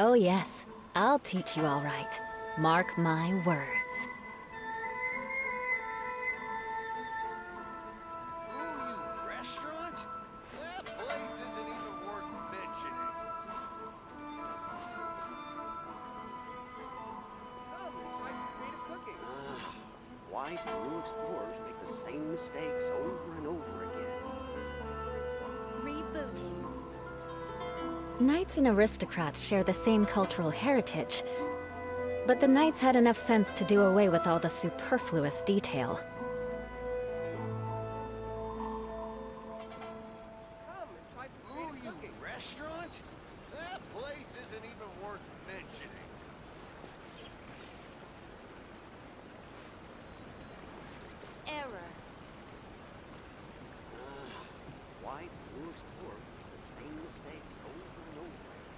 Oh yes, I'll teach you all right. Mark my words. Ooh, you restaurant? That place isn't even worth mentioning. Come and try some creative cooking. Why do new explorers make the same mistakes over and over again? Rebooting. Knights and aristocrats share the same cultural heritage, but the knights had enough sense to do away with all the superfluous detail. Come and try some creative cooking. Restaurant? That place isn't even worth mentioning. Error. Why do new explorers make the same mistakes over and over again?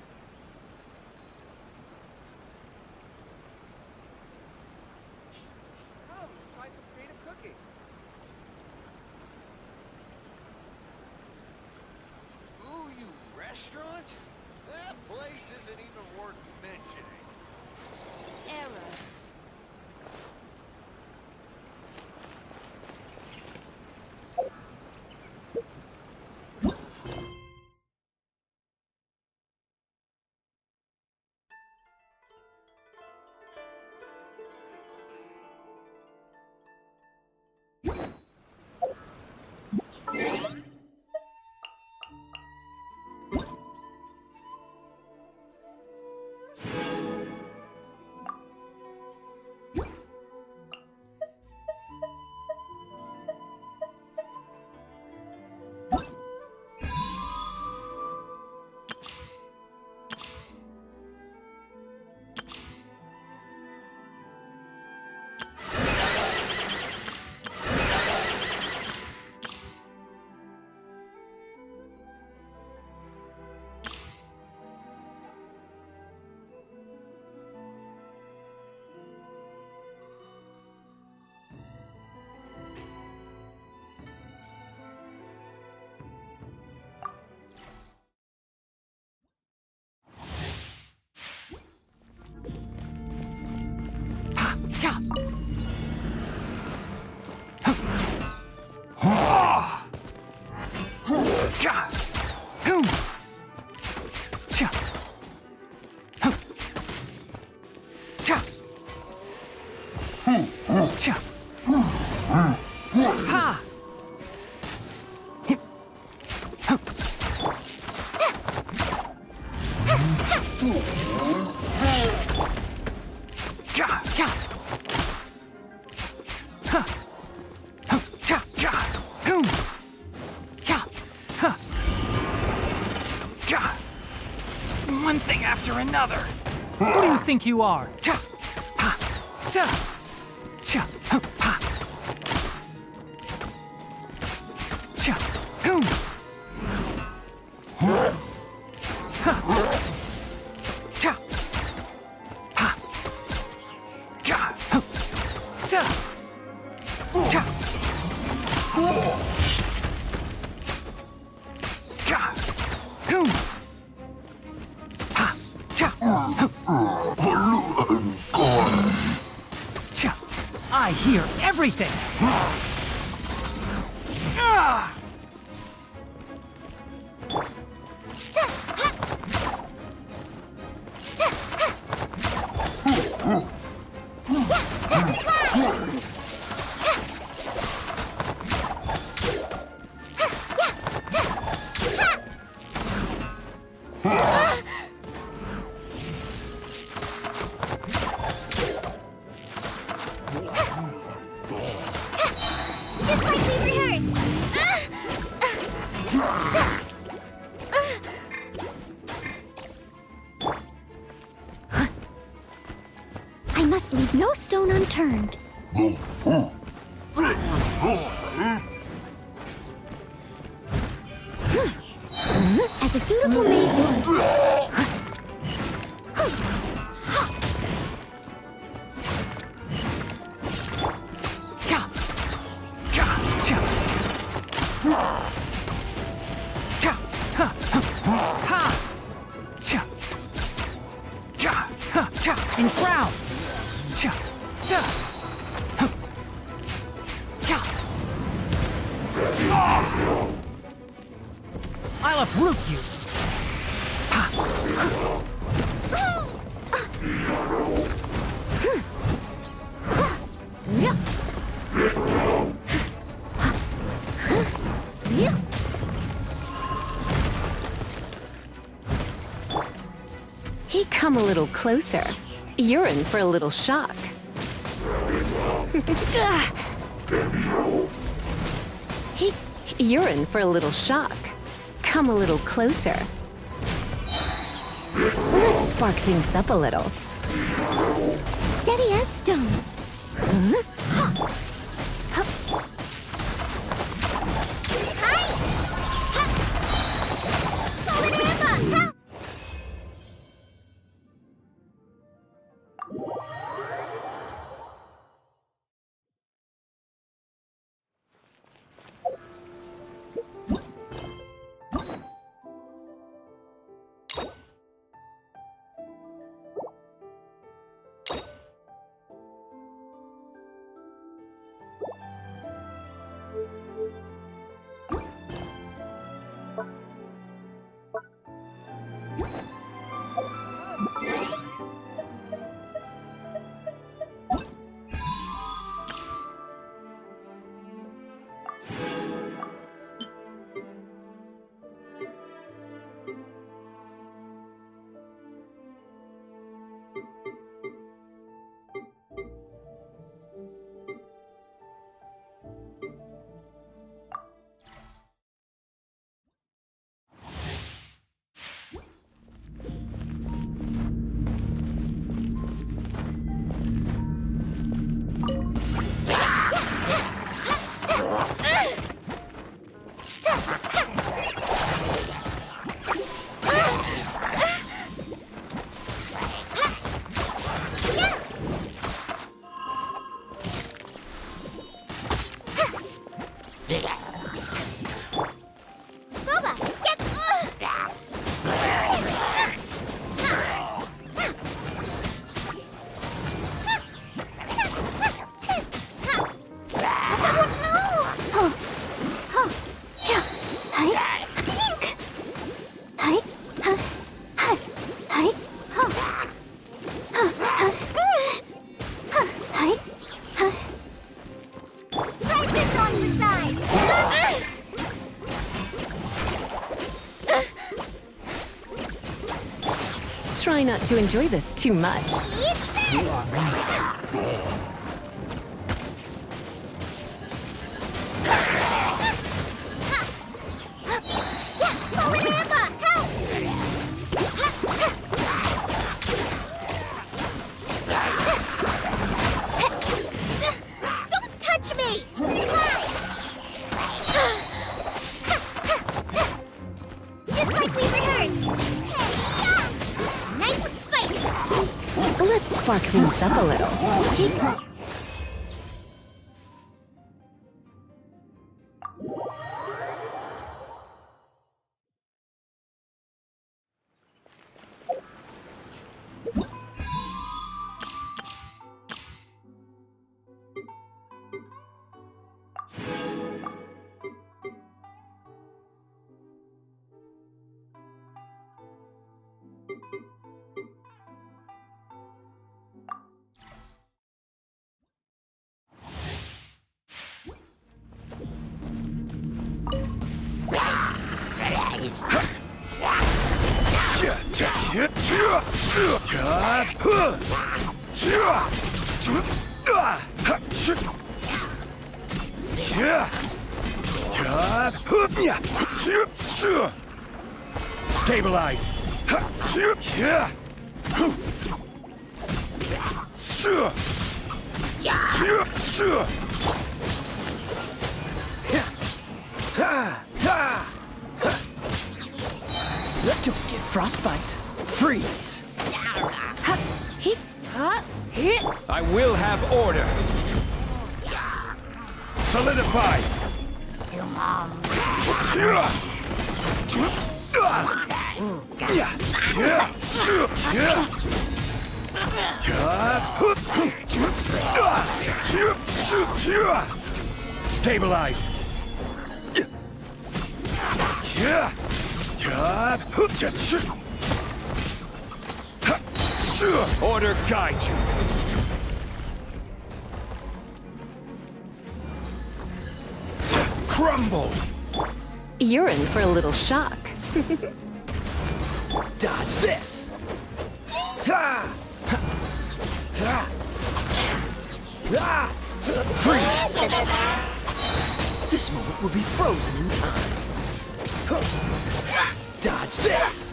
Come and try some creative cooking. Ooh, you restaurant? That place isn't even worth mentioning. Error. One thing after another. Who do you think you are? I hear everything! Just like we rehearsed! I must leave no stone unturned. As a dutiful maid would. Enshroud! I'll uproot you! Hey, come a little closer. You're in for a little shock. Hey, you're in for a little shock. Come a little closer. Let's spark things up a little. Steady as stone. Try not to enjoy this too much. Don't touch me! Just like we rehearsed. Nice and spicy. Let's spark things up a little. Stabilize. Don't get frostbite. Freeze. I will have order. Solidify. Stabilize. Order guide you. Crumble. You're in for a little shock. Dodge this! Freeze! This moment will be frozen in time. Dodge this!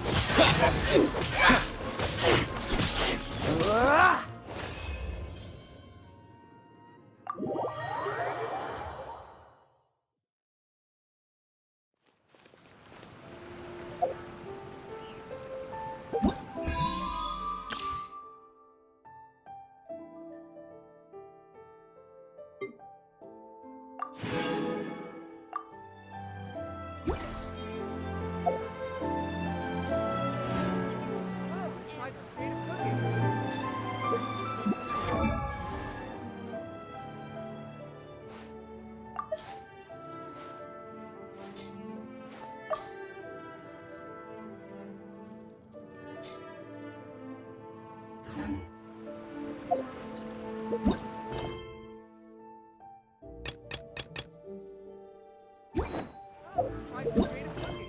Try some creative cooking. Try some creative cooking.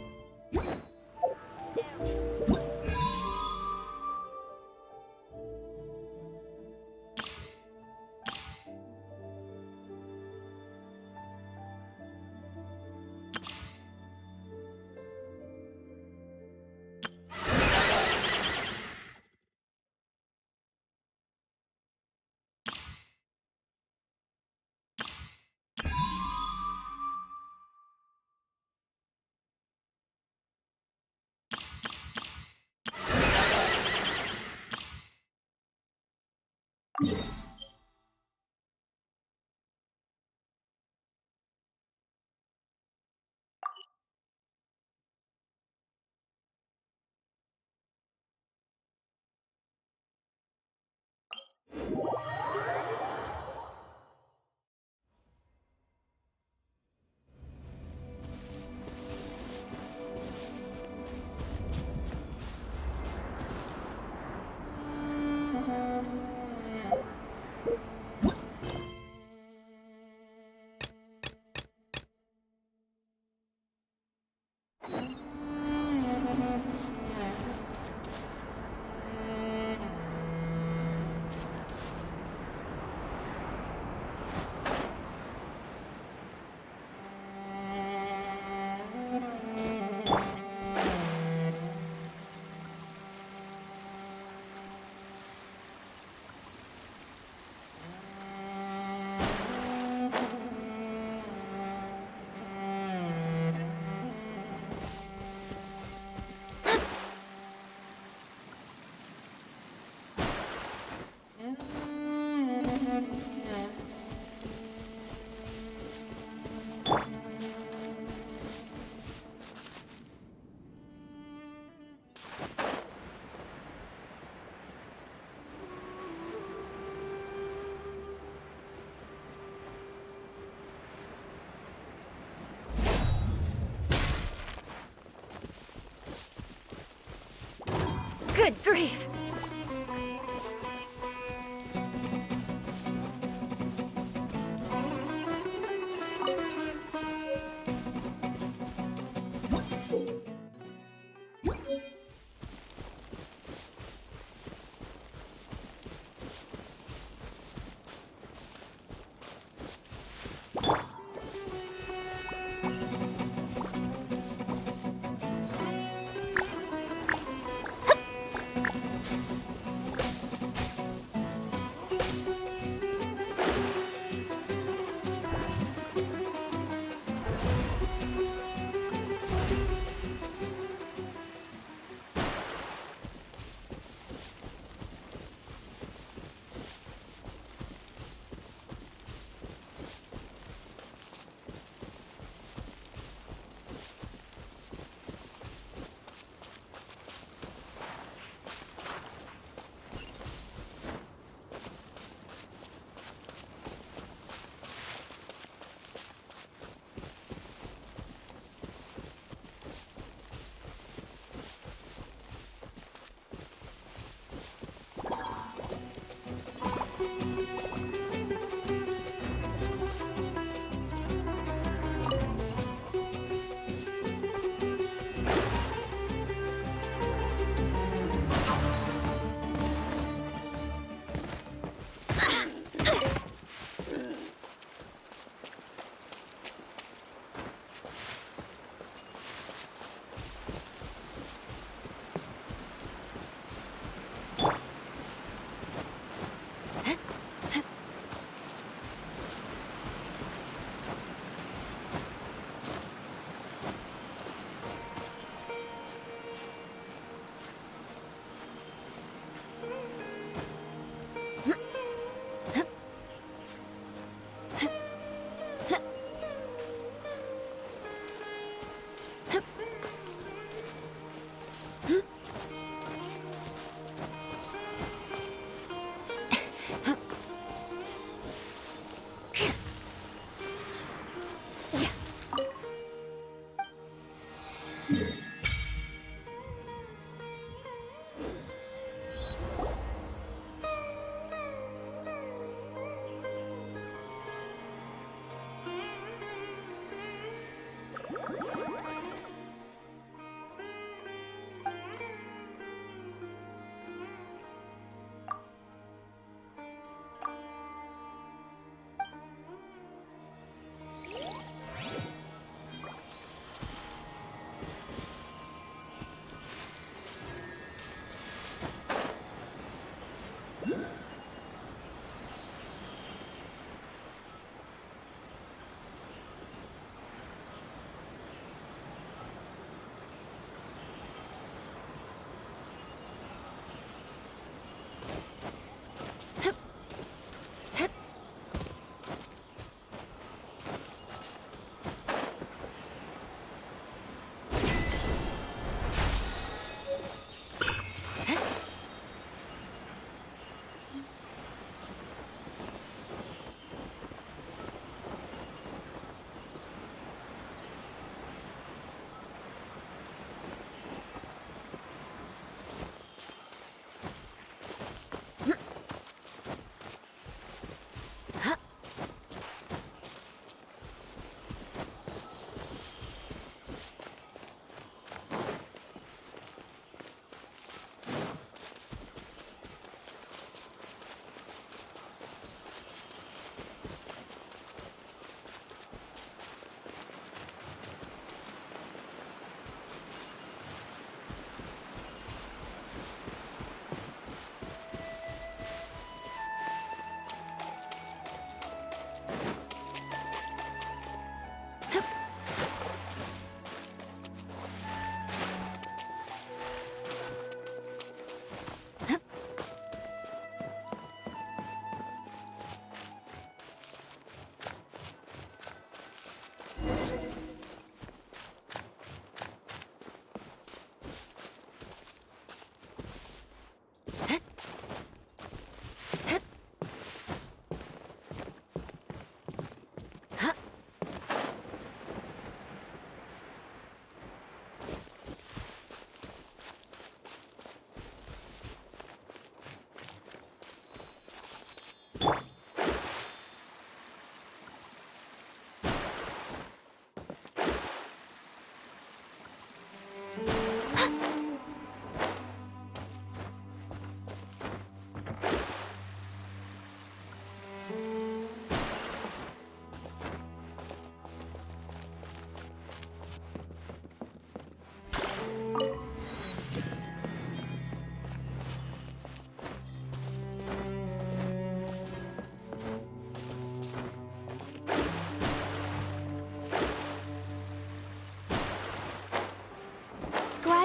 Good grief!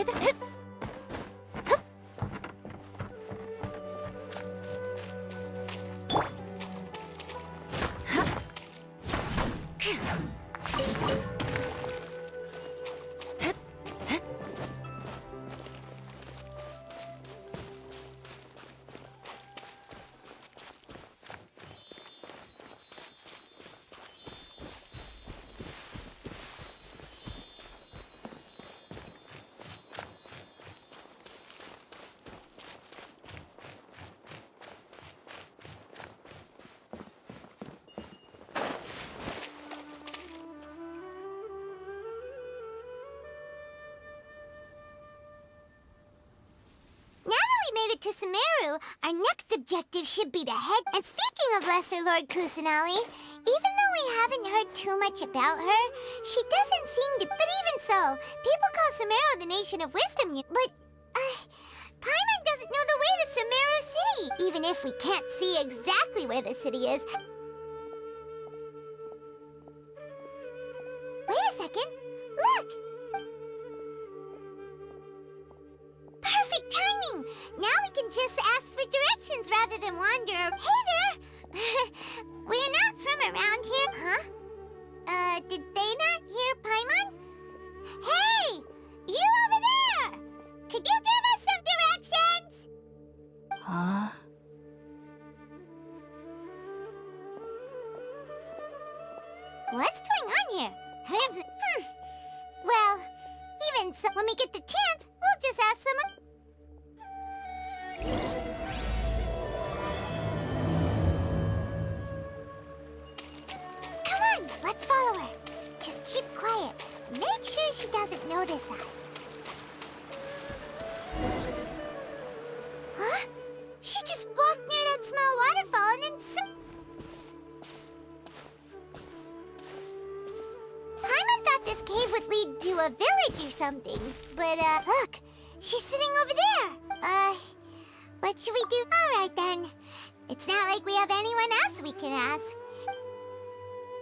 by the... To Sumeru, our next objective should be to head. And speaking of Lesser Lord Kusanali, even though we haven't heard too much about her, she doesn't seem to. But even so, people call Sumeru the Nation of Wisdom. But Paimon doesn't know the way to Sumeru City, even if we can't see exactly where the city is. Wait a second. Look. Perfect timing! Now we can just ask for directions rather than wander. Hey there! We're not from around here. Huh? Did they not hear Paimon? Hey! You over there! Could you give us some directions? Huh? What's going on here? There's... Well, even so, when we get the chance, we'll just ask someone. Come on, let's follow her. Just keep quiet. Make sure she doesn't notice us. Huh? She just walked near that small waterfall and then... Paimon thought this cave would lead to a village or something. But, look, she's sitting over there. What should we do? All right, then. It's not like we have anyone else we can ask.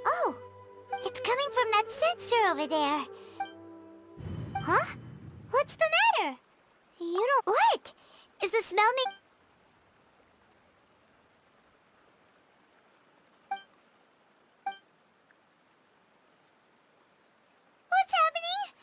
Oh, it's coming from that sensor over there. Huh? What's the matter? You don't... What? Is the smell make... What's happening?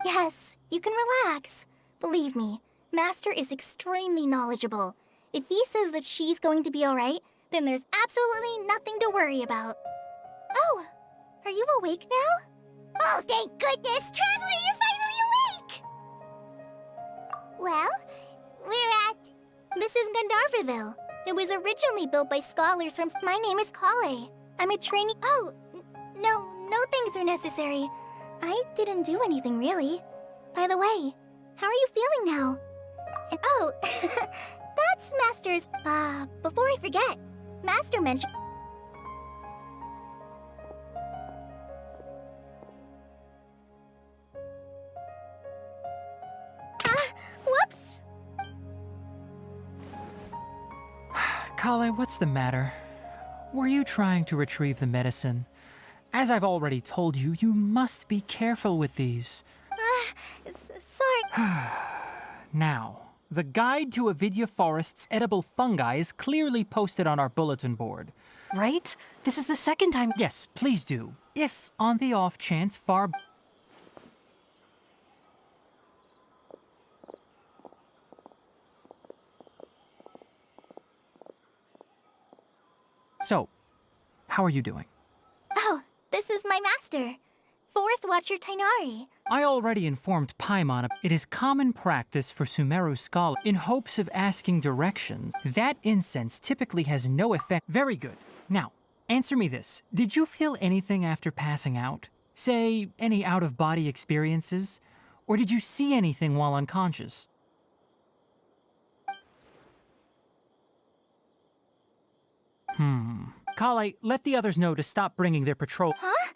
Yes, you can relax. Believe me, Master is extremely knowledgeable. If he says that she's going to be alright, then there's absolutely nothing to worry about. Oh, are you awake now? Oh, thank goodness! Traveler, you're finally awake! Well, we're at... This is Gandharvaville. It was originally built by scholars from... My name is Kale. I'm a trainee... Oh, no things are necessary. I didn't do anything, really. By the way, how are you feeling now? And oh, that's Master's... before I forget, Master mentioned... Whoops! Kale, what's the matter? Were you trying to retrieve the medicine? As I've already told you, you must be careful with these. Sorry. Now, the guide to Avidia Forest's edible fungi is clearly posted on our bulletin board. Right? This is the second time. Yes, please do. If, on the off chance, far... So, how are you doing? Oh, this is my master, Forest Watcher Tighnari. I already informed Paimon it is common practice for Sumeru scholars in hopes of asking directions. That incense typically has no effect. Very good. Now, answer me this. Did you feel anything after passing out? Say, any out-of-body experiences? Or did you see anything while unconscious? Kale, let the others know to stop bringing their patrol. Huh?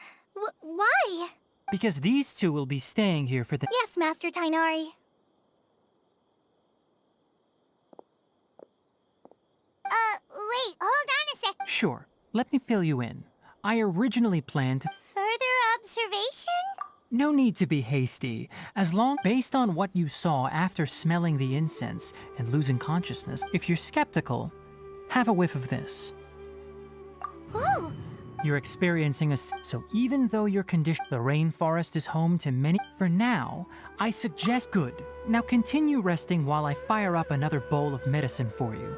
Why? Because these two will be staying here for the... Yes, Master Tighnari. Wait, hold on a sec. Sure, let me fill you in. I originally planned to... Further observation? No need to be hasty. As long based on what you saw after smelling the incense and losing consciousness, if you're skeptical, have a whiff of this. Ooh. You're experiencing a... So even though your condition... The rainforest is home to many... For now, I suggest... Good. Now continue resting while I fire up another bowl of medicine for you.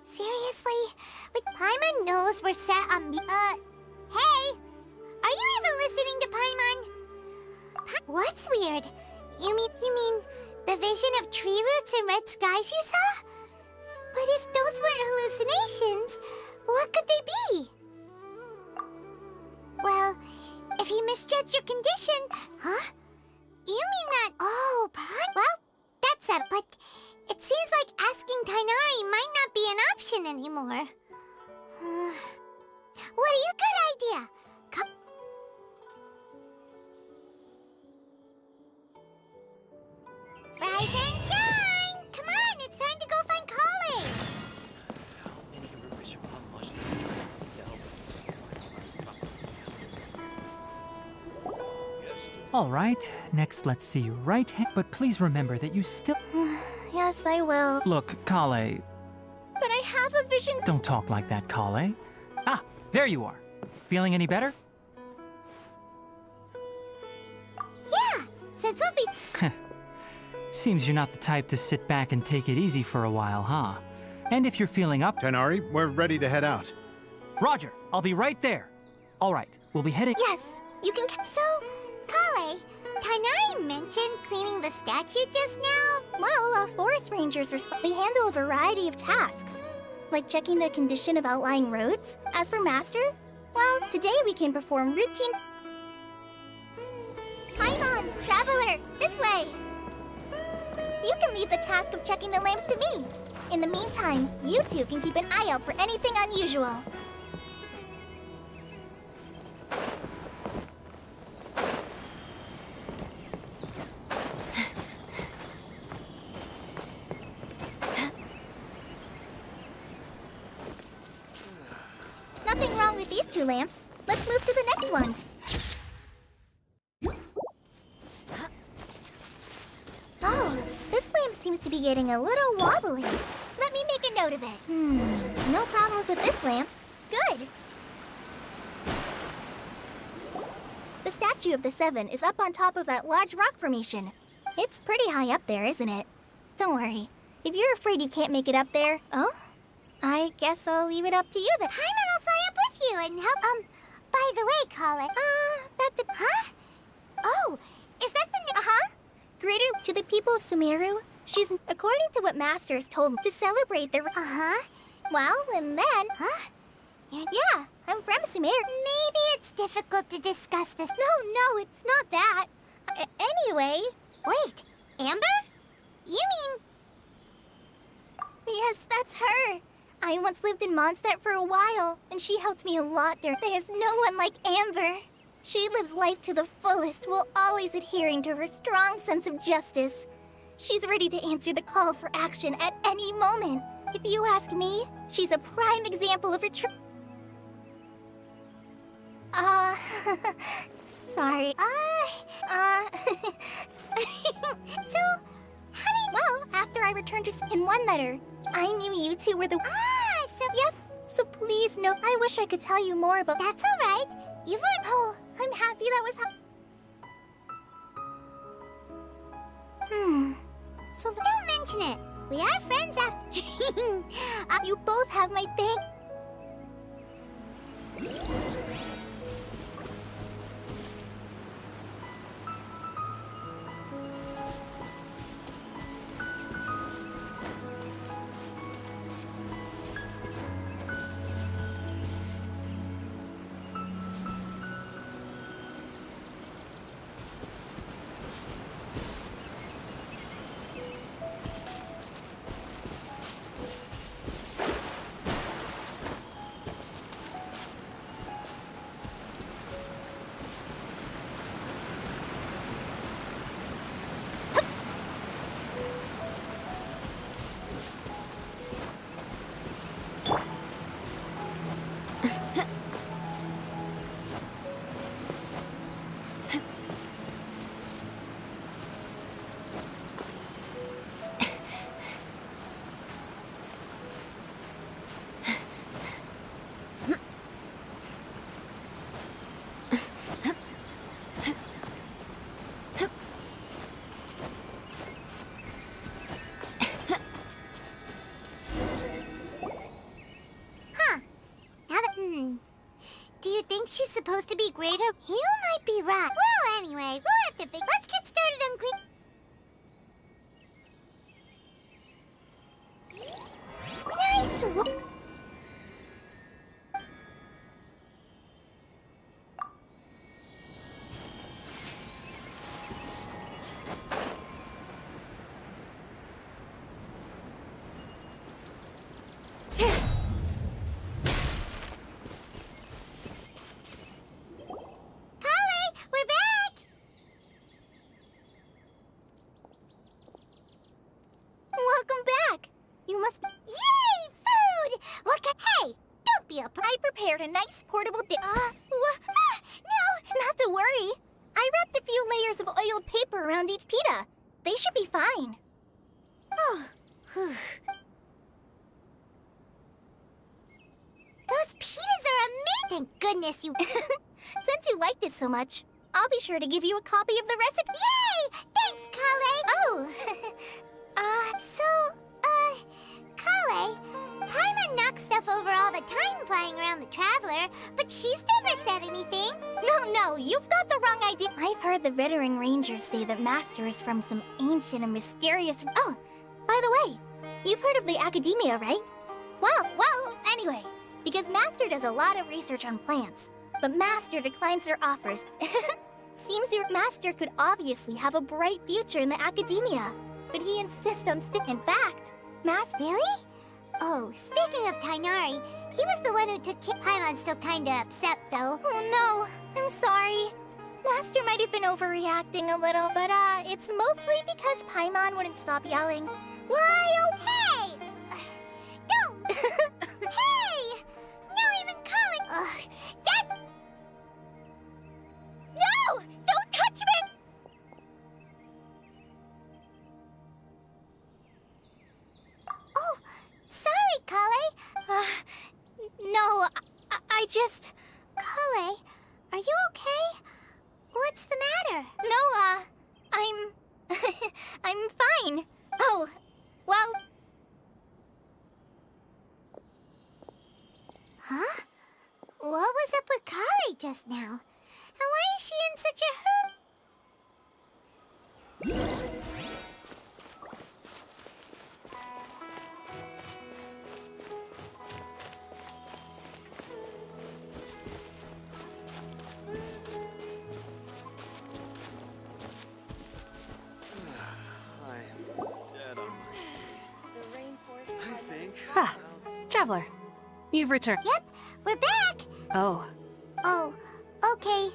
Seriously? Like, Paimon knows we're set on me. Hey! Are you even listening to Paimon? What's weird? You mean the vision of tree roots and red skies you saw? But if those weren't hallucinations, what could they be? Well, if he misjudged your condition... Huh? You mean that... Oh, well, that's it. But it seems like asking Tighnari might not be an option anymore. What a good idea! Come... Rise and shine! Come on, it's time to go find Kale! How many rumors about mushrooms do I sell? All right, next let's see your right hand. But please remember that you still... Yes, I will. Look, Kale... But I have a vision... Don't talk like that, Kale. Ah, there you are. Feeling any better? Yeah, since we'll be... Seems you're not the type to sit back and take it easy for a while, huh? And if you're feeling up... Tighnari, we're ready to head out. Roger, I'll be right there. All right, we'll be heading... Yes, you can... So, Kale, Tighnari mentioned cleaning the statue just now. Well, forest rangers they handle a variety of tasks, like checking the condition of outlying roads. As for Master, well, today we can perform routine... Paimon, Traveler, this way! You can leave the task of checking the lamps to me. In the meantime, you two can keep an eye out for anything unusual. Nothing wrong with these two lamps. Let's move to the next ones. Oh, this lamp seems to be getting a little wobbly. Let me make a note of it. No problems with this lamp. Good. The statue of the Seven is up on top of that large rock formation. It's pretty high up there, isn't it? Don't worry. If you're afraid you can't make it up there... Oh? I guess I'll leave it up to you then. Paimon will fly up with you and help... by the way, Kale... that's a... Huh? Oh, is that the... Uh-huh. Greeted to the people of Sumeru. She's, according to what Master has told me, to celebrate their... Uh-huh. Well, and then... Huh? Yeah, I'm from Sumeru. Maybe it's difficult to discuss this. No, it's not that. Anyway... Wait, Amber? You mean... Yes, that's her. I once lived in Mondstadt for a while, and she helped me a lot there. There's no one like Amber. She lives life to the fullest while always adhering to her strong sense of justice. She's ready to answer the call for action at any moment. If you ask me, she's a prime example of a sorry. So, well, after I returned to in one letter, I knew you two were the yep. So please no, I wish I could tell you more, but that's all right. You weren't. Oh, I'm happy that was. So don't mention it. We are friends after. You both have my thing. Do you think she's supposed to be greater? You might be right. Well, anyway, we'll have to figure. Let's get started on Nice work. I prepared a nice portable no, not to worry. I wrapped a few layers of oiled paper around each pita. They should be fine. Oh, those pitas are amazing! Thank goodness you... Since you liked it so much, I'll be sure to give you a copy of the recipe. Yay! Thanks, Kale! Oh, Kale... Paimon knocks stuff over all the time flying around the Traveler, but she's never said anything. No, you've got the wrong idea. I've heard the veteran rangers say that Master is from some ancient and mysterious... Oh, by the way, you've heard of the Academia, right? Well, anyway, because Master does a lot of research on plants, but Master declines their offers. Seems your Master could obviously have a bright future in the Academia, but he insists on sticking. In fact, Master... Really? Oh, speaking of Tighnari, he was the one who took Paimon's still kinda upset, though. Oh no, I'm sorry. Master might have been overreacting a little, but it's mostly because Paimon wouldn't stop yelling. Why, oh, hey! Don't! Hey! Now even calling... that's... No! Don't touch me! Kale? No, I just... Kale, are you okay? What's the matter? No, I'm fine. Oh, well... Huh? What was up with Kale just now? And why is she in such a hurry? Traveler, you've returned. Yep, we're back. Oh, okay.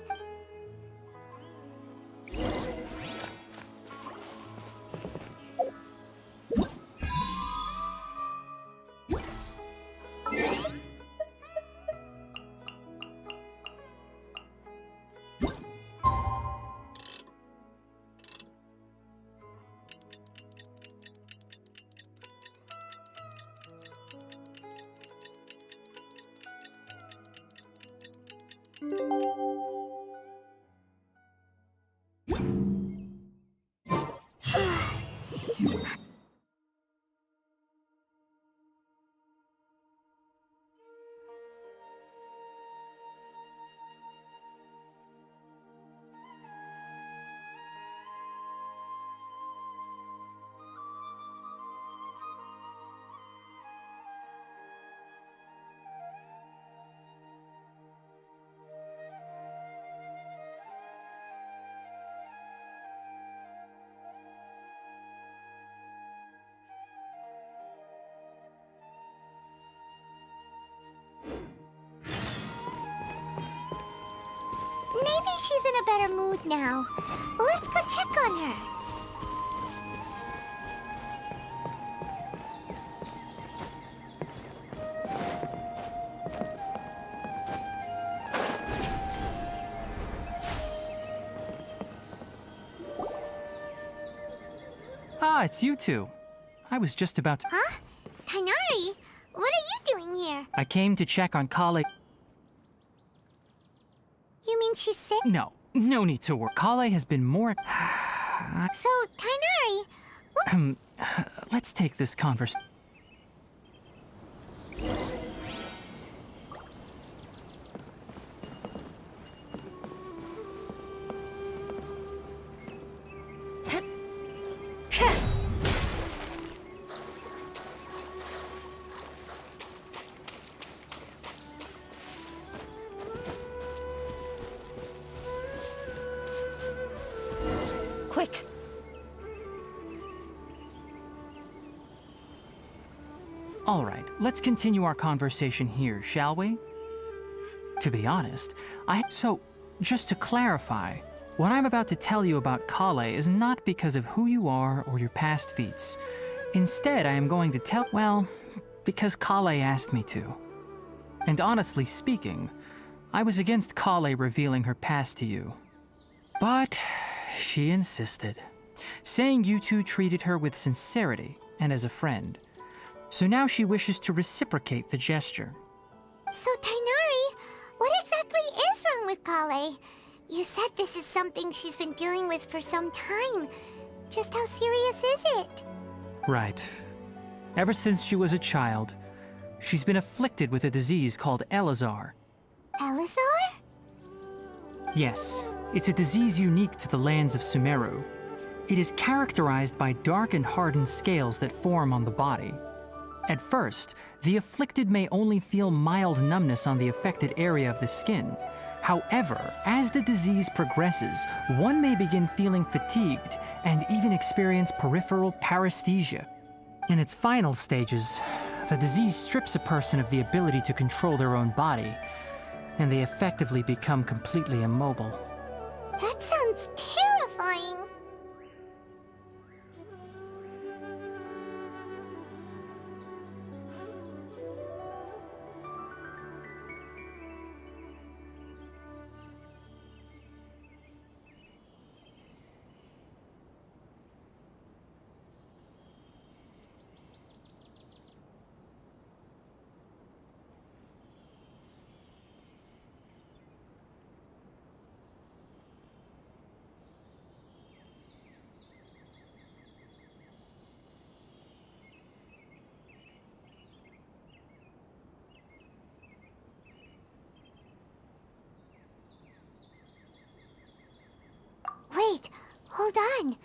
Maybe she's in a better mood now. Let's go check on her. Ah, it's you two. I was just about to... Huh? Tighnari? What are you doing here? I came to check on Kale. You mean she's sick? No need to worry. Kale has been more... So, Tighnari, Let's take this conversation. Quick! All right, let's continue our conversation here, shall we? To be honest, So, just to clarify, what I'm about to tell you about Kale is not because of who you are or your past feats. Instead, I am going to tell, well, because Kale asked me to. And honestly speaking, I was against Kale revealing her past to you. But she insisted, saying you two treated her with sincerity and as a friend. So now she wishes to reciprocate the gesture. So, Tighnari, what exactly is wrong with Kale? You said this is something she's been dealing with for some time. Just how serious is it? Right. Ever since she was a child, she's been afflicted with a disease called Elazar. Elazar? Yes, it's a disease unique to the lands of Sumeru. It is characterized by dark and hardened scales that form on the body. At first, the afflicted may only feel mild numbness on the affected area of the skin. However, as the disease progresses, one may begin feeling fatigued and even experience peripheral paresthesia. In its final stages, the disease strips a person of the ability to control their own body, and they effectively become completely immobile. That sounds terrifying. Wait, hold on.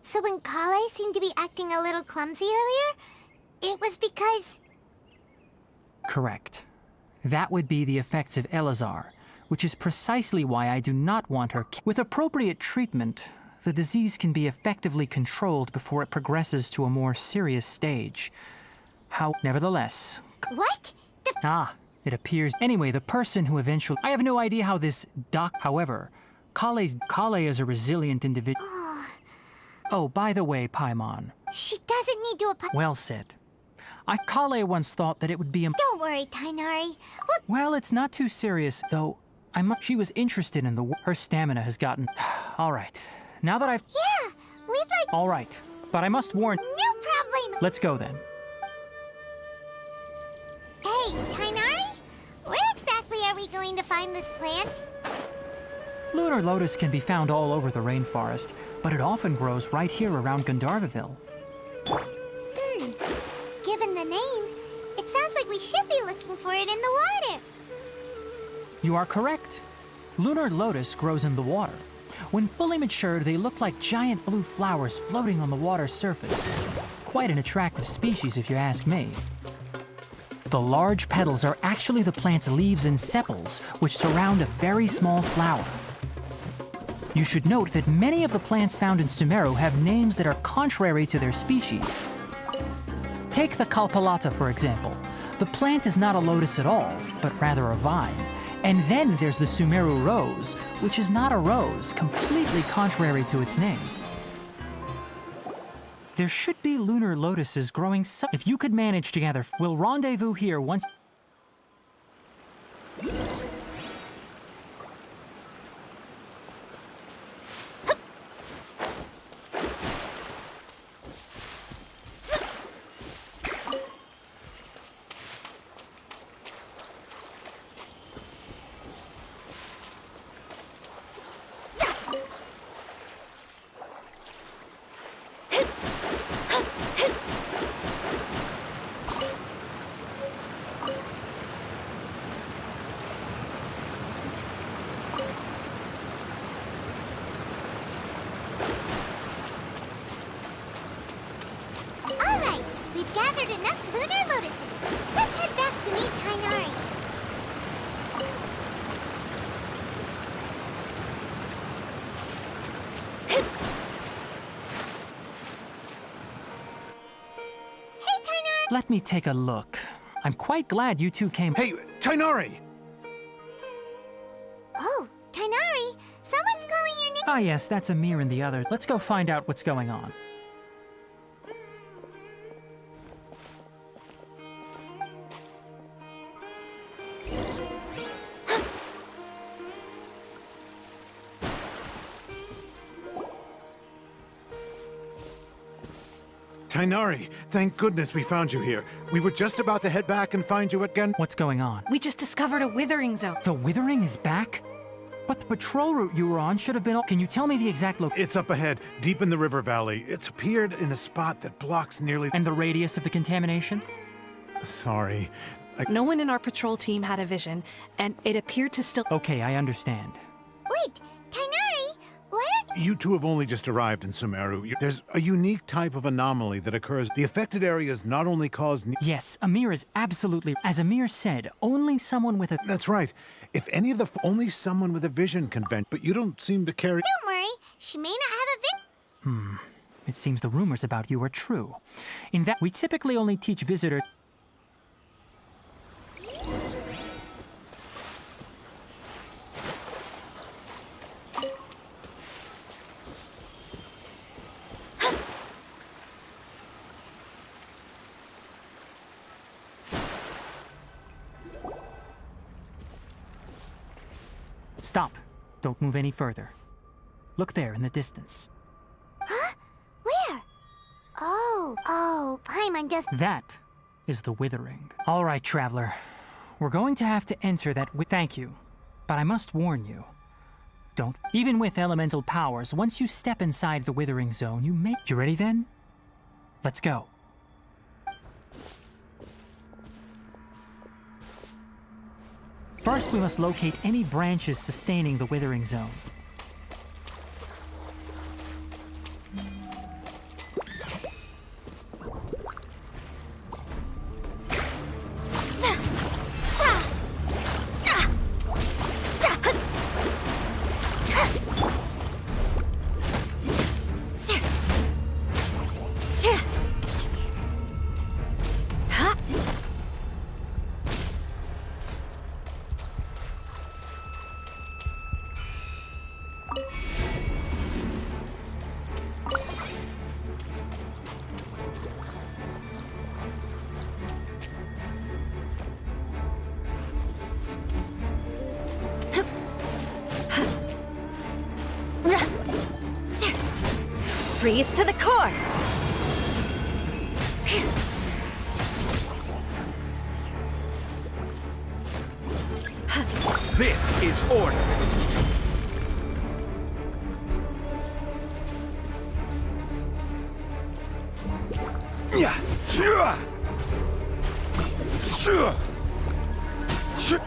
So when Kale seemed to be acting a little clumsy earlier, it was because... Correct. That would be the effects of Elazar, which is precisely why I do not want her. With appropriate treatment, the disease can be effectively controlled before it progresses to a more serious stage. Nevertheless... What? It appears... Anyway, the person who eventually... I have no idea how this However, Kale is a resilient individual. Oh, by the way, Paimon. She doesn't need to Well said. Kale once thought that it would be Don't worry, Tighnari. Well, it's not too serious, though. She was interested in her stamina has gotten... All right. Now that I've... Yeah, we'd like... All right. But I must warn... No problem! Let's go then. Hey, Tighnari? Where exactly are we going to find this plant? Lunar lotus can be found all over the rainforest, but it often grows right here around Gandharvaville. Given the name, it sounds like we should be looking for it in the water. You are correct. Lunar lotus grows in the water. When fully matured, they look like giant blue flowers floating on the water's surface. Quite an attractive species, if you ask me. The large petals are actually the plant's leaves and sepals, which surround a very small flower. You should note that many of the plants found in Sumeru have names that are contrary to their species. Take the Kalpalata, for example. The plant is not a lotus at all, but rather a vine. And then there's the Sumeru rose, which is not a rose, completely contrary to its name. There should be lunar lotuses growing if you could manage to gather, we'll rendezvous here once. Alright, we've gathered enough lunar lotuses. Let's head back to meet Tighnari. Hey, Tighnari! Let me take a look. I'm quite glad you two came. Hey, Tighnari! Oh, Tighnari, someone's calling your name. Ah yes, that's Amir and the other. Let's go find out what's going on. Tighnari, thank goodness we found you here. We were just about to head back and find you at What's going on? We just discovered a withering zone. The withering is back? But the patrol route you were on should have been. Can you tell me the exact location? It's up ahead, deep in the river valley. It's appeared in a spot that blocks nearly... And the radius of the contamination? Sorry. No one in our patrol team had a vision, and it appeared to still... Okay, I understand. Wait, Tighnari, why don't You two have only just arrived in Sumeru. There's a unique type of anomaly that occurs. The affected areas not only cause... Yes, Amir is absolutely... As Amir said, only someone with a... That's right. If any of the... Only someone with a vision can vent, but you don't seem to carry... Don't worry, she may not have a vision. It seems the rumors about you are true. In that, we typically only teach visitors... Stop. Don't move any further. Look there in the distance. Huh? Where? Oh, Paimon just... That is the withering. All right, traveler. We're going to have to enter that Thank you. But I must warn you. Don't. Even with elemental powers, once you step inside the withering zone, you may... You ready then? Let's go. First, we must locate any branches sustaining the withering zone. Freeze to the core! This is order. Yeah. Yeah. Sure. Sure.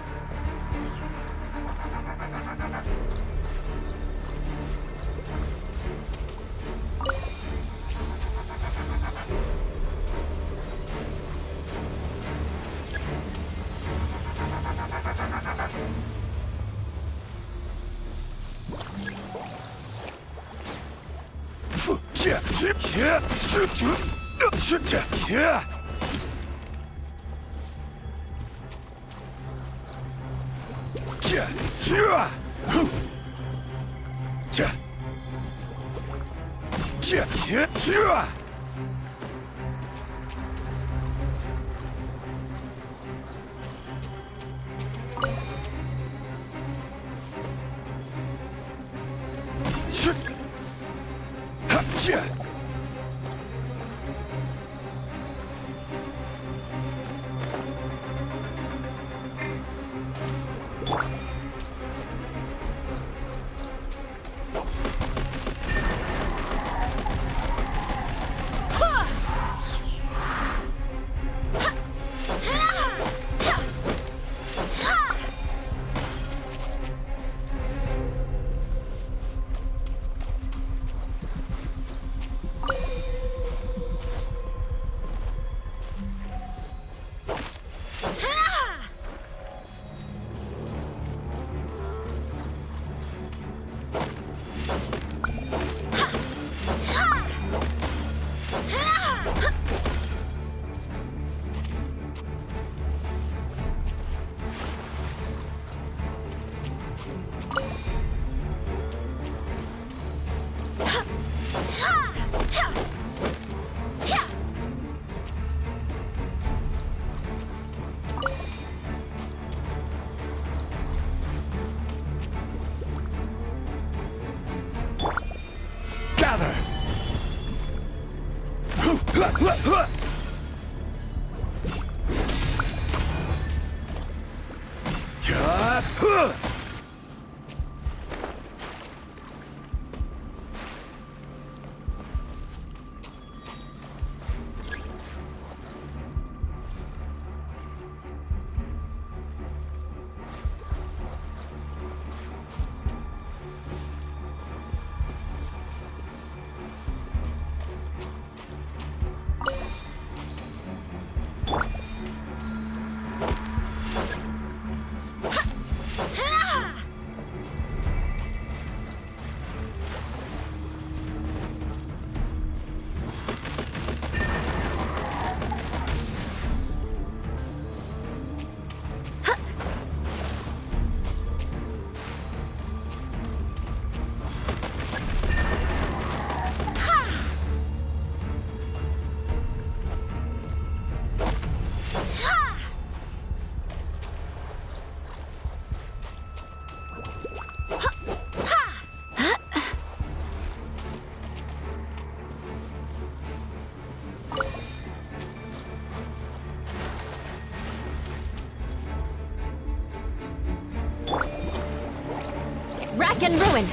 Rack and ruin!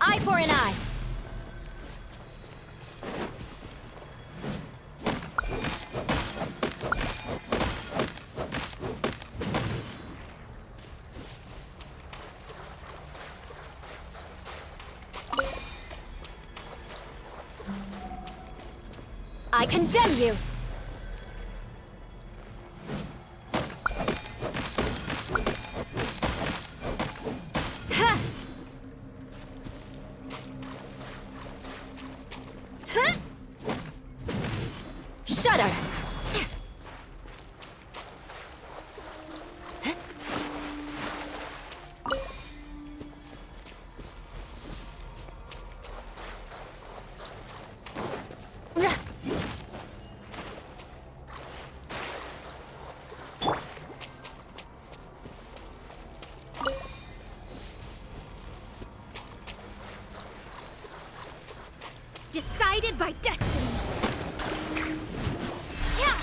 Eye for an eye. I condemn you. Decided by destiny. Yeah.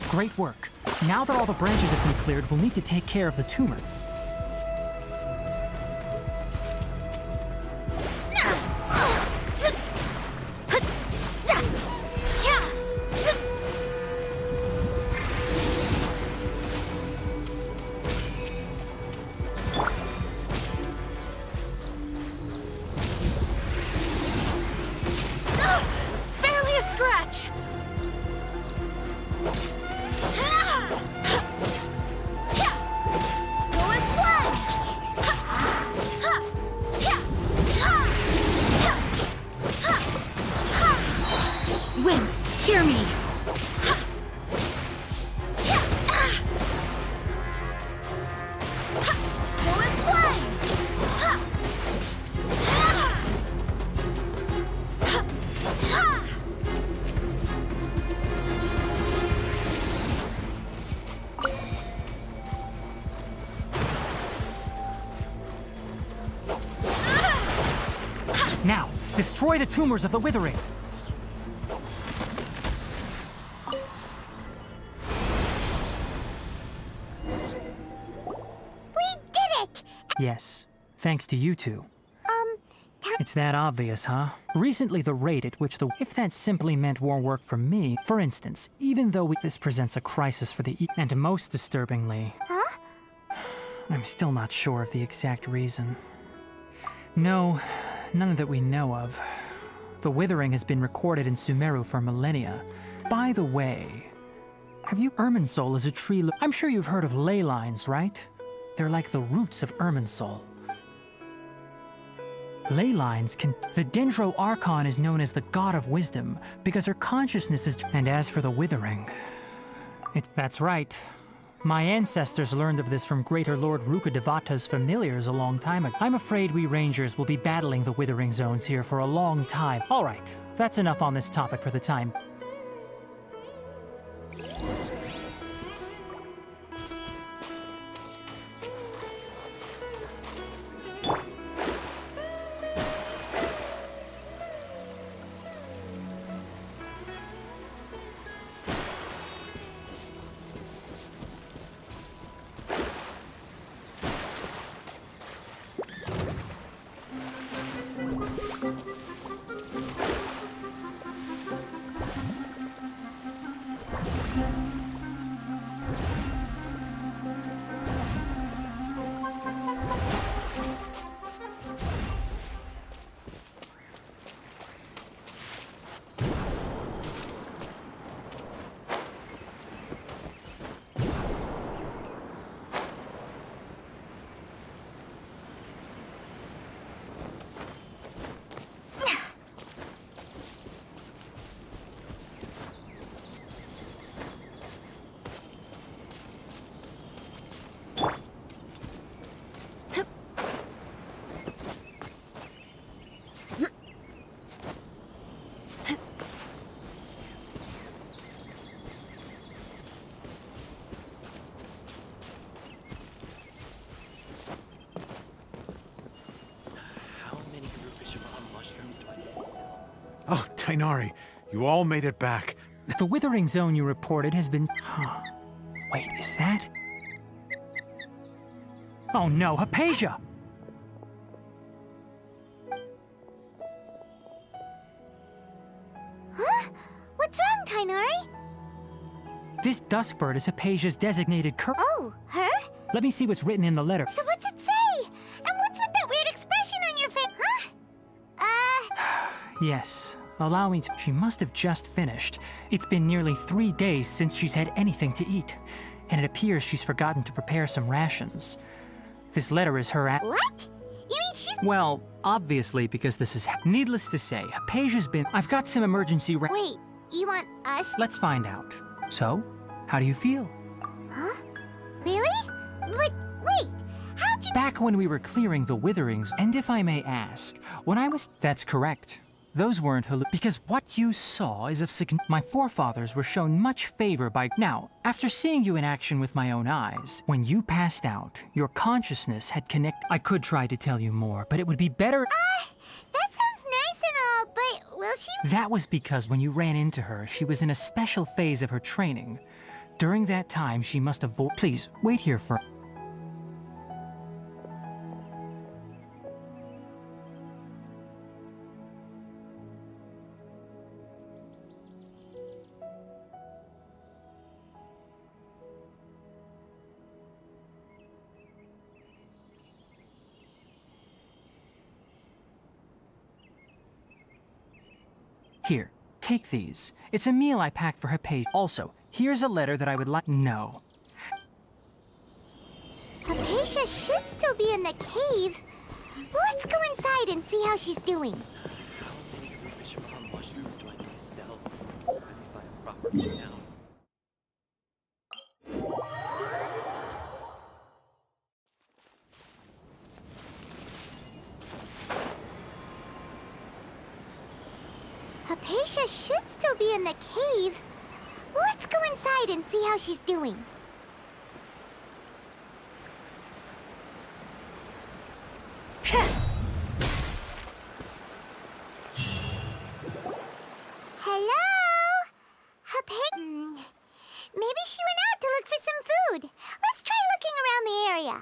Great work. Now that all the branches have been cleared, we'll need to take care of the tumor. Barely a scratch. Wind, hear me! Now, destroy the tumors of the withering! Yes, thanks to you two. It's that obvious, huh? Recently the rate at which if that simply meant war work for me, for instance, even though this presents a crisis for the and most disturbingly... Huh? I'm still not sure of the exact reason. No, none that we know of. The withering has been recorded in Sumeru for millennia. By the way, have you... Irminsul is a tree... I'm sure you've heard of ley lines, right? They're like the roots of Irminsul. Ley lines can... The Dendro Archon is known as the God of Wisdom because her consciousness is... And as for the withering... That's right. My ancestors learned of this from Greater Lord Rukadevata's familiars a long time ago. I'm afraid we rangers will be battling the withering zones here for a long time. All right, that's enough on this topic for the time. Oh, Tighnari, you all made it back. The withering zone you reported has been... Huh. Wait, is that... Oh no, Hypatia! Huh? What's wrong, Tighnari? This duskbird is Hypatia's designated Oh, her? Let me see what's written in the letter. So what's it say? And what's with that weird expression on your face? Huh? Yes, allowing to... She must have just finished. It's been nearly 3 days since she's had anything to eat, and it appears she's forgotten to prepare some rations. This letter is her What? You mean she's... Well, obviously, because this is... Needless to say, Hypatia's been... I've got some emergency Wait, you want us? Let's find out. So, how do you feel? Huh? Really? But wait, how'd you... Back when we were clearing the witherings, and if I may ask, when I was... That's correct. Those weren't because what you saw is of my forefathers were shown much favor by... Now, after seeing you in action with my own eyes, when you passed out, your consciousness had connected... I could try to tell you more, but it would be better... that sounds nice and all, but will she... That was because when you ran into her, she was in a special phase of her training. During that time, she must have... Please, wait here for... Here, take these. It's a meal I packed for Hypatia. Also, here's a letter that I would like... No. Hypatia should still be in the cave. Let's go inside and see how she's doing. How many rich mushrooms do I need to sell? I need to buy a property now. Hypatia should still be in the cave. Let's go inside and see how she's doing. Hello? Maybe she went out to look for some food. Let's try looking around the area.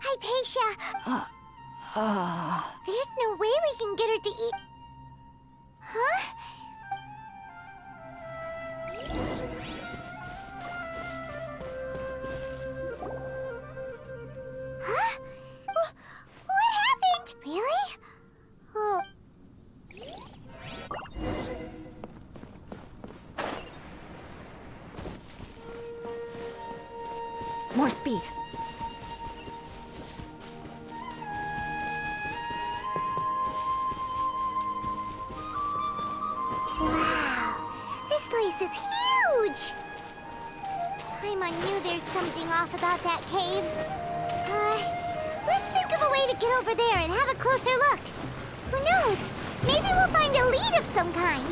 Hypatia! There's no way we can get her to eat... Huh? Huh? What happened? Really? Oh... More speed. This is huge! Paimon knew there's something off about that cave. Let's think of a way to get over there and have a closer look. Who knows? Maybe we'll find a lead of some kind.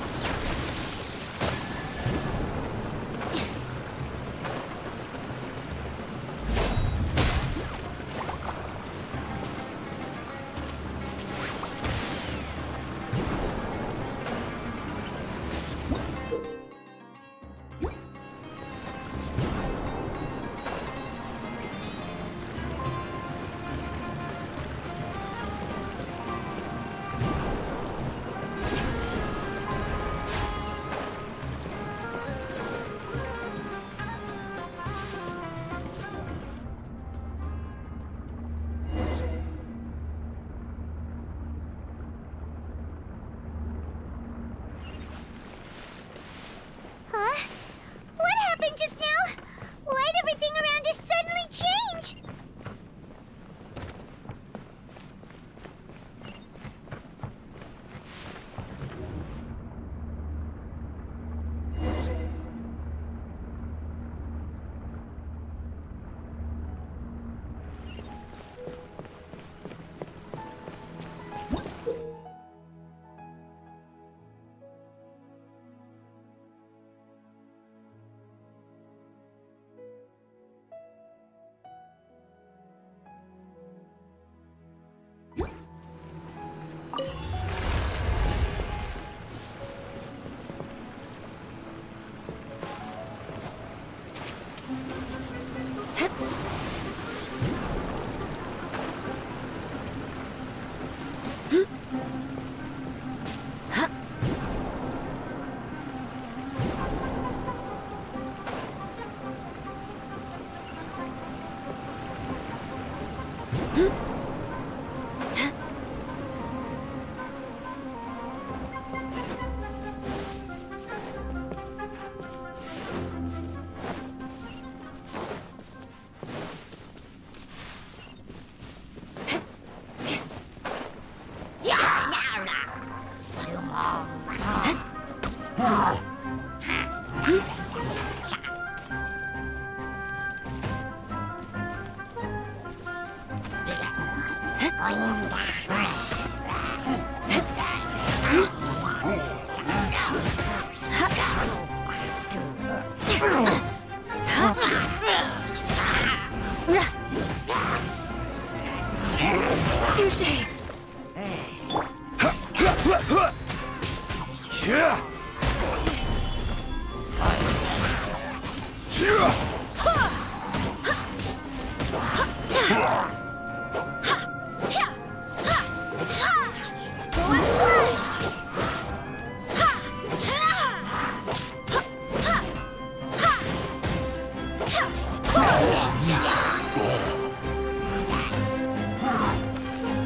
Touché!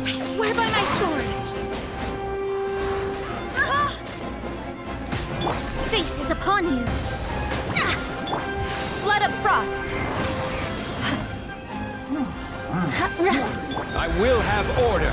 I swear by my sword! Fate is upon you! Flood of Frost! I will have order.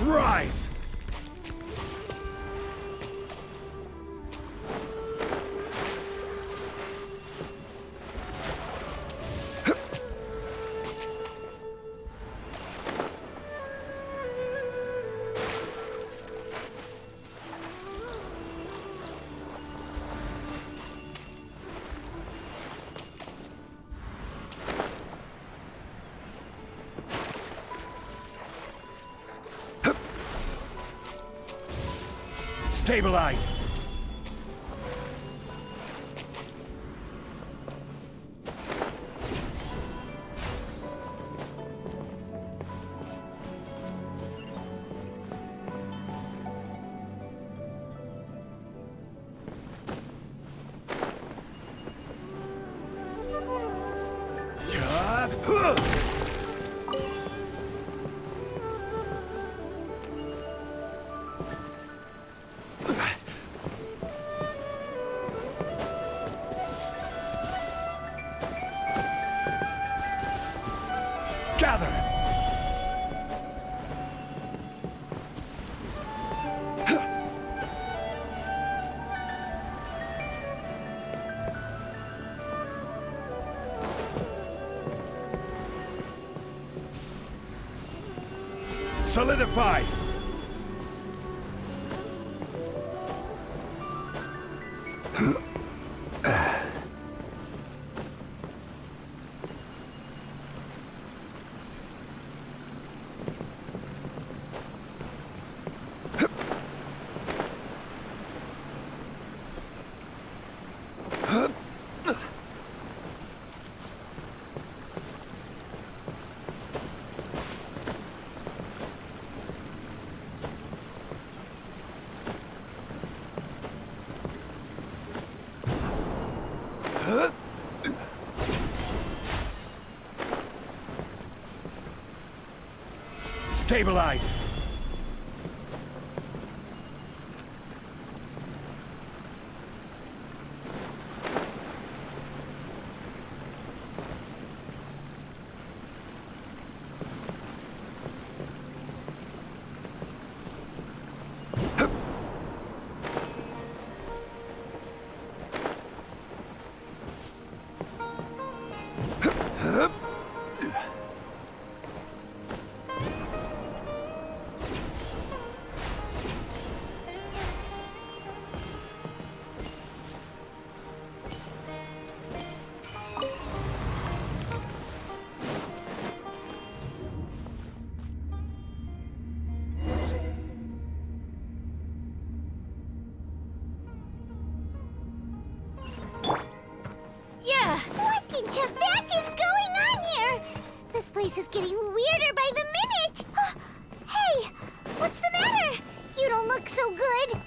Rise! Stabilize! Gather! Solidify! Stabilize! This is getting weirder by the minute! Hey! What's the matter? You don't look so good.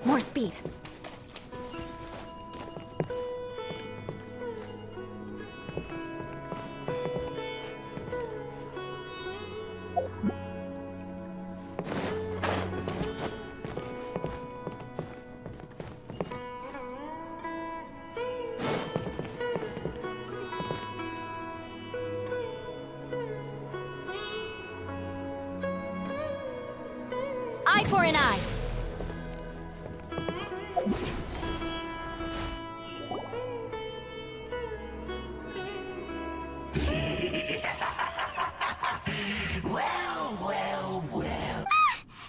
More speed. Eye for an eye. Well.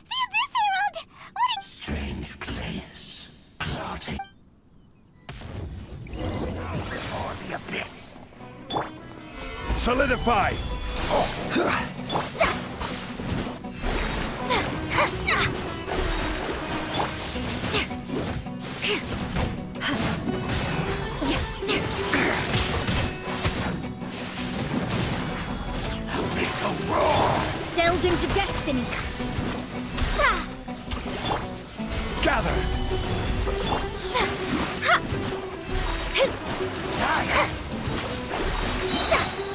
The Abyss Herald! What a Strange place. Clotting. Or the abyss. Solidify! Abyssal roar! delved into destiny. Gather!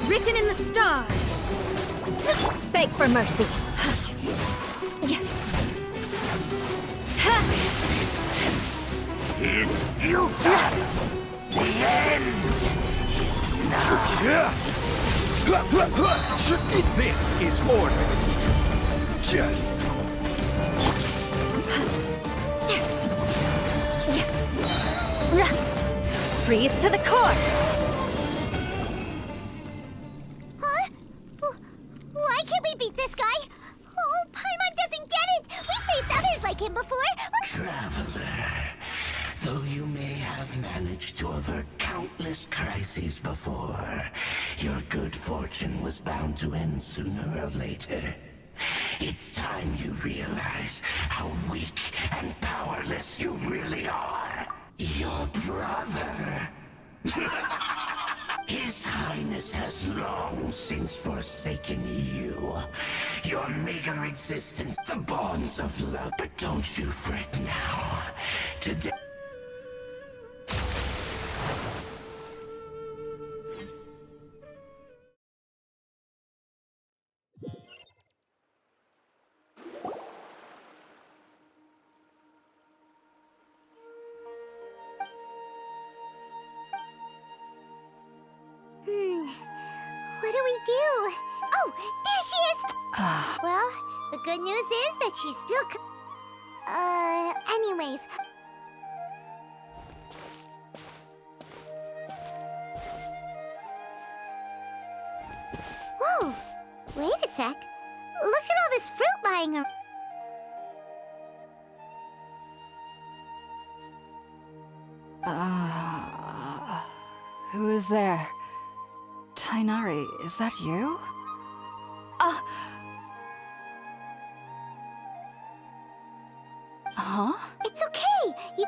Written in the stars. Beg for mercy. Resistance is futile. The end is now. This is order. Freeze to the core. Huh? Why can't we beat this guy? Oh, Paimon doesn't get it! We faced others like him before! Traveler, though you may have managed to avert countless crises before, your good fortune was bound to end sooner or later. It's time you realize how weak and powerless you really are. Your brother. His Highness has long since forsaken you. Your meager existence, the bonds of love. But don't you fret now. Today... What do we do? Oh, there she is! Well, the good news is that she's still anyways. Whoa, wait a sec. Look at all this fruit lying around. Who is there? Tighnari, is that you? Huh? It's okay. You...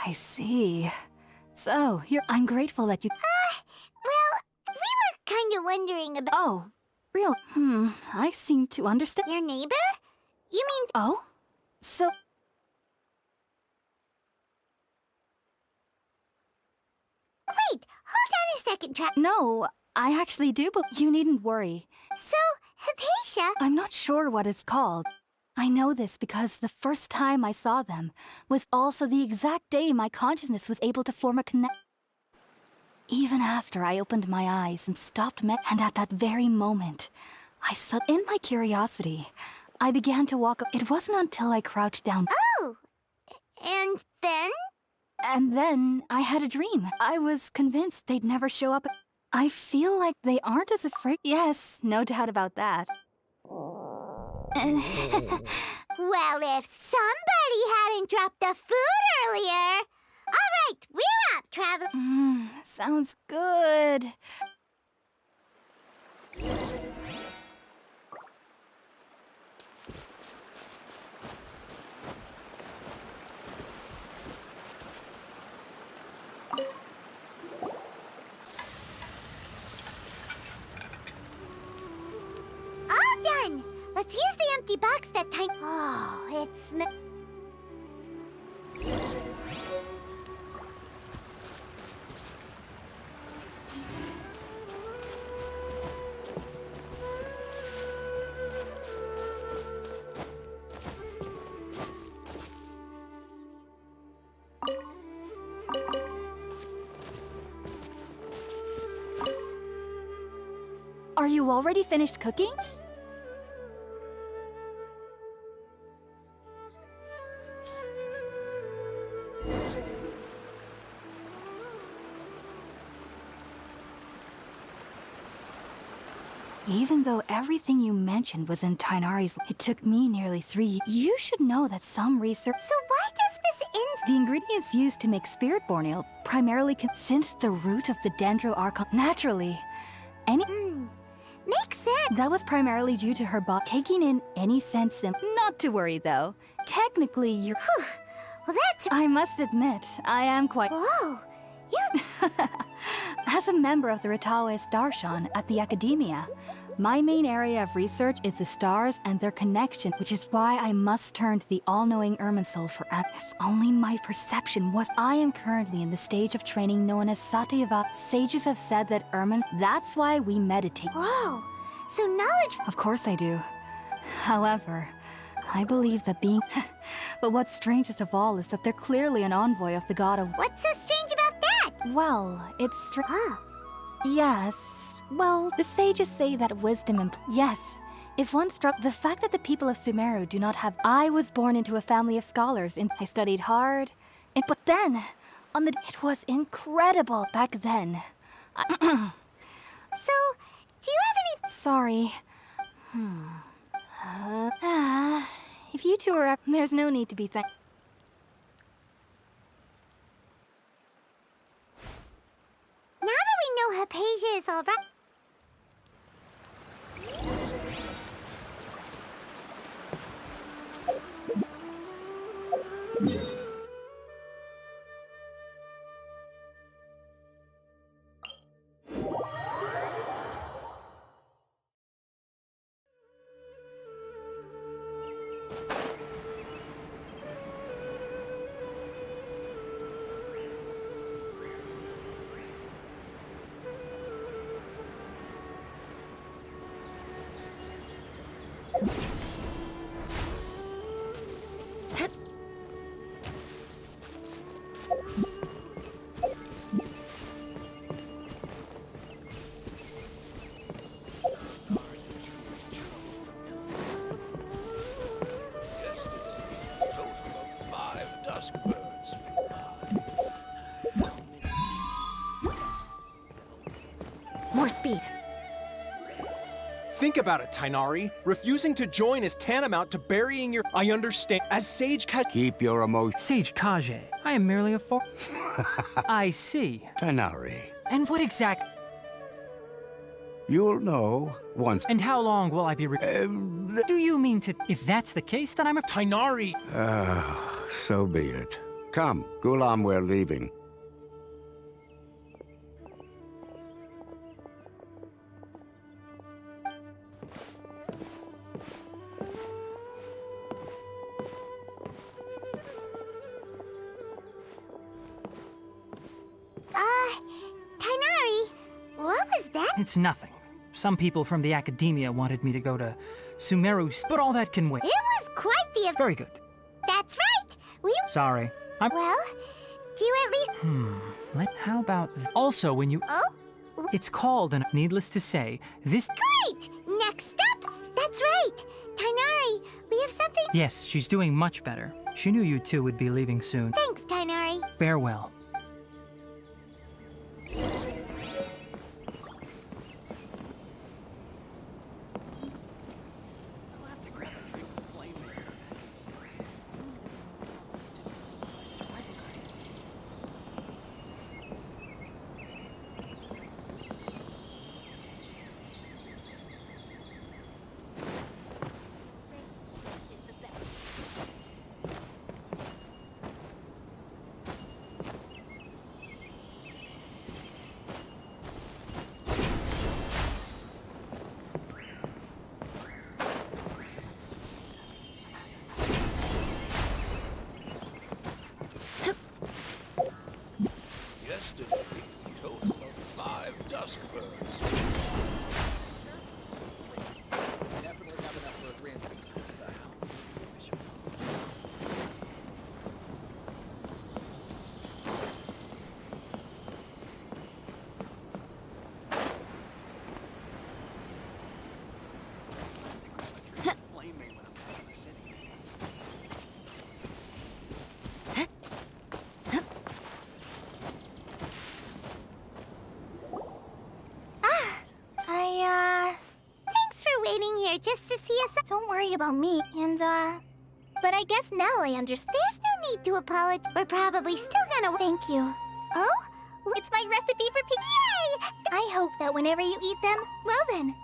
I see. So, I'm grateful that you... Well, we were kind of wondering about... Oh, real... I seem to understand... Your neighbor? You mean... Oh? So... Wait, hold on a second, No, I actually do, but you needn't worry. So, Hypatia... I'm not sure what it's called. I know this because the first time I saw them was also the exact day my consciousness was able to form a connection. Even after I opened my eyes and stopped and at that very moment, in my curiosity, I began to walk up. It wasn't until I crouched down. Oh! And then? And then I had a dream. I was convinced they'd never show up. I feel like they aren't as afraid. Yes, no doubt about that. Well, if somebody hadn't dropped the food earlier... All right, we're up, Travel. Sounds good. All done. Let's use the empty box that time. Oh, it's... Are you already finished cooking? Even though everything you mentioned was in Tighnari's, it took me nearly 3 years. You should know that some research... So why does this The ingredients used to make spirit-born ale primarily since the root of the dendro-archon... Naturally, Makes sense. That was primarily due to her taking in any sense in... Not to worry, though. Technically, you're... Well, that's... I must admit, I am quite... Whoa! You... As a member of the Ritaoist Darshan at the Academia, my main area of research is the stars and their connection, which is why I must turn to the all-knowing Irminsul for... If only my perception was... I am currently in the stage of training known as Satyava. Sages have said that That's why we meditate. Whoa! So knowledge... Of course I do. However, I believe that being... But what's strangest of all is that they're clearly an envoy of the god of... What's so strange about that? Well, it's Huh. Yes. Well, the sages say that wisdom Yes. If one struck... The fact that the people of Sumeru do not have... I was born into a family of scholars, and I studied hard. But then, It was incredible back then. So, do you have any... Sorry. If you two are... There's no need to be Now that we know Hypatia is all right... More speed. Think about it, Tighnari. Refusing to join is tantamount to burying your... I understand. As Sage Keep your emotions. Sage Kage, I am merely a I see. Tighnari, And what exact... you'll know once. And how long will I be Do you mean to... If that's the case, then I'm a... Tighnari! So be it. Come, Gulam, we're leaving. Tighnari, what was that? It's nothing. Some people from the academia wanted me to go to Sumeru, but all that can wait. It was quite the... Very good. That's right! Sorry. I'm... Well, do you at least... How about... Also, when you... Oh? It's called, and needless to say, this... Great! Next up! That's right! Tighnari, we have something... Yes, she's doing much better. She knew you two would be leaving soon. Thanks, Tighnari. Farewell. Yesterday, total of 5 dusk birds. Definitely have enough for a grand feast this time. Thanks for waiting here just to see us. Don't worry about me. But I guess now I understand. There's no need to apologize. We're probably still gonna... Thank you. Oh? It's my recipe for Yay! I hope that whenever you eat them, well then,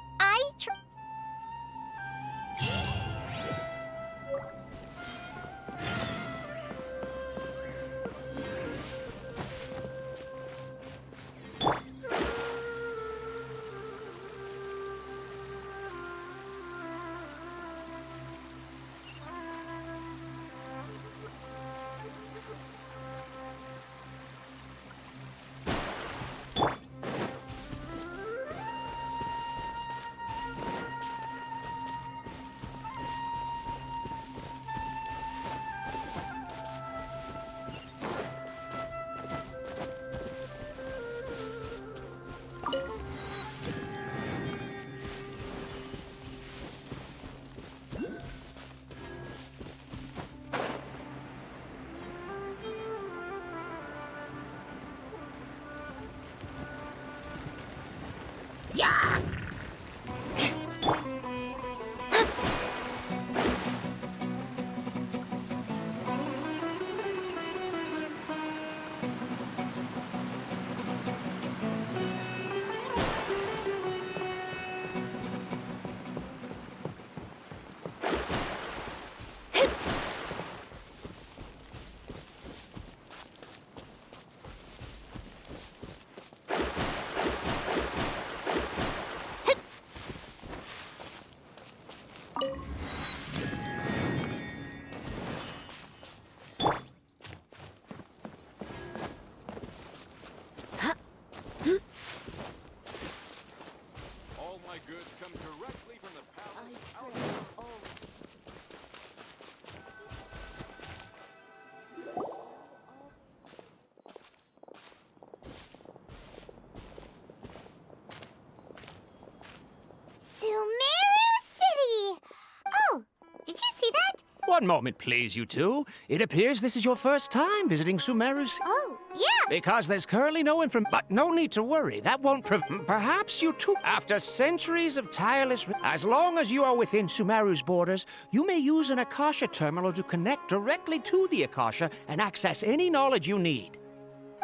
One moment, please, you two. It appears this is your first time visiting Sumeru's. Oh, yeah. Because there's currently no information. But no need to worry. That won't perhaps you two. After centuries of tireless. As long as you are within Sumeru's borders, you may use an Akasha terminal to connect directly to the Akasha and access any knowledge you need.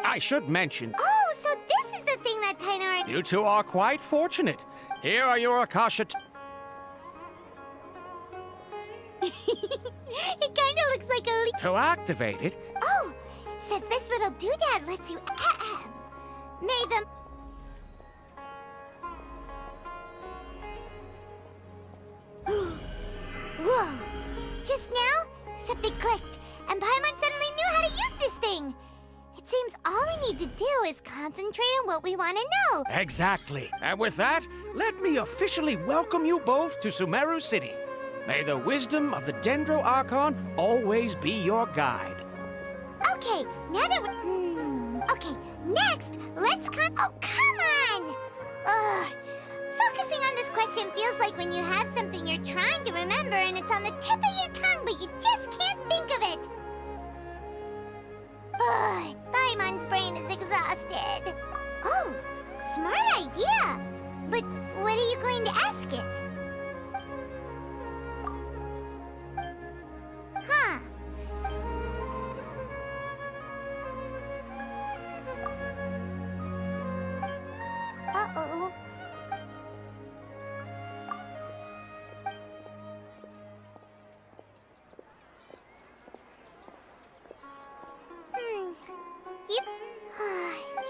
I should mention. Oh, so this is the thing that Tighnari... You two are quite fortunate. Here are your Akasha. It kinda looks like a... To activate it. Oh, says this little doodad lets you... May them... Whoa! Just now, something clicked, and Paimon suddenly knew how to use this thing! It seems all we need to do is concentrate on what we want to know. Exactly. And with that, let me officially welcome you both to Sumeru City. May the wisdom of the Dendro Archon always be your guide. Okay, now that we're... Okay, next, let's Oh, come on! Ugh. Focusing on this question feels like when you have something you're trying to remember and it's on the tip of your tongue, but you just can't think of it. Ugh, Paimon's brain is exhausted. Oh, smart idea! But what are you going to ask it? Huh. Uh-oh.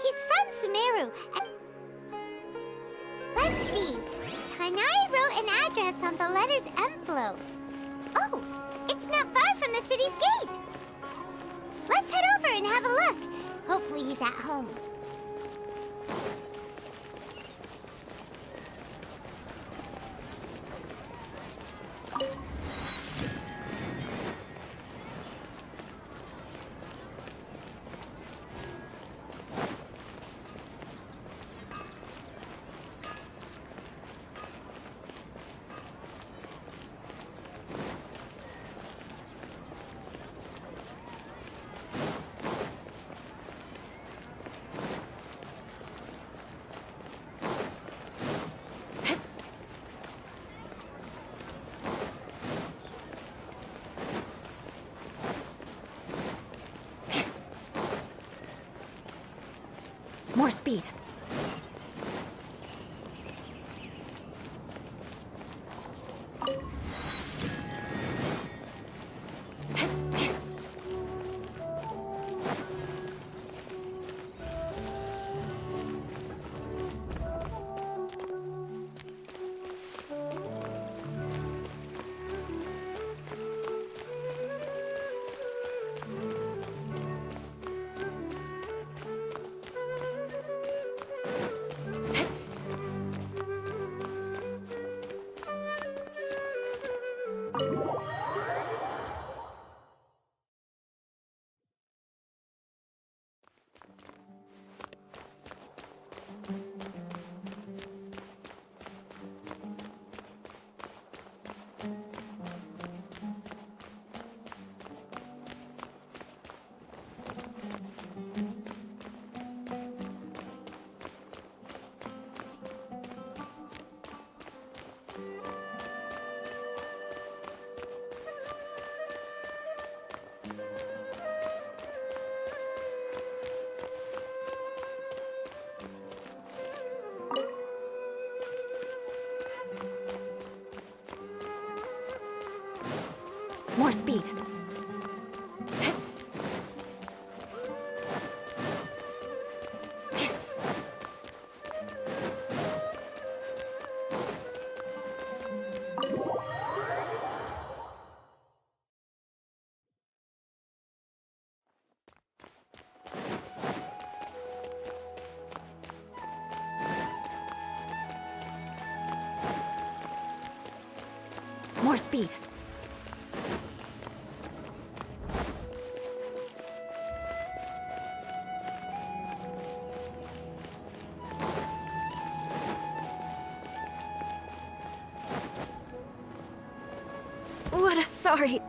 He's from Sumeru. Let's see. Tighnari wrote an address on the letter's envelope. Oh, it's not far from the city's gate. Let's head over and have a look. Hopefully he's at home. More speed. More speed. More speed. What a sorry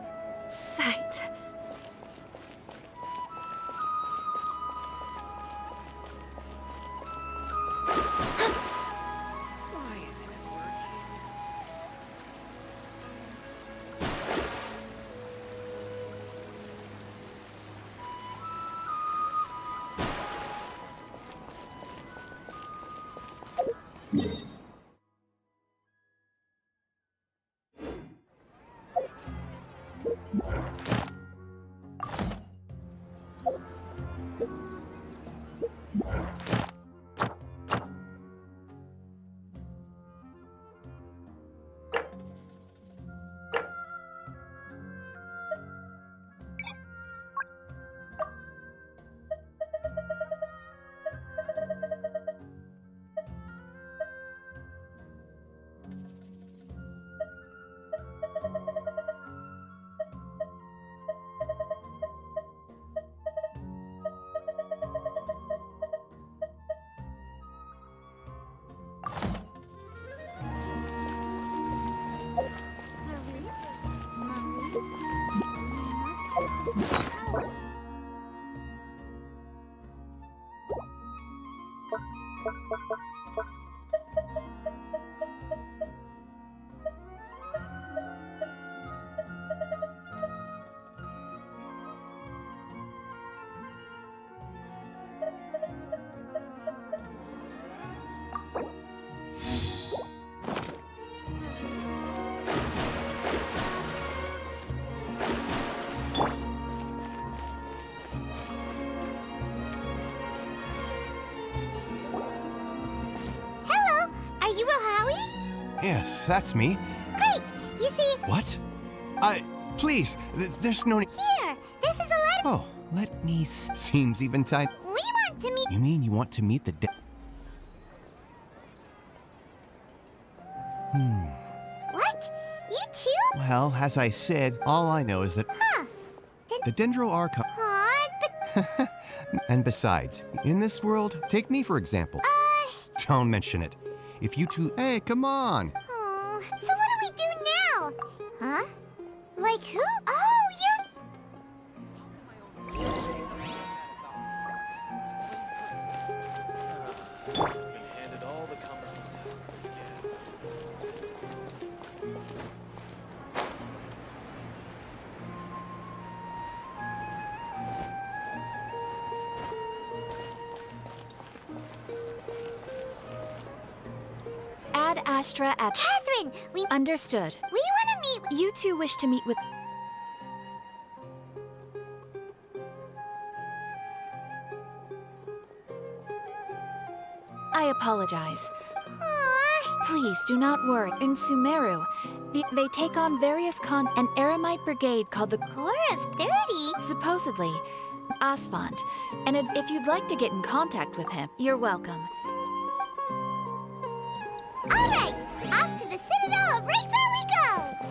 Hello, are you Rohawi? Yes, that's me. Great, you see... What? Please, there's no need. Here, this is a letter... Oh, let me seems even tight. We want to meet... You mean you want to meet the What? You too? Well, as I said, all I know is that... Huh. The Dendro Archon... Aw, but... And besides, in this world, take me for example. Don't mention it. If you two... Hey, come on! Oh, so what do we do now? Huh? Like who? Oh, you're... Been handed all the cumbersome tests again. Ad Astra at... Catherine, we... Understood. We want to meet... You two wish to meet with... I apologize. Aw. Please do not worry. In Sumeru, they take on various an Eremite brigade called the Core of 30? supposedly Asphalt. And if you'd like to get in contact with him, you're welcome. All right, off to the Citadel of Razor we go!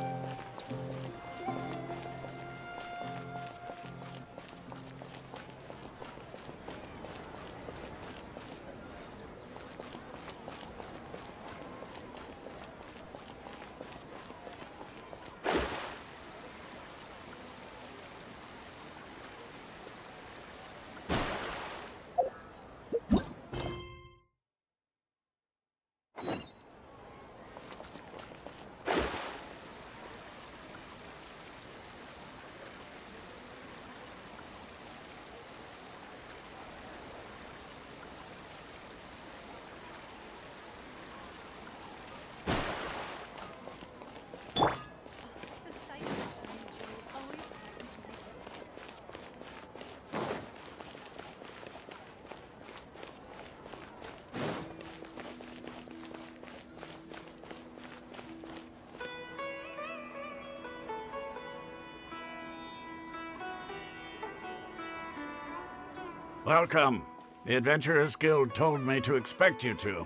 Welcome. The Adventurers Guild told me to expect you two.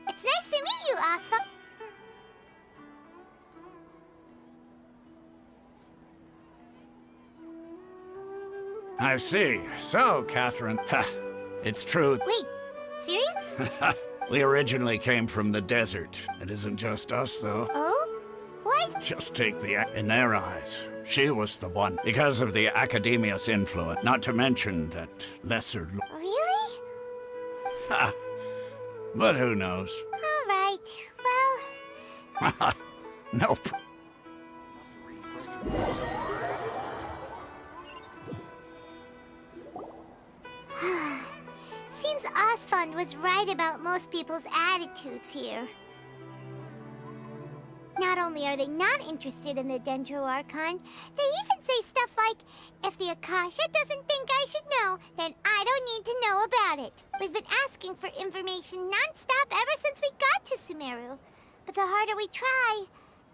It's nice to meet you, Asphalt. I see. So, Catherine, it's true. Wait, serious? We originally came from the desert. It isn't just us, though. Oh? Why? Just take in their eyes. She was the one, because of the Academia's influence, not to mention that lesser... Really? Ha! But who knows? All right, well... Nope. Seems Osfund was right about most people's attitudes here. Not only are they not interested in the Dendro Archon, they even say stuff like, if the Akasha doesn't think I should know, then I don't need to know about it. We've been asking for information non-stop ever since we got to Sumeru. But the harder we try,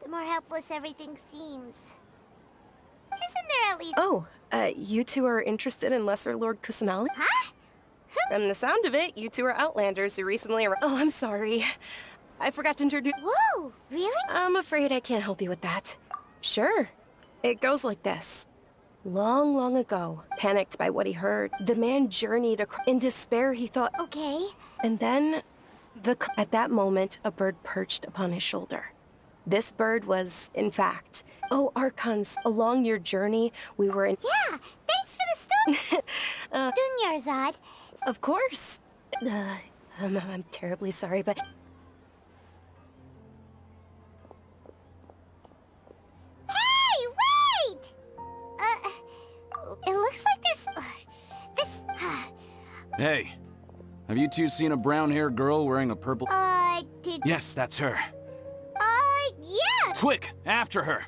the more helpless everything seems. Isn't there at least... Oh, you two are interested in Lesser Lord Kusanali? Huh? From the sound of it, you two are Outlanders who recently arrived. Oh, I'm sorry. I forgot to introduce... Whoa, really? I'm afraid I can't help you with that. Sure. It goes like this. Long, long ago, panicked by what he heard, the man journeyed in despair, he thought... Okay. And then, at that moment, a bird perched upon his shoulder. This bird was, in fact, Oh, Archons, along your journey, we were in... Yeah, thanks for the story. Dunyarzad. Of course. I'm terribly sorry, but... Hey, wait! It looks like there's... this... Hey, have you two seen a brown-haired girl wearing a purple... did... Yes, that's her. Yeah! Quick, after her!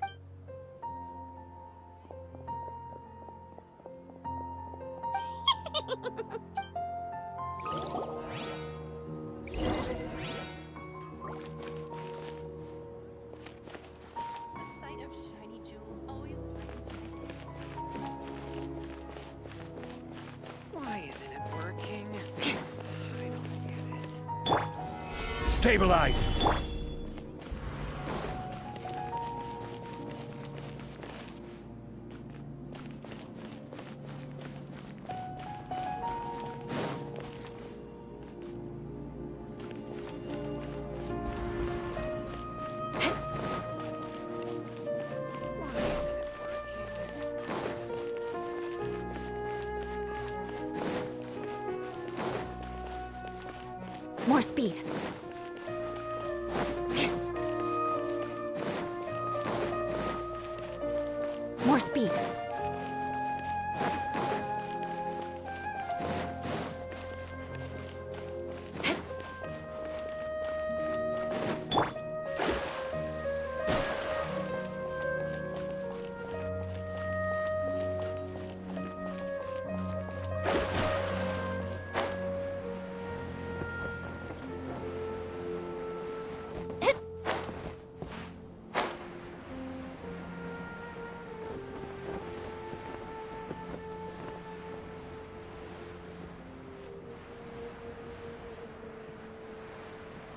Why isn't it working? I don't get it. Stabilize! More speed. More speed.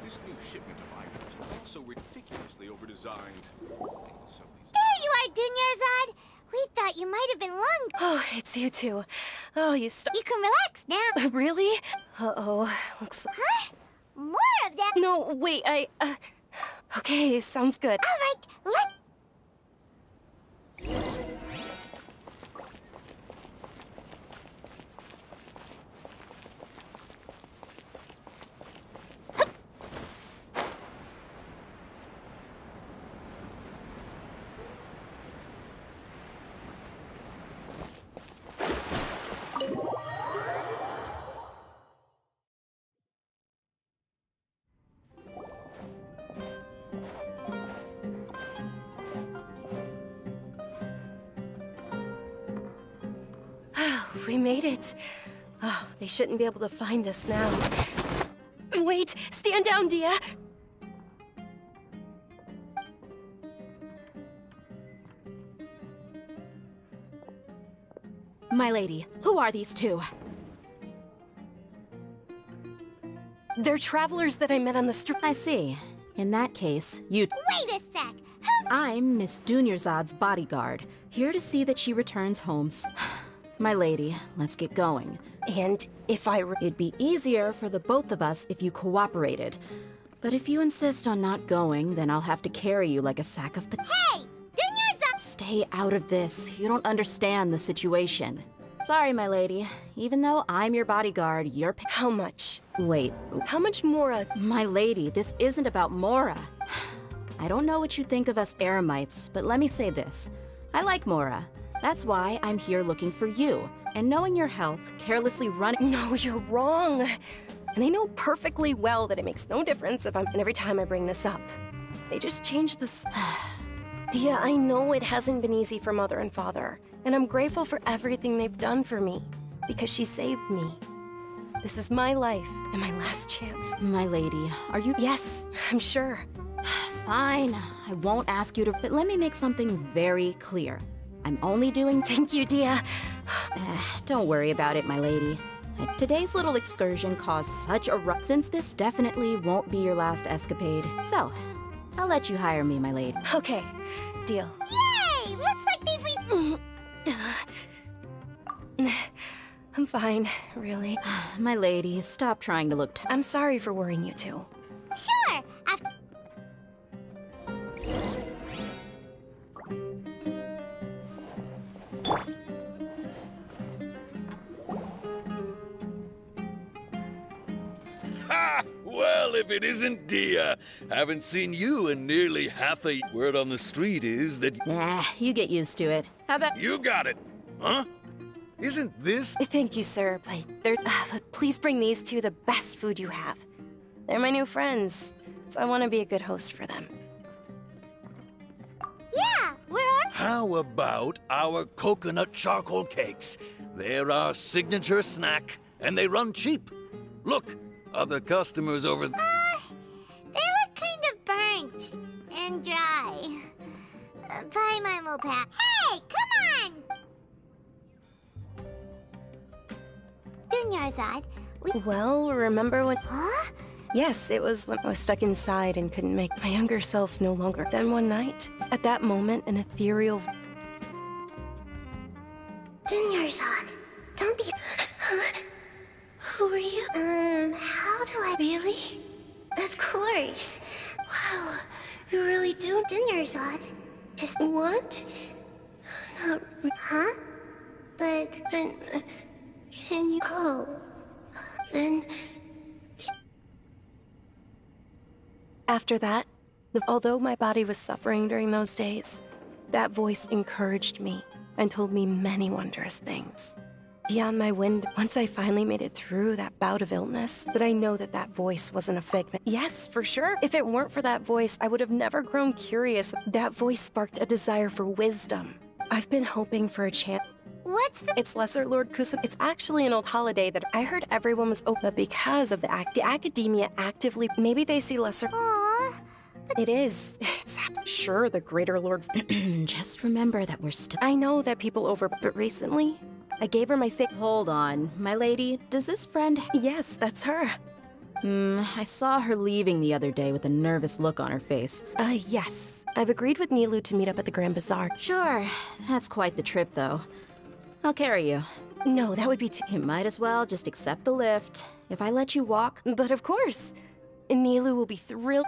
This new shipment of items is so ridiculously overdesigned. There you are, Dunyarzad! We thought you might have been lung. Oh, it's you two. Oh, you You can relax now. Really? Uh-oh. Looks like... Huh? More of them? No, wait, Okay, sounds good. All right, We made it. Oh, they shouldn't be able to find us now. Wait, stand down, Dia. My lady, who are these two? They're travelers that I met on the street. I see. In that case, you... Wait a sec! I'm Miss Dunyarzad's bodyguard, here to see that she returns home. My lady, let's get going. And if It'd be easier for the both of us if you cooperated. But if you insist on not going, then I'll have to carry you like a sack of Hey! Dunyarzad! Stay out of this. You don't understand the situation. Sorry, my lady. Even though I'm your bodyguard, you're... How much? Wait. How much Mora? My lady, this isn't about Mora. I don't know what you think of us Eremites, but let me say this. I like Mora. That's why I'm here looking for you. And knowing your health, carelessly running... No, you're wrong. And I know perfectly well that it makes no difference if and every time I bring this up. They just changed this... Dia, I know it hasn't been easy for Mother and Father. And I'm grateful for everything they've done for me. Because she saved me. This is my life and my last chance. My lady, are you... Yes, I'm sure. Fine. I won't ask you to... But let me make something very clear. I'm only doing... Thank you, Dia. Don't worry about it, my lady. Today's little excursion caused such a ruckus, since this definitely won't be your last escapade. So, I'll let you hire me, my lady. Okay, deal. Yay! Looks like they've I'm fine, really. My lady, stop trying to look... I'm sorry for worrying you two. Sure! After... if it isn't Dia. Haven't seen you in nearly half a... Word on the street is that... Nah, you get used to it. How about... You got it, huh? Isn't this... Thank you, sir, but please bring these two the best food you have. They're my new friends, so I want to be a good host for them. Yeah, How about our coconut charcoal cakes? They're our signature snack, and they run cheap. Look, other customers over... They look kind of burnt and dry. Bye, my moped. Hey, come on! Dunyarzad, Well, remember when... Huh? Yes, it was when I was stuck inside and couldn't make my younger self no longer. Then one night, at that moment, an ethereal... Dunyarzad, don't be... Who are you? How do I... Really? Of course. Wow, you really do, Dunyarzad. Is what? Not... Huh? But... Can you... Oh. Then... After that, although my body was suffering during those days, that voice encouraged me and told me many wondrous things. Beyond my wind, once I finally made it through that bout of illness, but I know that that voice wasn't a figment. Yes, for sure. If it weren't for that voice, I would have never grown curious. That voice sparked a desire for wisdom. I've been hoping for a chance. What's the... It's Lesser Lord Kusan. It's actually an old holiday that I heard everyone was open because of the academia actively... Maybe they see Lesser... Aww. It is. It's sure the Greater Lord... Just remember that we're still... I know that people over... But recently, I gave her my Hold on, my lady. Does this friend... Yes, that's her. I saw her leaving the other day with a nervous look on her face. Yes. I've agreed with Nilu to meet up at the Grand Bazaar. Sure. That's quite the trip, though. I'll carry you. No, that would be too... You might as well just accept the lift. If I let you walk... But of course. Nilu will be thrilled...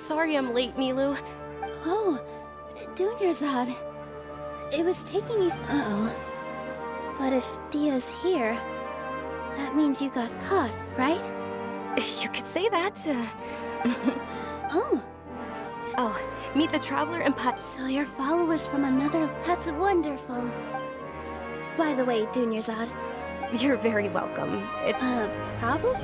Sorry I'm late, Nilu. Oh, Dunyarzad. It was taking you... Uh-oh. But if Dia's here, that means you got caught, right? You could say that. Oh. Oh, meet the Traveler and Putt. So you're followers from another... That's wonderful. By the way, Dunyarzad. You're very welcome. Problem?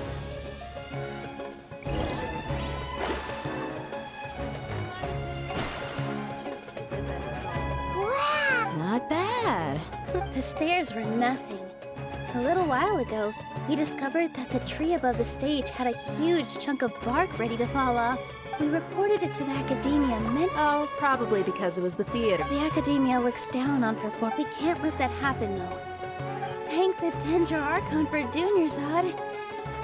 Not bad. The stairs were nothing. A little while ago, we discovered that the tree above the stage had a huge chunk of bark ready to fall off. We reported it to the Academia. Oh, probably because it was the theater. The Academia looks down on perform. We can't let that happen, though. Thank the Dendra Archon for Dunyarzad.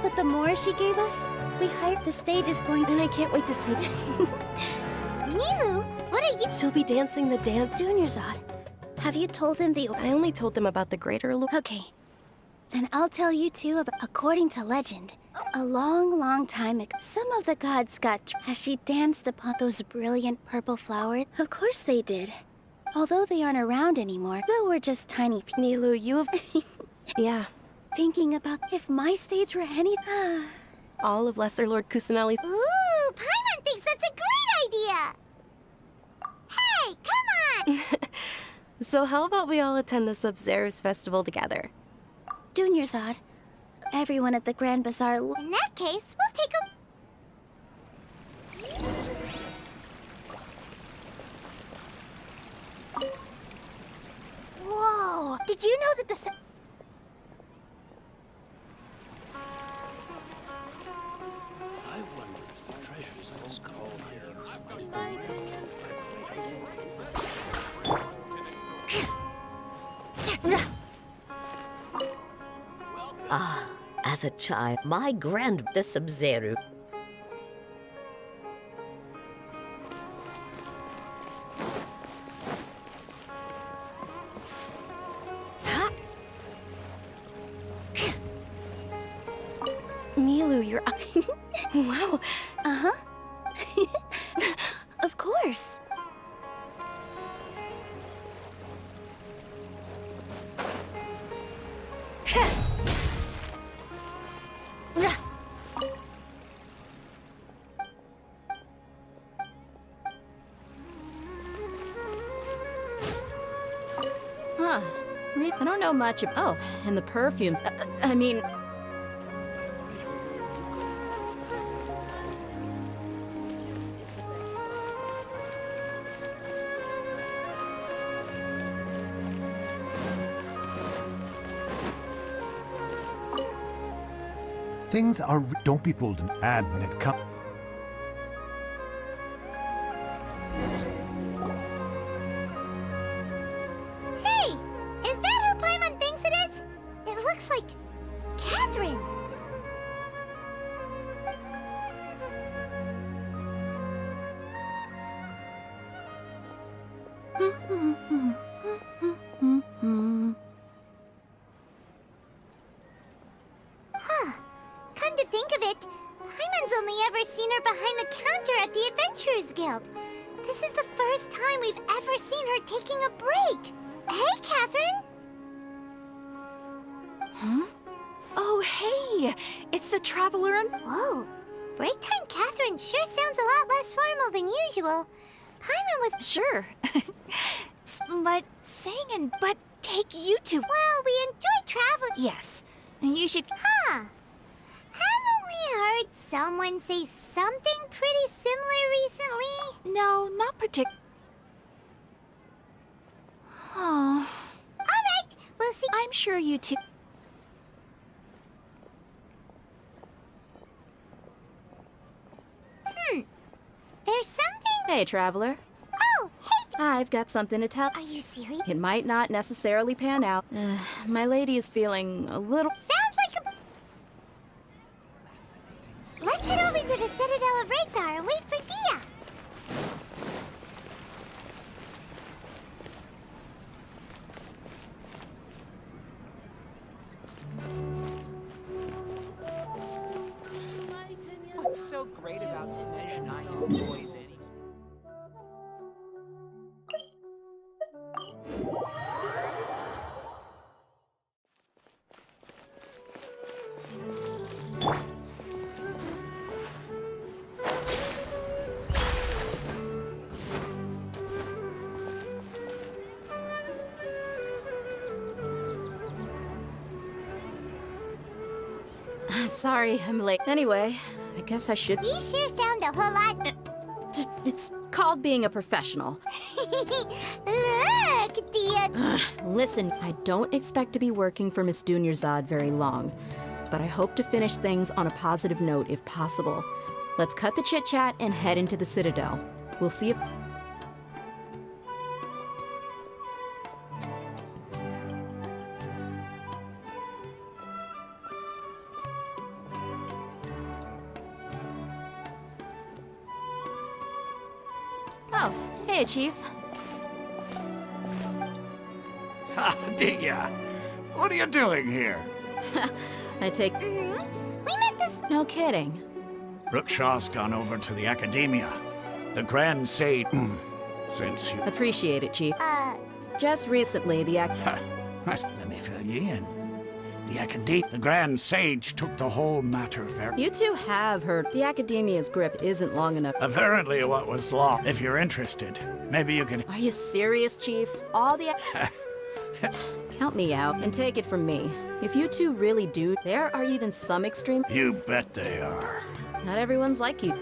But the more she gave us, we hired the stage is going... And I can't wait to see... Nilu, what are you... She'll be dancing the dance. Dunyarzad. Have you told him the... I only told them about the Greater Lord. Okay. Then I'll tell you too about... According to legend, a long, long time ago, some of the gods got... As she danced upon those brilliant purple flowers. Of course they did. Although they aren't around anymore, though we're just tiny... Nilu, you have... Yeah. Thinking about if my stage were any... All of Lesser Lord Kusanali's... Ooh, Paimon thinks that's a great idea! Hey, come on! So how about we all attend the Sub-Zero's festival together? Dunyarzad, everyone at the Grand Bazaar... In that case, we'll take a... Whoa! Did you know that the... was a child, my the Sub-Zero. Milu, you're... Wow. Uh-huh. Of course. Huh. I don't know much about... Oh, and the perfume. I mean... Things are... Don't be fooled and add when it comes... Hey! Is that who Paimon thinks it is? It looks like... Catherine! Huh. Come to think of it, Paimon's only ever seen her behind the counter at the Adventurers Guild. This is the first time we've ever seen her taking a break. Hey, Catherine! Huh? Oh, hey! It's the Traveler and... Whoa! Break time Catherine sure sounds a lot less formal than usual. Paimon was... Sure. But but take you two... Well, we enjoy traveling... Yes. You should... Huh. Haven't we heard someone say something pretty similar recently? No, not particularly. Oh. Alright, we'll see... I'm sure you two... There's something... Hey, Traveler. Oh, hey... I've got something to tell. Are you serious? It might not necessarily pan out. My lady is feeling a little... Sounds like a... Let's head over to the Citadel of Rexar and wait for Dia. What's so great about Snitch not your boys anyway? Sorry, I'm late. Anyway, I guess I should... You sure sound a whole lot... It's called being a professional. Look, Dia... Listen, I don't expect to be working for Miss Dunyarzad very long, but I hope to finish things on a positive note if possible. Let's cut the chit-chat and head into the Citadel. We'll see if... Oh, hey, Chief. Ha, Dia! What are you doing here? I take... We met this... No kidding. Rookshaw's gone over to the Academia. The Grand Sage... since you... Appreciate it, Chief. Just recently, the Let me fill you in. The Grand Sage took the whole matter very... You two have heard the Academia's grip isn't long enough. Apparently what was law. If you're interested, maybe you can... Are you serious, Chief? All the... Count me out, and take it from me. If you two really do, there are even some extreme... You bet they are. Not everyone's like you.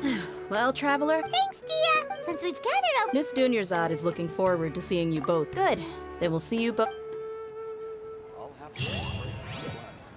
Well, Traveler... Thanks, Dia! Since we've gathered up... Miss Dunyarzad is looking forward to seeing you both. Good. Then we'll see you both... I'll have to wait for his request.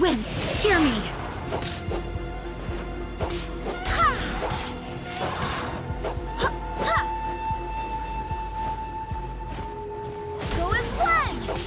Wind, hear me! Go as one!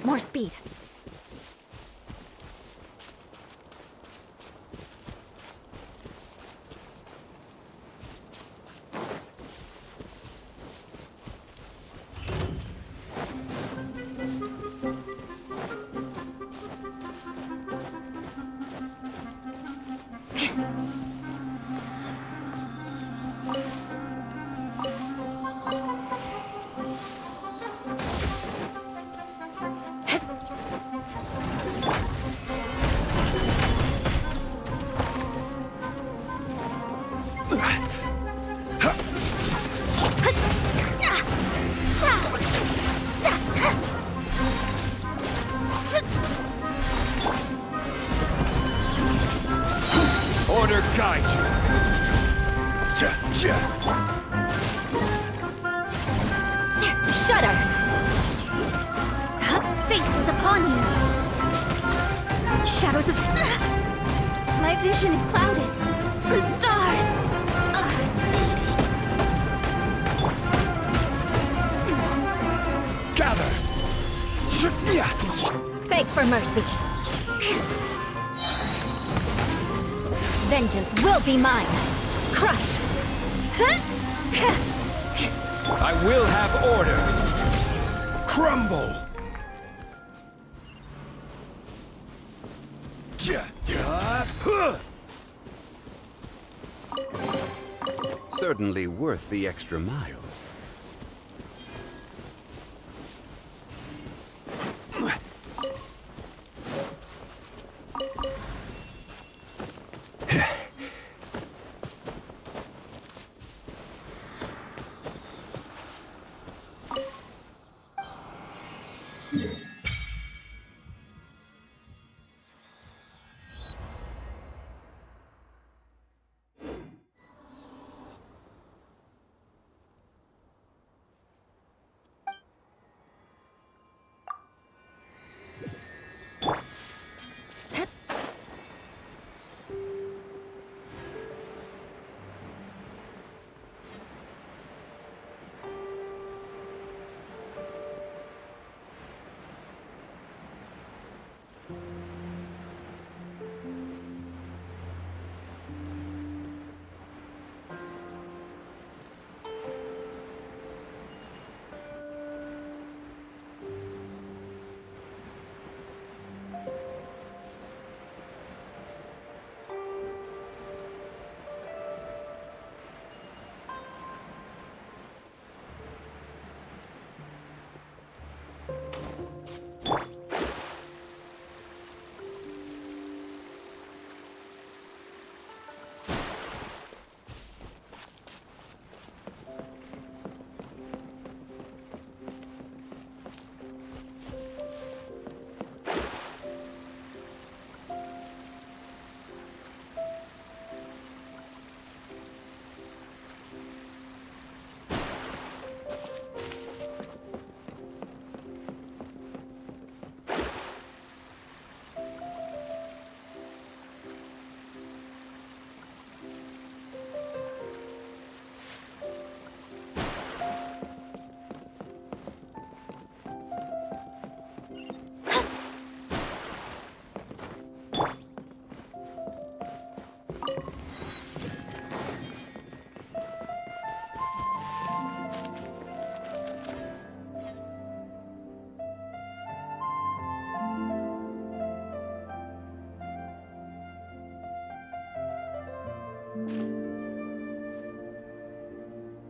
More speed. Order guide you. Shudder! Fate is upon you! Shadows of... My vision is clouded. The stars are fading. Gather! Beg for mercy. Vengeance will be mine. Crush. I will have order. Crumble. Certainly worth the extra mile.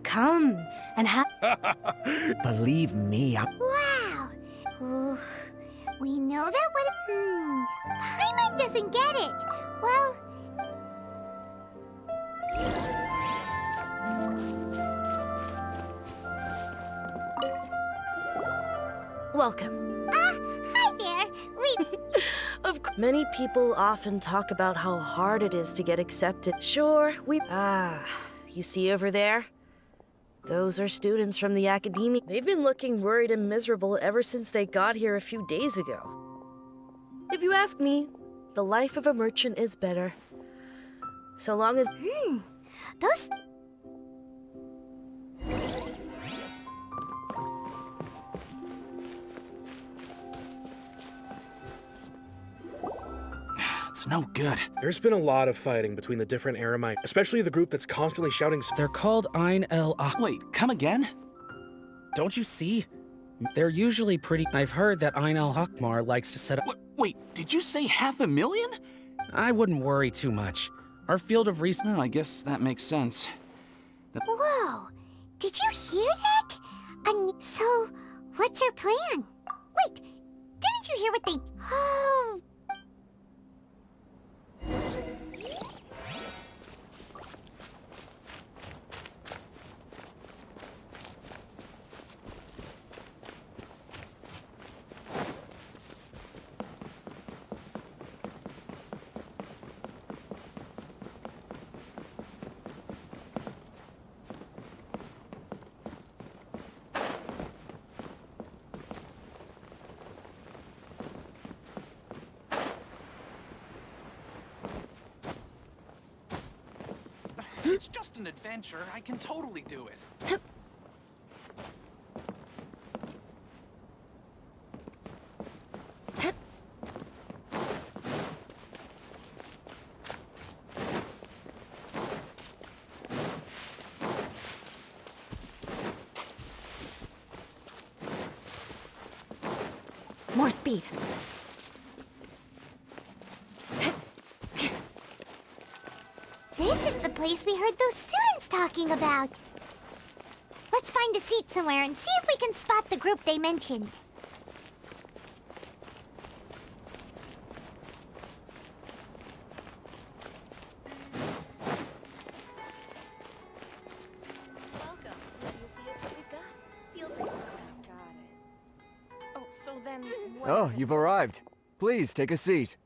Come and have... Believe me, Wow! Ooh, we know that what... Paimon doesn't get it. Well... Welcome. Hi there. Many people often talk about how hard it is to get accepted. Sure, you see over there? Those are students from the academia. They've been looking worried and miserable ever since they got here a few days ago. If you ask me, the life of a merchant is better. So long as... Those... It's no good. There's been a lot of fighting between the different Eremites, especially the group that's constantly shouting. They're called Ein El Ah. Wait, come again? Don't you see? They're usually pretty. I've heard that Ein El Hakmar likes to set up. Wait, did you say 500,000? I wouldn't worry too much. Our field of research. Oh, I guess that makes sense. Whoa! Did you hear that? So, what's our plan? Wait, didn't you hear what they... Oh... It's just an adventure. I can totally do it. More speed. This is the place we heard those students talking about. Let's find a seat somewhere and see if we can spot the group they mentioned. Welcome. Let me see what we've got. Feel free. Got it. Oh, so then what? Oh, you've arrived. Please, take a seat.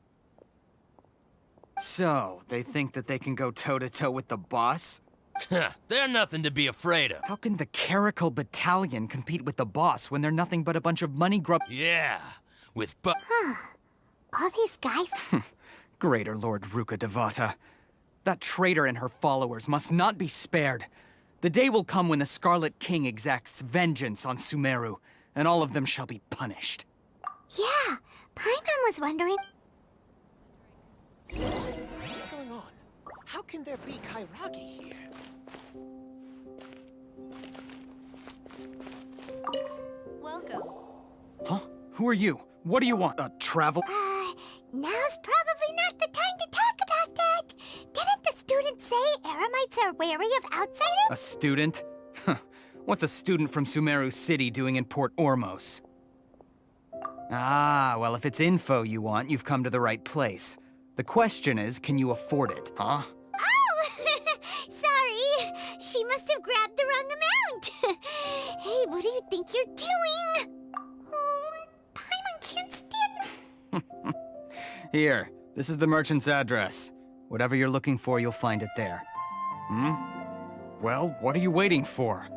So, they think that they can go toe-to-toe with the boss? They're nothing to be afraid of. How can the Caracal Battalion compete with the boss when they're nothing but a bunch of money grub— Yeah, with All these guys... Greater Lord Ruka Devata. That traitor and her followers must not be spared. The day will come when the Scarlet King exacts vengeance on Sumeru, and all of them shall be punished. Yeah, Paimon was wondering... What's going on? How can there be Kairagi here? Welcome. Huh? Who are you? What do you want? Travel? Now's probably not the time to talk about that. Didn't the students say Eremites are wary of outsiders? A student? Huh. What's a student from Sumeru City doing in Port Ormos? Ah, well, if it's info you want, you've come to the right place. The question is, can you afford it, huh? Oh! Sorry. She must have grabbed the wrong amount. Hey, what do you think you're doing? Oh, Paimon can't stand... Here, this is the merchant's address. Whatever you're looking for, you'll find it there. Hmm? Well, what are you waiting for?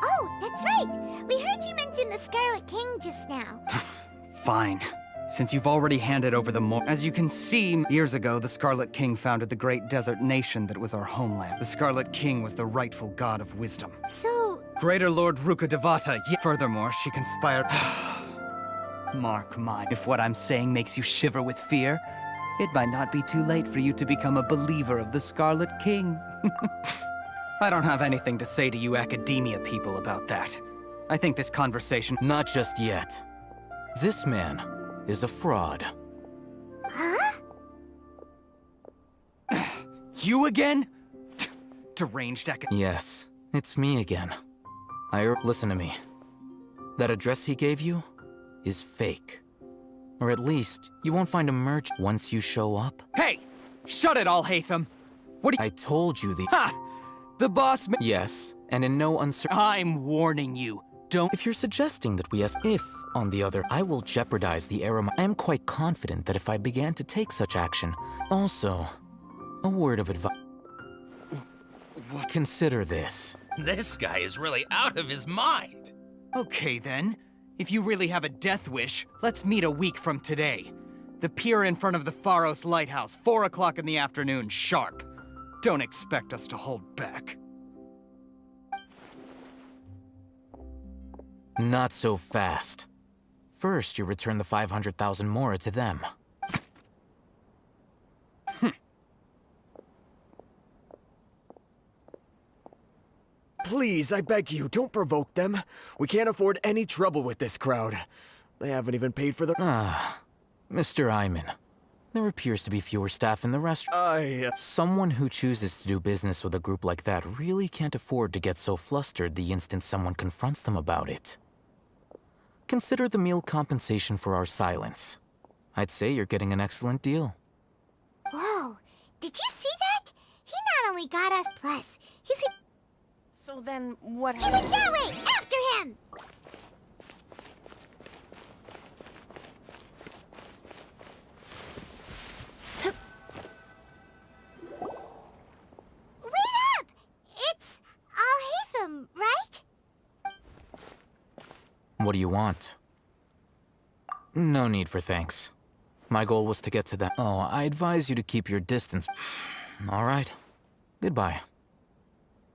Oh, that's right. We heard you mention the Scarlet King just now. Fine. Since you've already handed over the As you can see, years ago, the Scarlet King founded the great desert nation that was our homeland. The Scarlet King was the rightful god of wisdom. So... Greater Lord Ruka Devata. Furthermore, she conspired... Mark mine. If what I'm saying makes you shiver with fear, it might not be too late for you to become a believer of the Scarlet King. I don't have anything to say to you academia people about that. I think this conversation... Not just yet. This man is a fraud. Huh? You again? Deranged Yes, it's me again. Listen to me. That address he gave you is fake. Or at least, you won't find a merch once you show up. Hey! Shut it, Alhaitham! What do you— I told you the— Ha! The boss Yes, and in no uncertain— I'm warning you. Don't. If you're suggesting that we ask if, on the other, I will jeopardize the Aramite. I am quite confident that if I began to take such action. Also, a word of advice. Consider this. This guy is really out of his mind. Okay then. If you really have a death wish, let's meet a week from today. The pier in front of the Pharos Lighthouse, 4 o'clock in the afternoon, sharp. Don't expect us to hold back. Not so fast. First, you return the 500,000 mora to them. Please, I beg you, don't provoke them. We can't afford any trouble with this crowd. They haven't even paid for the— Mr. Iman. There appears to be fewer staff in the restaurant. Someone who chooses to do business with a group like that really can't afford to get so flustered the instant someone confronts them about it. Consider the meal compensation for our silence. I'd say you're getting an excellent deal. Whoa, did you see that? He not only got us, plus, he's... So then, what He went that way! After him! Wait up! It's Al-Haytham, right? What do you want? No need for thanks. My goal was to get to that. Oh, I advise you to keep your distance. All right. Goodbye.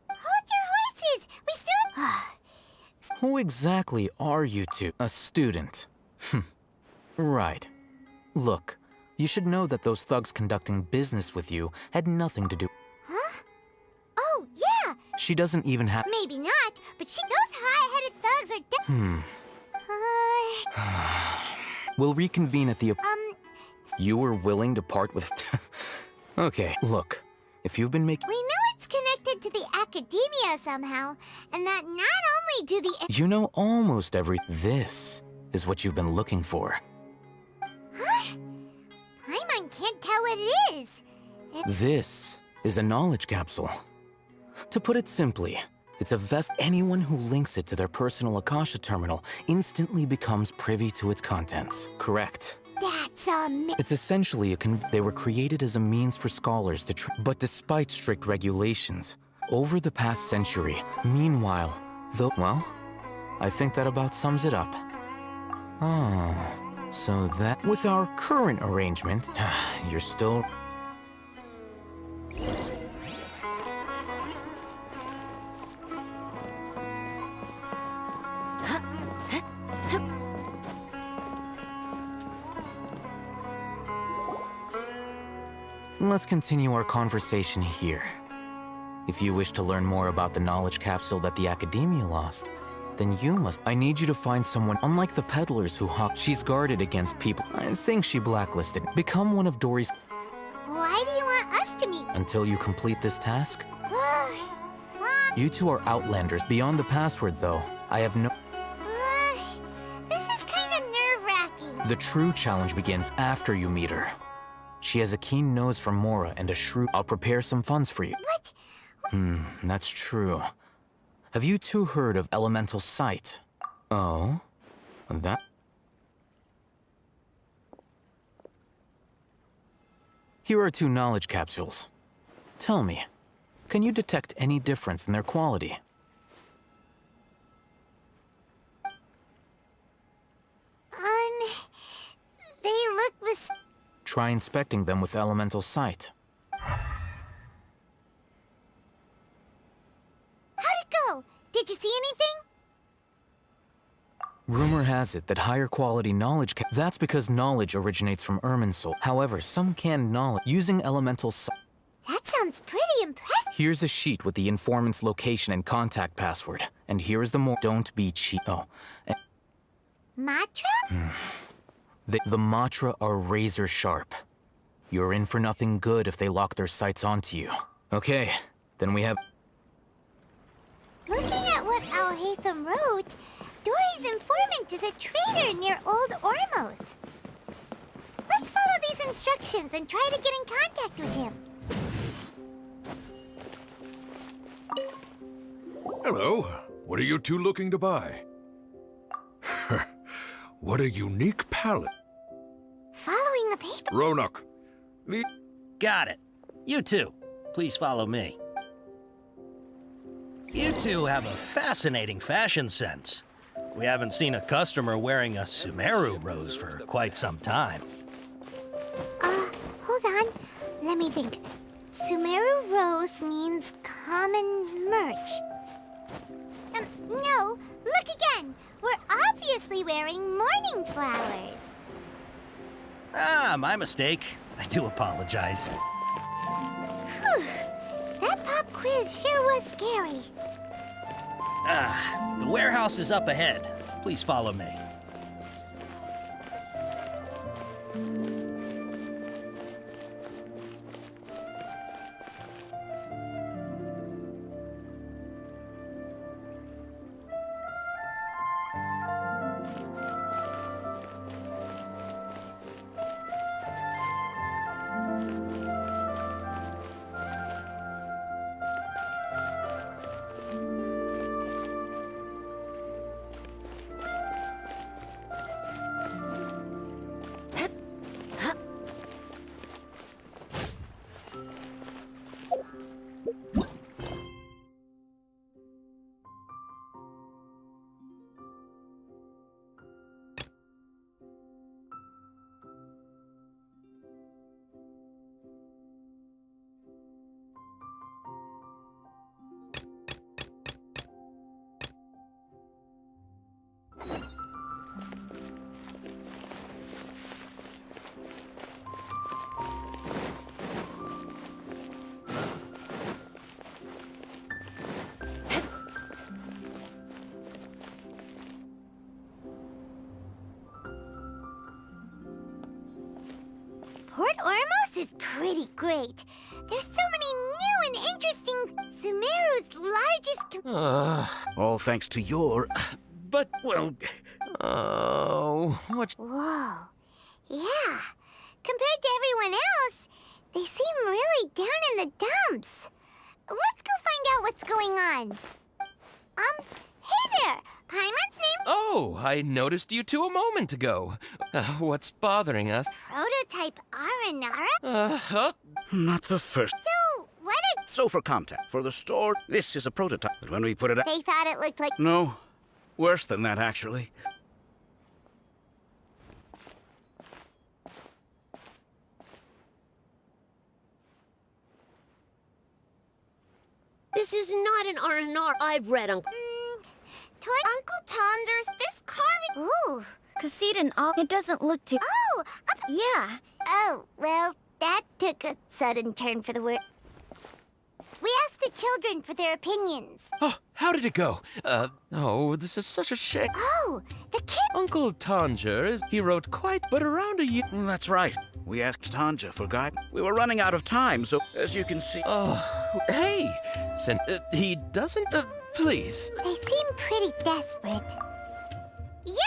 Hold your horses! We still... Who exactly are you two? A student. Right. Look, you should know that those thugs conducting business with you had nothing to do. Huh? Oh, yeah! She doesn't even have— Maybe not, but those hot-headed thugs are We'll reconvene at the— You were willing to part with— Okay, look. If you've been making— We know it's connected to the academia somehow, and that not only do the— You know almost every— This is what you've been looking for. Huh? Paimon can't tell what it is. This is a knowledge capsule. To put it simply, it's a vest. Anyone who links it to their personal Akasha terminal instantly becomes privy to its contents. Correct. That's It's essentially they were created as a means for scholars to but despite strict regulations, over the past century, meanwhile, well, I think that about sums it up. Oh, so that with our current arrangement, you're still... Let's continue our conversation here. If you wish to learn more about the knowledge capsule that the Academia lost, then you must— I need you to find someone, unlike the peddlers who hawk— She's guarded against people. I think she blacklisted. Become one of Dory's— Why do you want us to meet? Until you complete this task. You two are outlanders. Beyond the password, though, I have no— This is kind of nerve-wracking. The true challenge begins after you meet her. She has a keen nose for Mora and a shrewd— I'll prepare some funds for you. What? That's true. Have you two heard of elemental sight? Oh? That— Here are 2 knowledge capsules. Tell me, can you detect any difference in their quality? They look the same. Try inspecting them with elemental sight. How'd it go? Did you see anything? Rumor has it that higher quality knowledge that's because knowledge originates from Irminsul. However, some canned knowledge using elemental sight. That sounds pretty impressive. Here's a sheet with the informant's location and contact password. And here is the more— Don't be cheap. Oh. Matra? The Matra are razor sharp. You're in for nothing good if they lock their sights onto you. Okay, then we have— Looking at what Al-Haytham wrote, Dory's informant is a trader near Old Ormos. Let's follow these instructions and try to get in contact with him. Hello. What are you two looking to buy? What a unique palette. Following the paper. Ronak. Got it. You two, please follow me. You two have a fascinating fashion sense. We haven't seen a customer wearing a Sumeru rose for quite some time. Hold on. Let me think. Sumeru rose means common merch. No, look again. We're obviously wearing morning flowers. Ah, my mistake. I do apologize. Whew. That pop quiz sure was scary. Ah, the warehouse is up ahead. Please follow me. Port Ormos is pretty great. There's so many new and interesting... Sumeru's largest... All thanks to your... But, well... Oh, what... Whoa. Yeah. Compared to everyone else, they seem really down in the dumps. Let's go find out what's going on. Hey there! Paimon's name? Oh, I noticed you two a moment ago. What's bothering us? Prototype Aranara? Not the first. So, what did... So for contact, for the store, this is a prototype. But when we put it up... They thought it looked like... No. Worse than that, actually. This is not an R&R I've read, Uncle. Uncle Tonders, this carving... Ooh. Cassidy, it doesn't look too... Oh! Yeah. Oh, well, that took a sudden turn for the worse. We asked the children for their opinions. Oh, how did it go? Oh, this is such a shame. Oh, the kid... Uncle Tanger, he wrote quite, but around a year... That's right. We asked Tanja for guidance. We were running out of time, so as you can see... Oh, hey! Since he doesn't... please. They seem pretty desperate. Yep.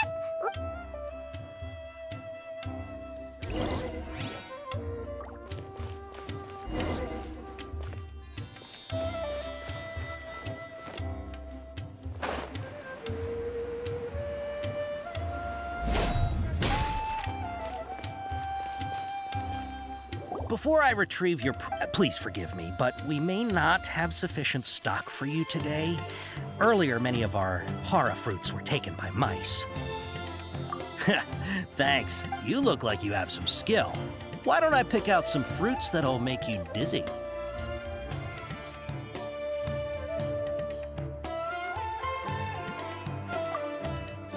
Before I retrieve your... please forgive me, but we may not have sufficient stock for you today. Earlier, many of our hara fruits were taken by mice. Thanks. You look like you have some skill. Why don't I pick out some fruits that'll make you dizzy?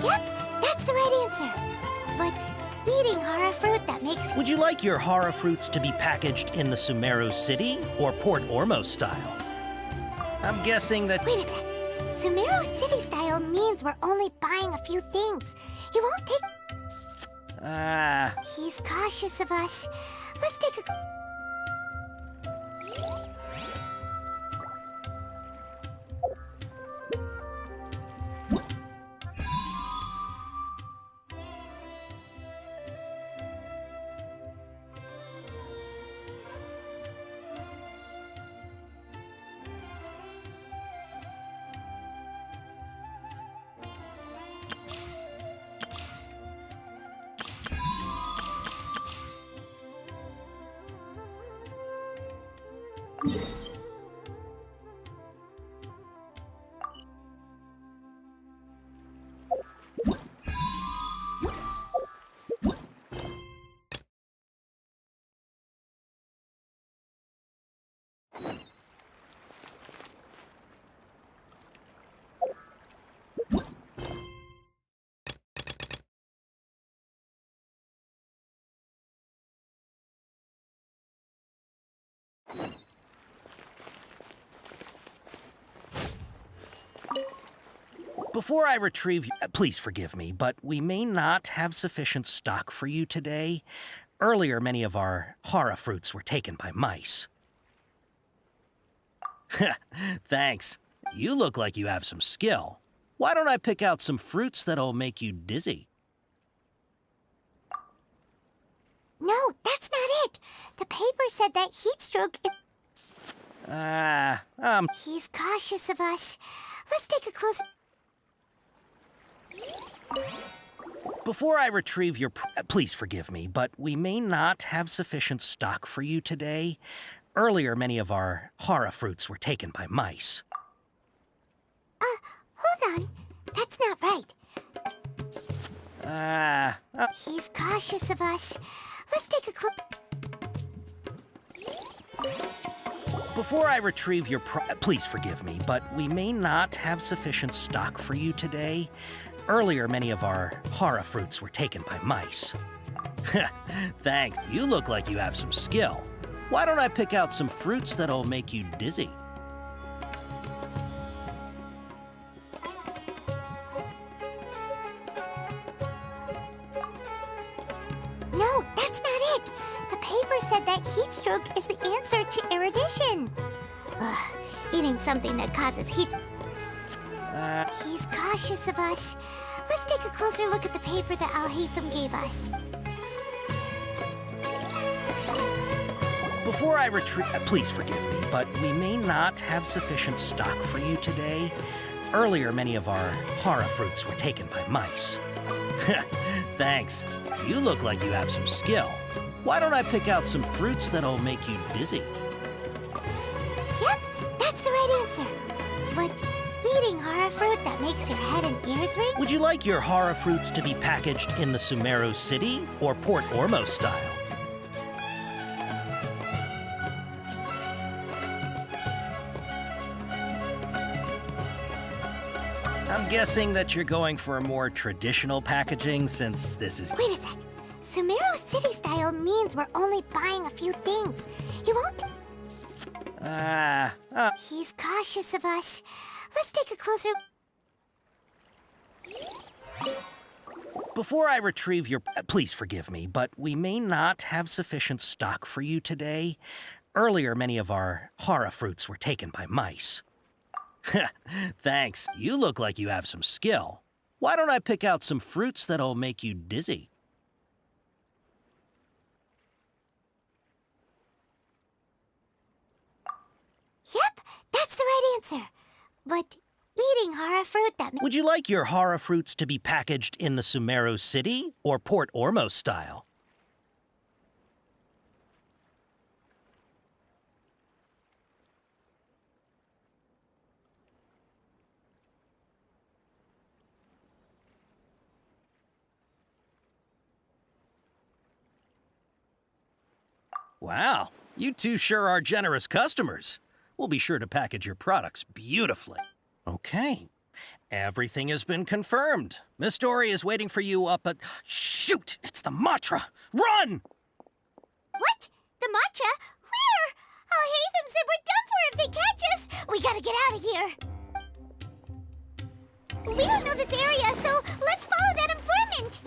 Yep, that's the right answer. But eating hara fruit that makes... Would you like your hara fruits to be packaged in the Sumeru City or Port Ormos style? I'm guessing that... Wait a sec. Sumeru City style means we're only buying a few things. He won't take... He's cautious of us. Let's take a... Before I retrieve you, please forgive me, but we may not have sufficient stock for you today. Earlier, many of our hara fruits were taken by mice. Thanks. You look like you have some skill. Why don't I pick out some fruits that'll make you dizzy? No, that's not it. The paper said that heat stroke is... He's cautious of us. Let's take a closer... Before I retrieve your... please forgive me, but we may not have sufficient stock for you today. Earlier, many of our hara fruits were taken by mice. Hold on. That's not right. He's cautious of us. Let's take a Before I retrieve your... please forgive me, but we may not have sufficient stock for you today. Earlier, many of our hara fruits were taken by mice. Thanks. You look like you have some skill. Why don't I pick out some fruits that'll make you dizzy? No, that's not it. The paper said that heat stroke is the answer to erudition. Ugh, eating something that causes heat... He's cautious of us. Let's take a closer look at the paper that Al-Haytham gave us. Before I retrieve... please forgive me, but we may not have sufficient stock for you today. Earlier, many of our hara fruits were taken by mice. Thanks. You look like you have some skill. Why don't I pick out some fruits that'll make you dizzy? Yep, that's the right answer. But eating hara fruit that makes your head and ears ring? Would you like your hara fruits to be packaged in the Sumeru City or Port Ormos style? I'm guessing that you're going for a more traditional packaging since this is... Wait a sec. Sumeru City style means we're only buying a few things. He won't... He's cautious of us. Let's take a closer... Before I retrieve your... please forgive me, but we may not have sufficient stock for you today. Earlier, many of our hara fruits were taken by mice. Thanks. You look like you have some skill. Why don't I pick out some fruits that'll make you dizzy? Yep, that's the right answer. But eating hara fruit that... Would you like your hara fruits to be packaged in the Sumeru City or Port Ormos style? Wow, you two sure are generous customers. We'll be sure to package your products beautifully. Okay, everything has been confirmed. Miss Dory is waiting for you up at... Shoot, it's the Matra! Run! What? The matcha? Where? Al-Haytham said we're done for if they catch us. We gotta get out of here. We don't know this area, so let's follow that informant.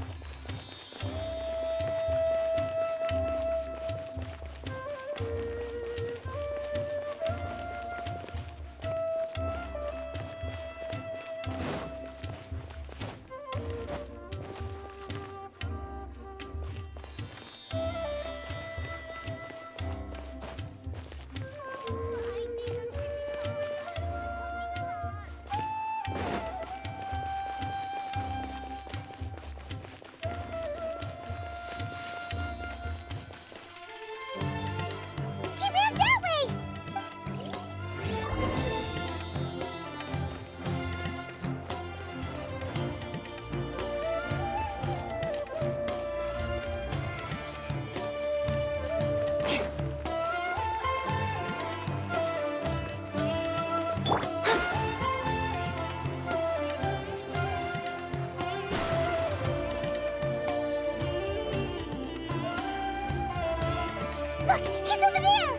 Look, he's over there!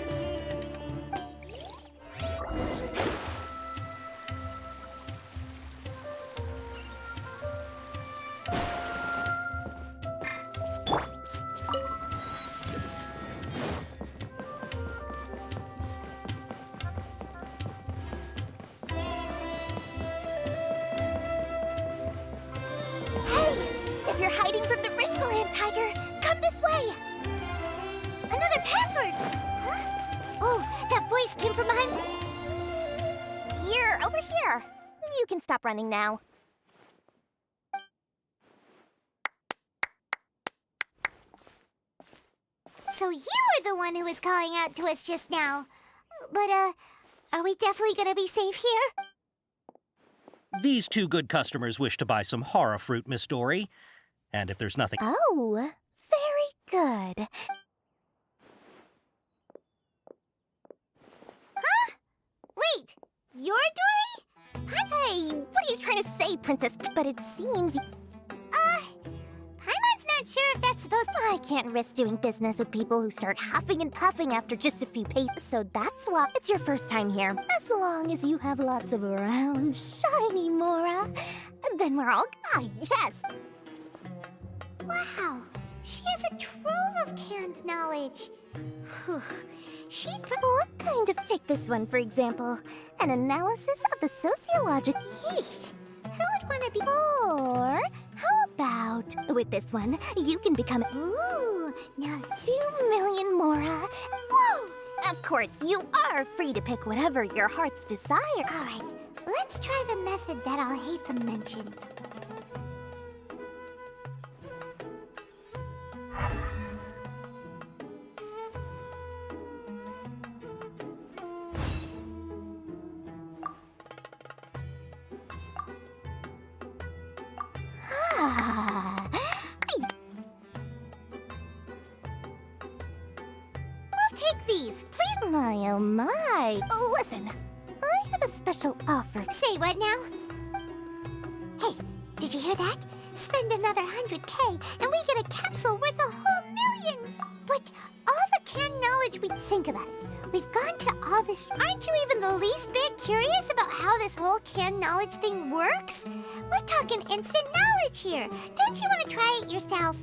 If you're hiding from the Rishbaland tiger, come this way! Another password! Huh? Oh, that voice came from behind... Here, over here! You can stop running now. So you were the one who was calling out to us just now. But, are we definitely gonna be safe here? These two good customers wish to buy some horror fruit, Miss Dory. And if there's nothing... Oh, very good. Huh? Wait, you're Dory? Hey, what are you trying to say, Princess? But it seems... Paimon's not sure if that's supposed... I can't risk doing business with people who start huffing and puffing after just a few paces, so that's why it's your first time here. As long as you have lots of round, shiny Mora, then we're all... Ah, yes! Wow, she has a trove of canned knowledge. Whew. What kind of... Take this one, for example. An analysis of the sociological... Yeesh. Who would want to be... Or, how about... With this one, you can become... Ooh, now 2 million Mora. Whoa! Of course, you are free to pick whatever your heart's desire. All right, let's try the method that Al-Haytham mentioned. We'll take these, please. My, oh my. Listen, I have a special offer. Say what now? Hey, did you hear that? Spend another 100K and we get a capsule worth a whole million. But all the canned knowledge we think about it. We've gone to all this. Aren't you even the least bit curious about how this whole canned knowledge thing works? We're talking instant knowledge here. Don't you want to try it yourself?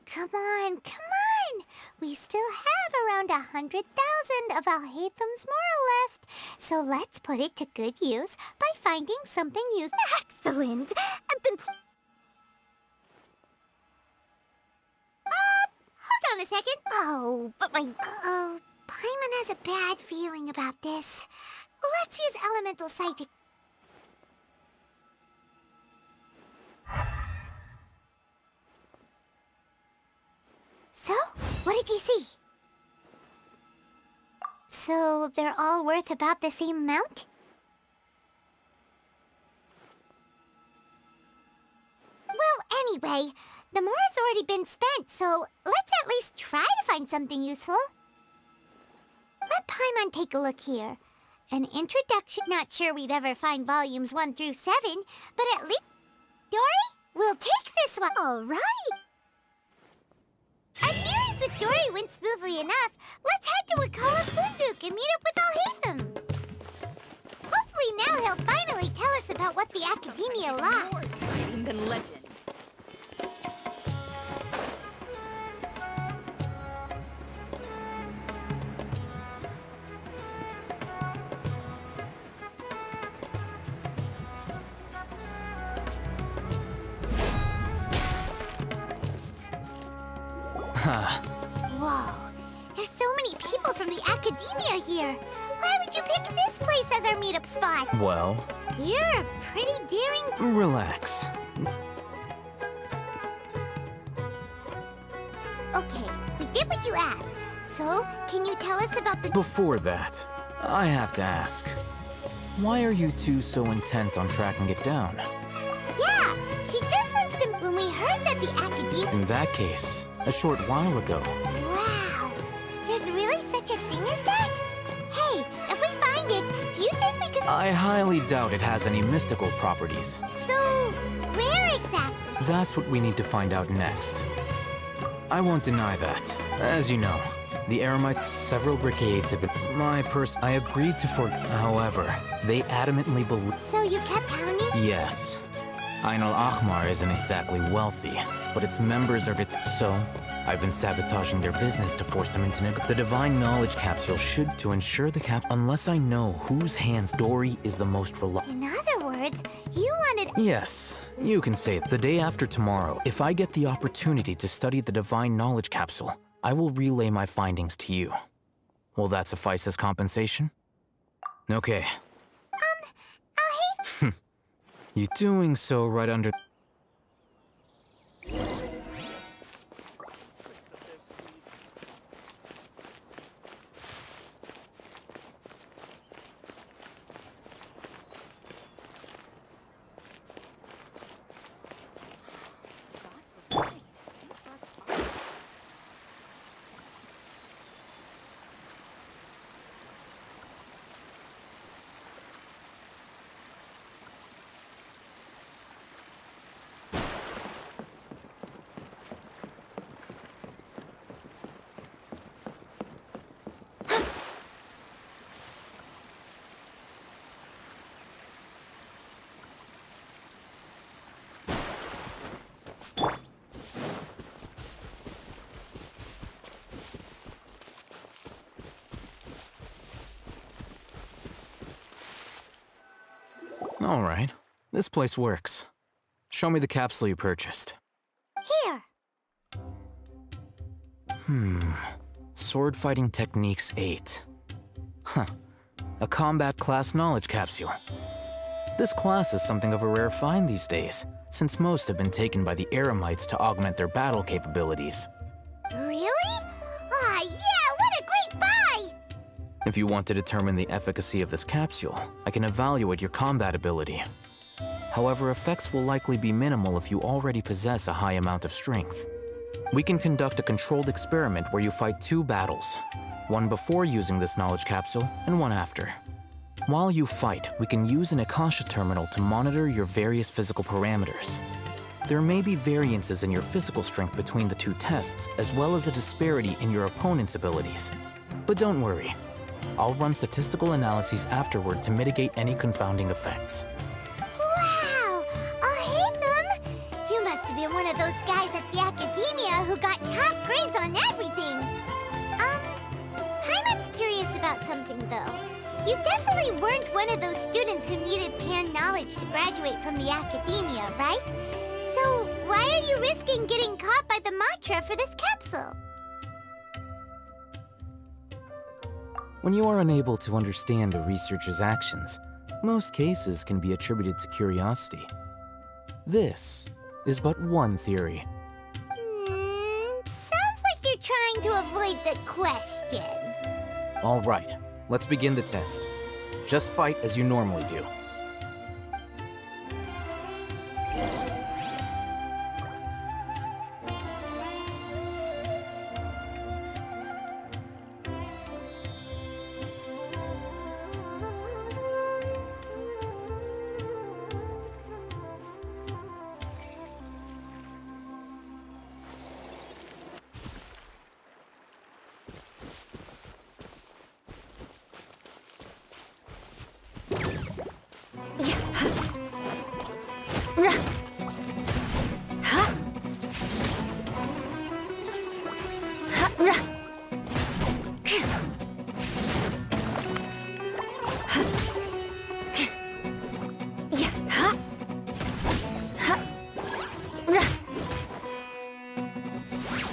Come on, come on. We still have around 100,000 of Al-Haytham's Mora left. So let's put it to good use by finding something useful. Excellent. Then... hold on a second. Oh, but my... Oh, Paimon has a bad feeling about this. Let's use elemental sight to... So, what did you see? So, they're all worth about the same amount? Well, anyway, the Mora's already been spent, so let's at least try to find something useful. Let Paimon take a look here. An introduction. Not sure we'd ever find volumes 1 through 7, but at least... Dory, we'll take this one. All right. Our dealings with Dory went smoothly enough. Let's head to Wakala Funduk and meet up with Al-Haytham. Hopefully now he'll finally tell us about what the Academia lost. More exciting than legend. Whoa, there's so many people from the Academia here. Why would you pick this place as our meetup spot? Well, You're a pretty daring... relax. Okay, we did what you asked. So, can you tell us about the... Before that, I have to ask. Why are you two so intent on tracking it down? Yeah, she just wants to... When we heard that the Academia... In that case, a short while ago. Wow, there's really such a thing as that? Hey, if we find it, do you think we could... I highly doubt it has any mystical properties. So, where exactly? That's what we need to find out next. I won't deny that. As you know, The Eremite, several brigades have been... I agreed to However, they adamantly believe... So you kept counting? Yes. Ain al-Ahmar isn't exactly wealthy, but its members are... So, I've been sabotaging their business to force them into... The Divine Knowledge Capsule should to ensure the Unless I know whose hands Dory is the most reliable... In other words, you wanted... Yes, you can say it. The day after tomorrow, if I get the opportunity to study the Divine Knowledge Capsule, I will relay my findings to you. Will that suffice as compensation? Okay. I'll hate... You're doing so right under... All right. This place works. Show me the capsule you purchased. Here. Sword Fighting Techniques 8. Huh. A combat class knowledge capsule. This class is something of a rare find these days, since most have been taken by the Eremites to augment their battle capabilities. Really? Ah, yeah, what a great buy! If you want to determine the efficacy of this capsule, I can evaluate your combat ability. However, effects will likely be minimal if you already possess a high amount of strength. We can conduct a controlled experiment where you fight 2 battles, one before using this knowledge capsule and one after. While you fight, we can use an Akasha terminal to monitor your various physical parameters. There may be variances in your physical strength between the 2 tests, as well as a disparity in your opponent's abilities. But don't worry. I'll run statistical analyses afterward to mitigate any confounding effects. Wow! Ahitham! You must have been one of those guys at the academia who got top grades on everything. Paimon's curious about something, though. You definitely weren't one of those students who needed pan knowledge to graduate from the academia, right? So why are you risking getting caught by the mantra for this capsule? When you are unable to understand a researcher's actions, most cases can be attributed to curiosity. This is but one theory. Sounds like you're trying to avoid the question. All right, let's begin the test. Just fight as you normally do.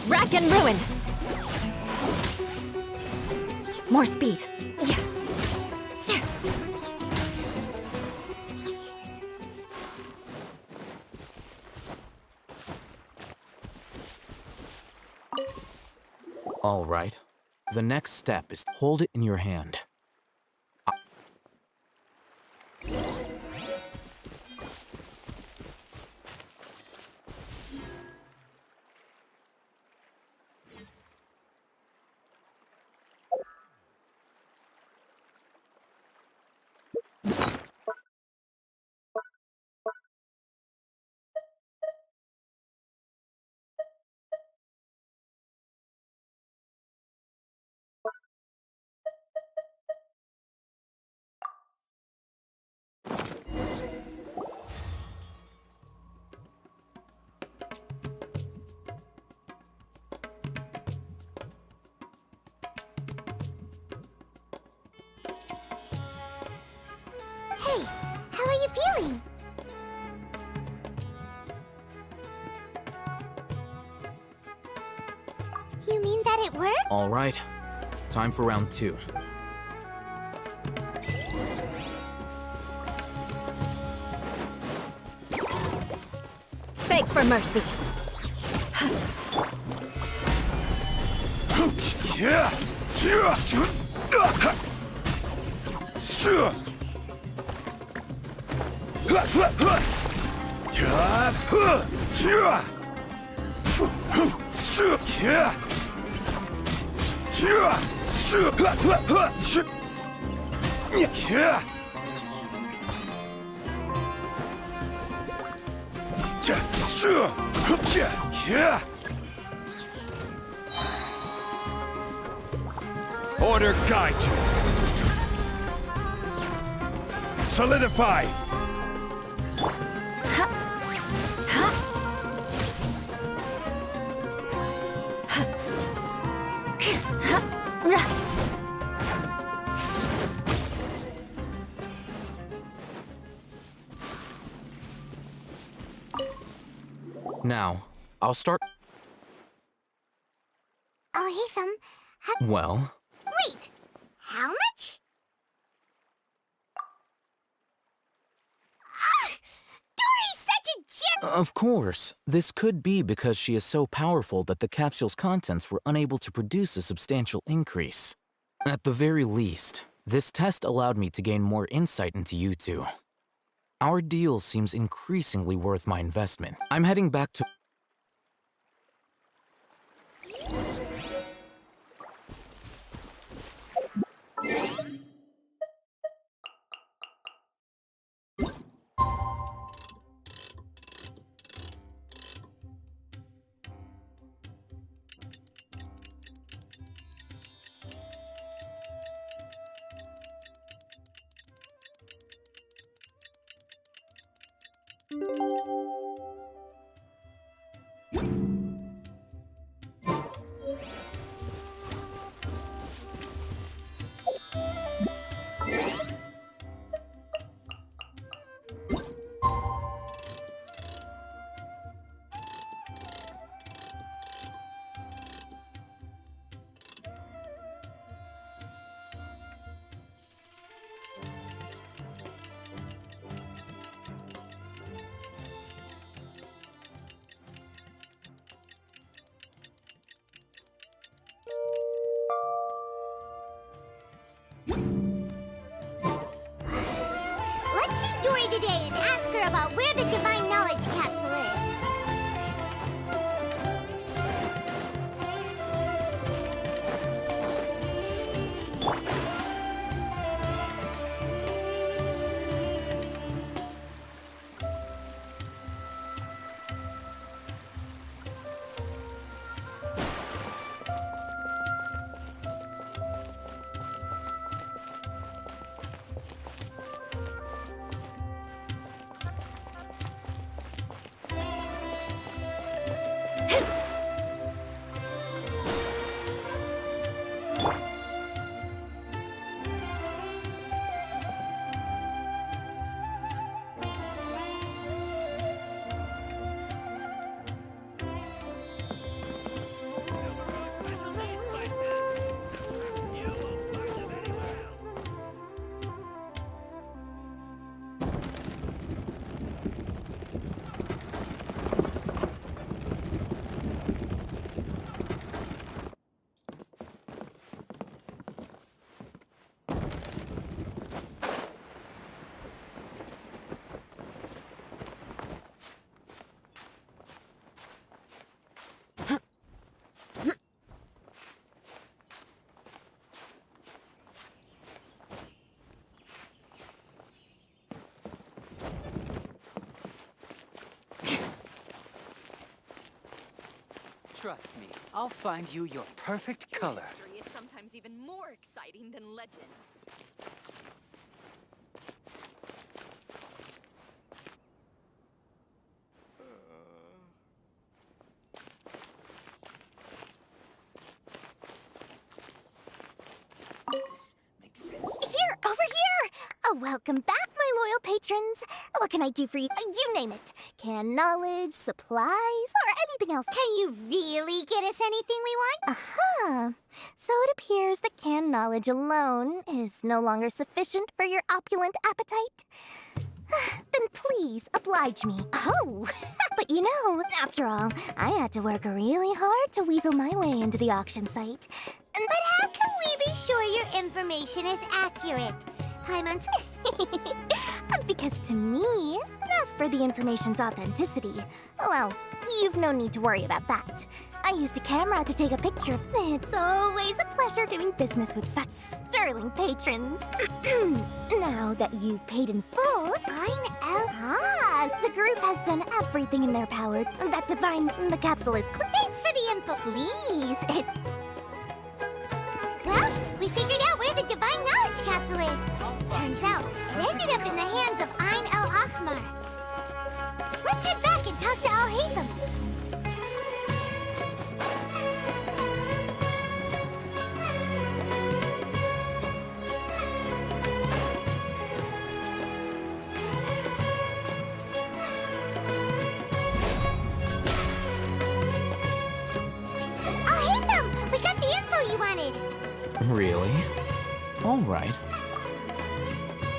Rack and ruin! More speed. Yeah. Sure. All right. The next step is to hold it in your hand. How are you feeling? You mean that it worked? All right. Time for round 2. Beg for mercy. Order guide you. Solidify. Now, I'll start. Oh, hey, Well, wait! How much? Dory's such a gem! of course, this could be because she is so powerful that the capsule's contents were unable to produce a substantial increase. At the very least, this test allowed me to gain more insight into you two. Our deal seems increasingly worth my investment. I'm heading back to... Let's see Dory today and ask her about where the divine knowledge capsule is. Trust me, I'll find you your perfect color. History is sometimes even more exciting than legend. Here, over here! Welcome back, my loyal patrons. What can I do for you? You name it. Can knowledge, supplies, or anything else. Can you really get us anything we want? Uh-huh. So it appears that canned knowledge alone is no longer sufficient for your opulent appetite. Then please, oblige me. Oh, but you know, after all, I had to work really hard to weasel my way into the auction site. But how can we be sure your information is accurate? Paimon? Because to me, as for the information's authenticity, well, you've no need to worry about that. I used a camera to take a picture of it. It's always a pleasure doing business with such sterling patrons. Now that you've paid in full, the group has done everything in their power. That divine, the capsule is Thanks for the info. Please, Well, we figured out where the divine knowledge capsule is. Turns out, it ended up in the hands of Ain el-Ahmar. Let's head back and talk to Al-Haytham. Al-Haytham, we got the info you wanted. Really? All right.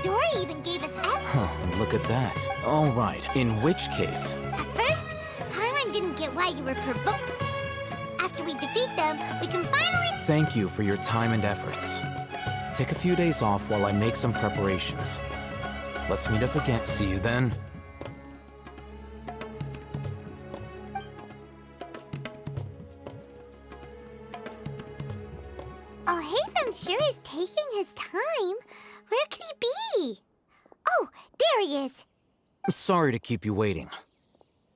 Dory even gave us Huh, look at that. All right. In which case? At first, Paimon didn't get why you were provoked. After we defeat them, we can finally... Thank you for your time and efforts. Take a few days off while I make some preparations. Let's meet up again. See you then. Al-Haytham sure is taking his time. Where could he be? Oh, there he is. Sorry to keep you waiting.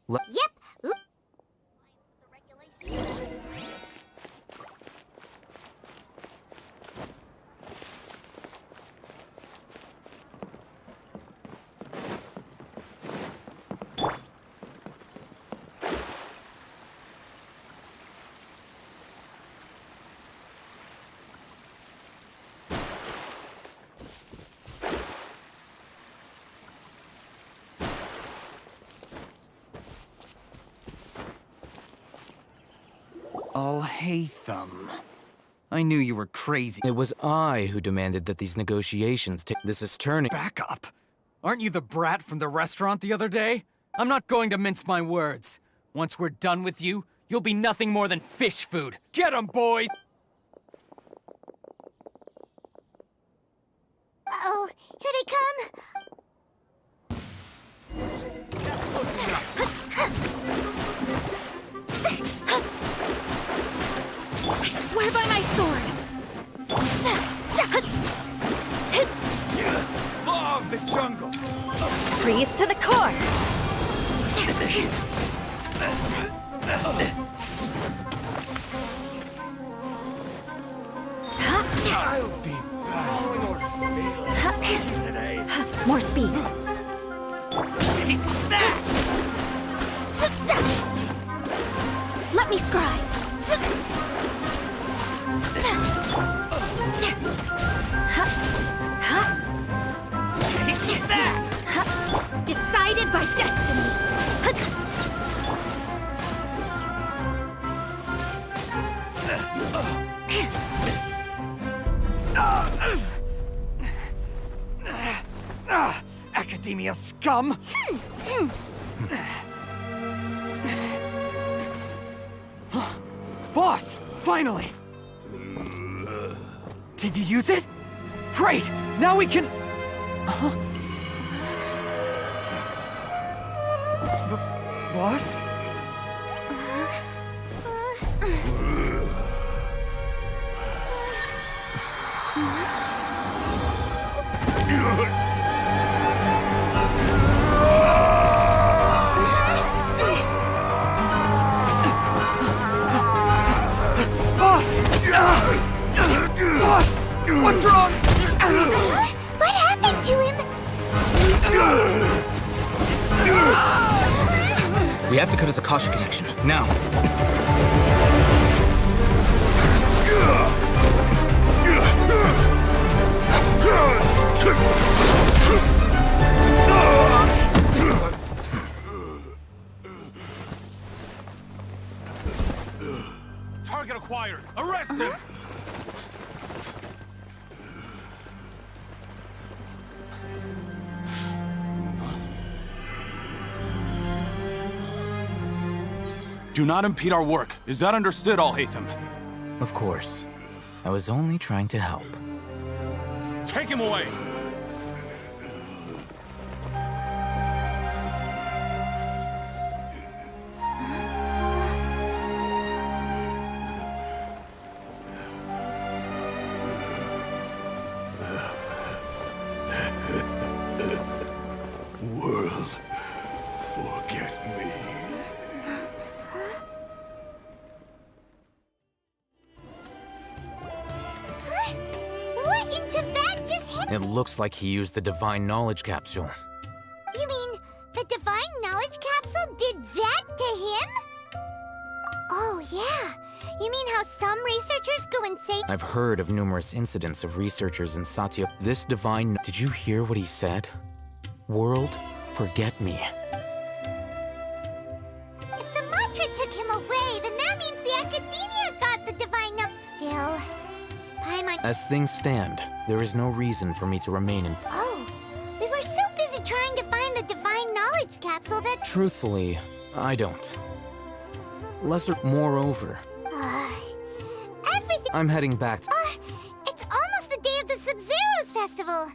Yep. Al-Haytham. I knew you were crazy. It was I who demanded that these negotiations take. This is turning. Back up. Aren't you the brat from the restaurant the other day? I'm not going to mince my words. Once we're done with you, you'll be nothing more than fish food. Get 'em, boys! Uh-oh, here they come. I swear by my sword! Law of the jungle! Freeze to the core! I'll be back. Today. More speed. Let me scry! Decided by destiny! Academia scum! Boss! Finally! Did you use it? Great! Now we can... Boss? Boss! What's wrong? What happened to him? We have to cut his Akasha connection, now. required. Arrest him! Do not impede our work. Is that understood, Al-Haytham? Of course. I was only trying to help. Take him away! World, forget me. What in Tibet just happened? It looks like he used the divine knowledge capsule. You mean the divine knowledge capsule did that to him? Oh, yeah. You mean how some researchers go insane? I've heard of numerous incidents of researchers in Satya. This divine... Did you hear what he said? World, forget me. If the mantra took him away, then that means the academia got the divine knowledge. Still, Paimon... As things stand, there is no reason for me to remain in... Oh, we were so busy trying to find the divine knowledge capsule that... Truthfully, I don't. Moreover, everything... I'm heading back to... It's almost the day of the Sub-Zero's festival.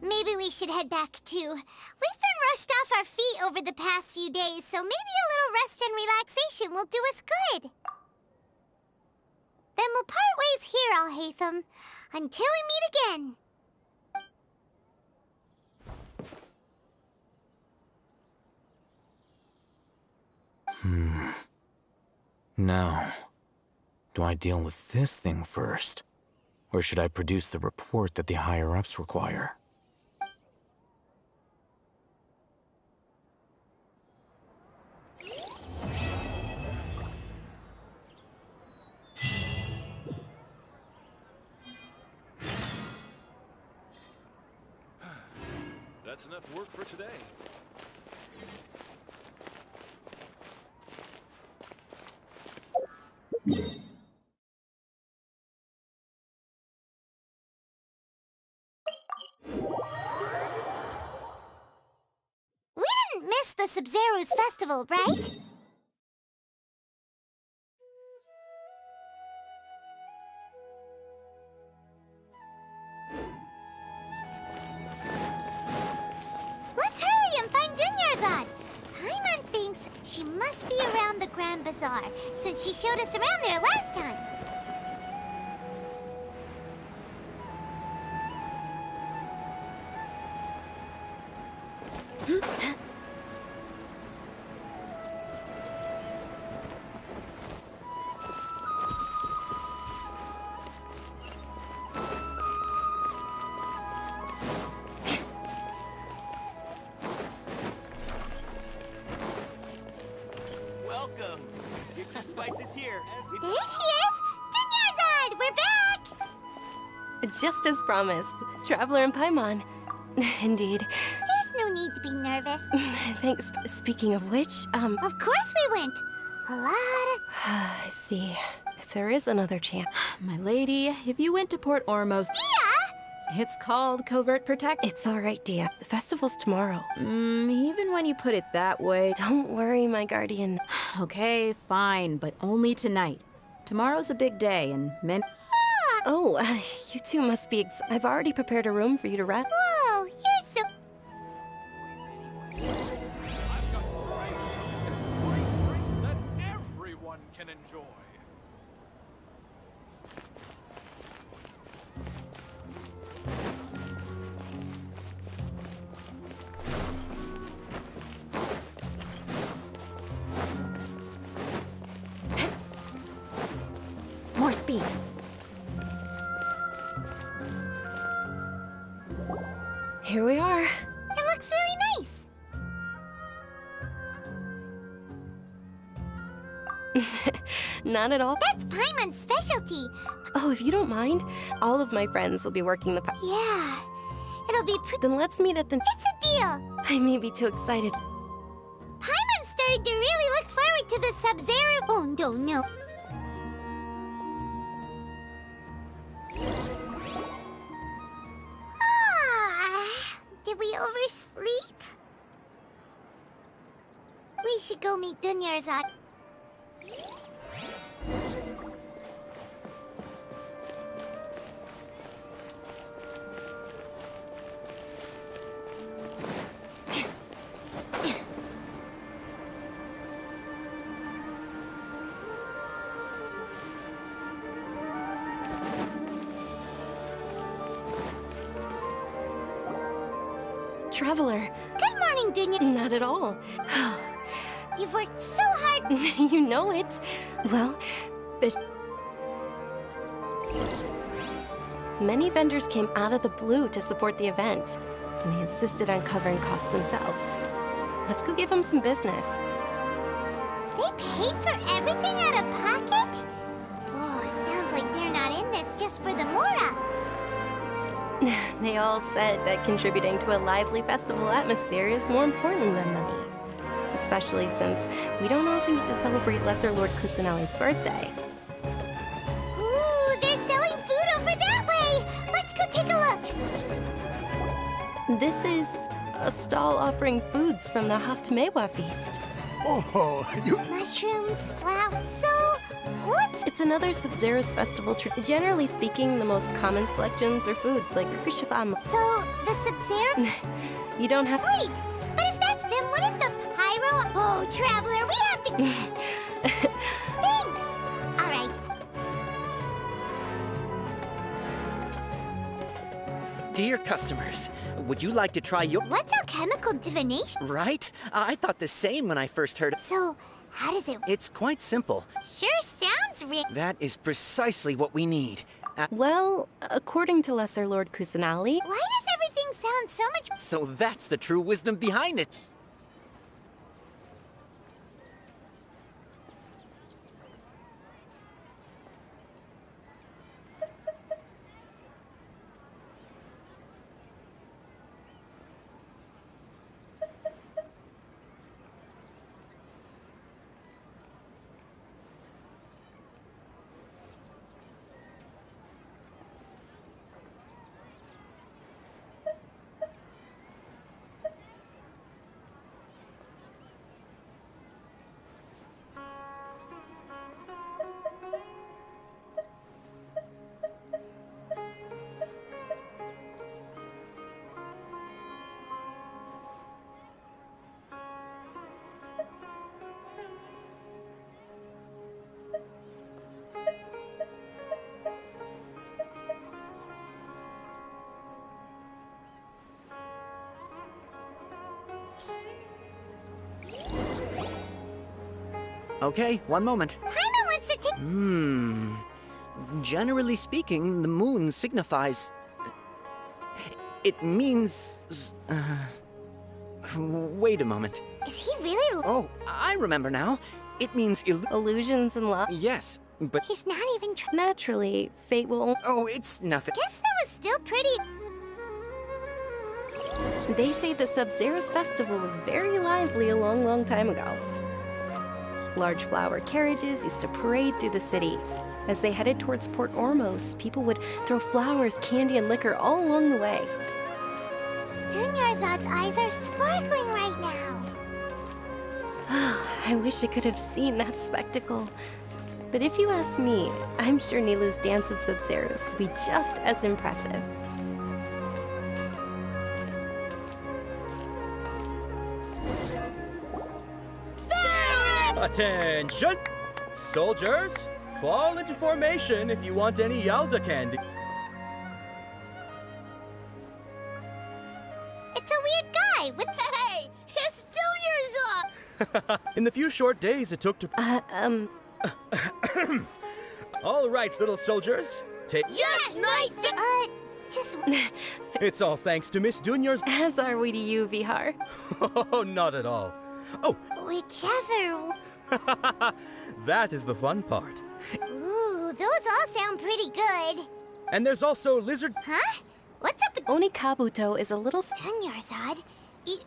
Maybe we should head back too. We've been rushed off our feet over the past few days, so maybe a little rest and relaxation will do us good. Then we'll part ways here, Al-Haytham, until we meet again. Now, do I deal with this thing first? Or should I produce the report that the higher-ups require? That's enough work for today. We didn't miss the Sub-Zero's festival, right? Let's hurry and find Dunyarzad. Paimon thinks she must be around the Grand Bazaar, since she showed us around there last time. Welcome. Get your spices here. There she is! Dunyarzad! We're back! Just as promised. Traveler and Paimon. Indeed. There's no need to be nervous. Thanks. Speaking of which, Of course we went. A lot of... I see. If there is another chance. My lady, if you went to Port Ormos... Dia! It's called Covert Protect. It's all right, Dia. The festival's tomorrow. Even when you put it that way... Don't worry, my guardian. Okay, fine, but only tonight. Tomorrow's a big day, and men... Oh, you two must be... I've already prepared a room for you to rest. Whoa, you're so... I've got great drinks that everyone can enjoy. More speed. Here we are. It looks really nice. Not at all. That's Paimon's specialty. Oh, if you don't mind, all of my friends will be working the... Yeah, it'll be Then let's meet at the... It's a deal. I may be too excited. Paimon started to really look forward to the Sub-Zero... Oh, no. We should go meet Dunyarzad. Traveler. Good morning, Dunya. Not at all. You've worked so hard. You know it. Well, many vendors came out of the blue to support the event, and they insisted on covering costs themselves. Let's go give them some business. They paid for everything out of pocket? Oh, sounds like they're not in this just for the Mora. They all said that contributing to a lively festival atmosphere is more important than money. Especially since we don't often get to celebrate Lesser Lord Kusanali's birthday. Ooh, they're selling food over that way! Let's go take a look! This is a stall offering foods from the Haftmewa feast. Oh, you... Mushrooms, flowers, so... What? It's another Sub-Zeros festival. Generally speaking, the most common selections are foods like Rikushifam. So, the Sub-Zero? You don't have... Wait! But if that's them, wouldn't the Pyro... Oh, Traveler, we have to... Thanks! Alright. Dear customers, would you like to try your... What's alchemical divination? Right? I thought the same when I first heard it. So, how does it... It's quite simple. Sure sounds real. That is precisely what we need. Well, according to Lesser Lord Kusanali... Why does everything sound so much... So that's the true wisdom behind it. Okay, one moment. Paimon wants to take... Generally speaking, the moon signifies... It means... Wait a moment. Is he really... Oh, I remember now. It means illusions and love? Yes, but... He's not even... Naturally, fate will... Oh, it's nothing. Guess that was still pretty... They say the Sub-Zeros festival was very lively a long, long time ago. Large flower carriages used to parade through the city. As they headed towards Port Ormos, people would throw flowers, candy, and liquor all along the way. Dunyarzad's eyes are sparkling right now. I wish I could have seen that spectacle. But if you ask me, I'm sure Nilu's Dance of Sub-Zeros would be just as impressive. Attention! Soldiers, fall into formation if you want any Yalda candy. It's a weird guy with... Hey! It's Dunyarzad! In the few short days it took to... All right, little soldiers. Take... Yes, Knight! Just... It's all thanks to Miss Dunyarzad. As are we to you, Vihar. Oh, not at all. Oh! Whichever... That is the fun part. Ooh, those all sound pretty good. And there's also lizard... Huh? What's up with... Onikabuto is a little... Dunyarzad, you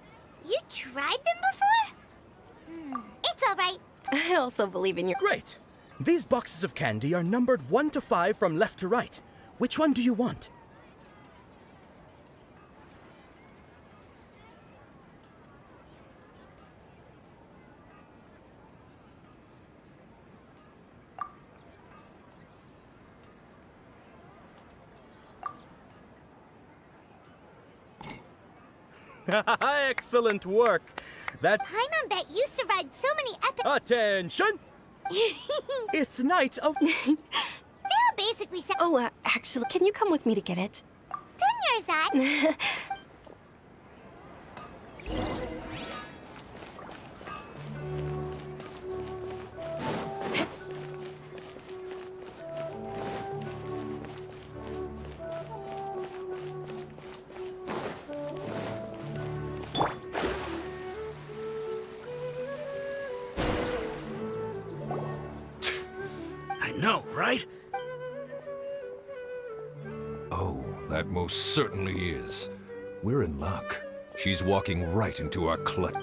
tried them before? It's alright. I also believe in your... Great! These boxes of candy are numbered 1 to 5 from left to right. Which one do you want? Excellent work. That... Paimon bet you survived so many epic... Attention! It's night of... They'll basically say... Oh, actually, can you come with me to get it? Dunyarzad! I know, right? Oh, that most certainly is. We're in luck. She's walking right into our clutch.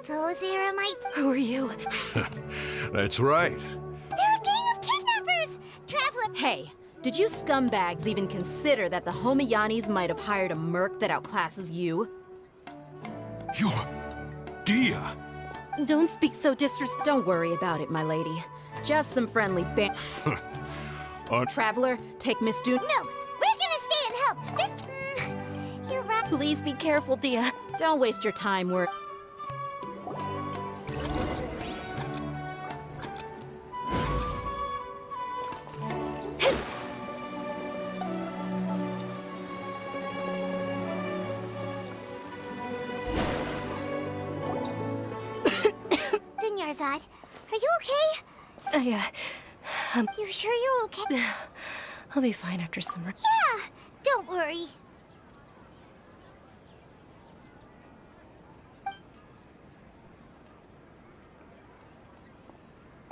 Those Eremites... Who are you? That's right. They're a gang of kidnappers! Traveler... Hey, did you scumbags even consider that the Homiyanis might have hired a merc that outclasses you? You're... Dia! Don't speak so disrespectful. Don't worry about it, my lady. Just some friendly Traveler, take Miss Dune. No! We're gonna stay and help! There's... You're right. Please be careful, Dia. Don't waste your time, we're... Dunyarzad, are you okay? You sure you're okay? I'll be fine after summer. Yeah! Don't worry.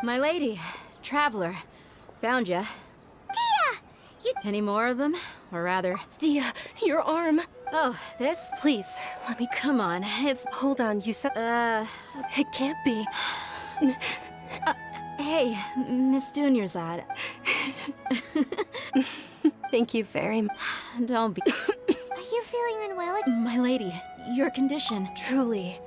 My lady, Traveler, found ya. Dia! You... Any more of them? Or rather... Dia, your arm. Oh, this? Please, let me... Come on, it's... Hold on, you said... It can't be. Hey, Miss Dunyarzad. Thank you very much. Don't be... Are you feeling unwell? My lady, your condition... Truly.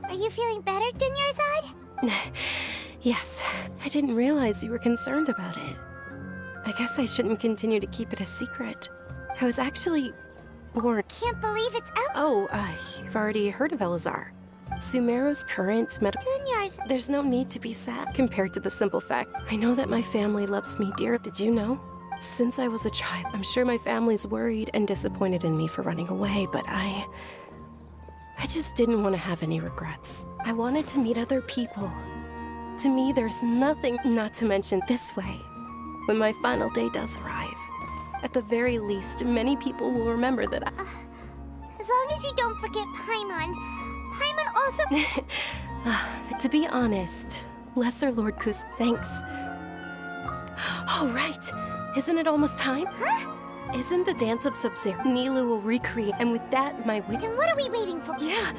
Are you feeling better, Dunyarzad? Yes. I didn't realize you were concerned about it. I guess I shouldn't continue to keep it a secret. I was actually born... Can't believe it's out... Oh, you've already heard of Elazar. Sumeru's current medical... Dunyarzad... There's no need to be sad compared to the simple fact I know that my family loves me dear. Did you know? Since I was a child, I'm sure my family's worried and disappointed in me for running away, but I just didn't want to have any regrets. I wanted to meet other people. To me, there's nothing not to mention this way. When my final day does arrive, at the very least, many people will remember that as long as you don't forget Paimon. Paimon also... To be honest, Lesser Lord Kus, thanks. Oh, right. Isn't it almost time? Huh? Isn't the dance of Sub-Zero? Nilu will recreate, and with that, my wit... Then what are we waiting for? Yeah.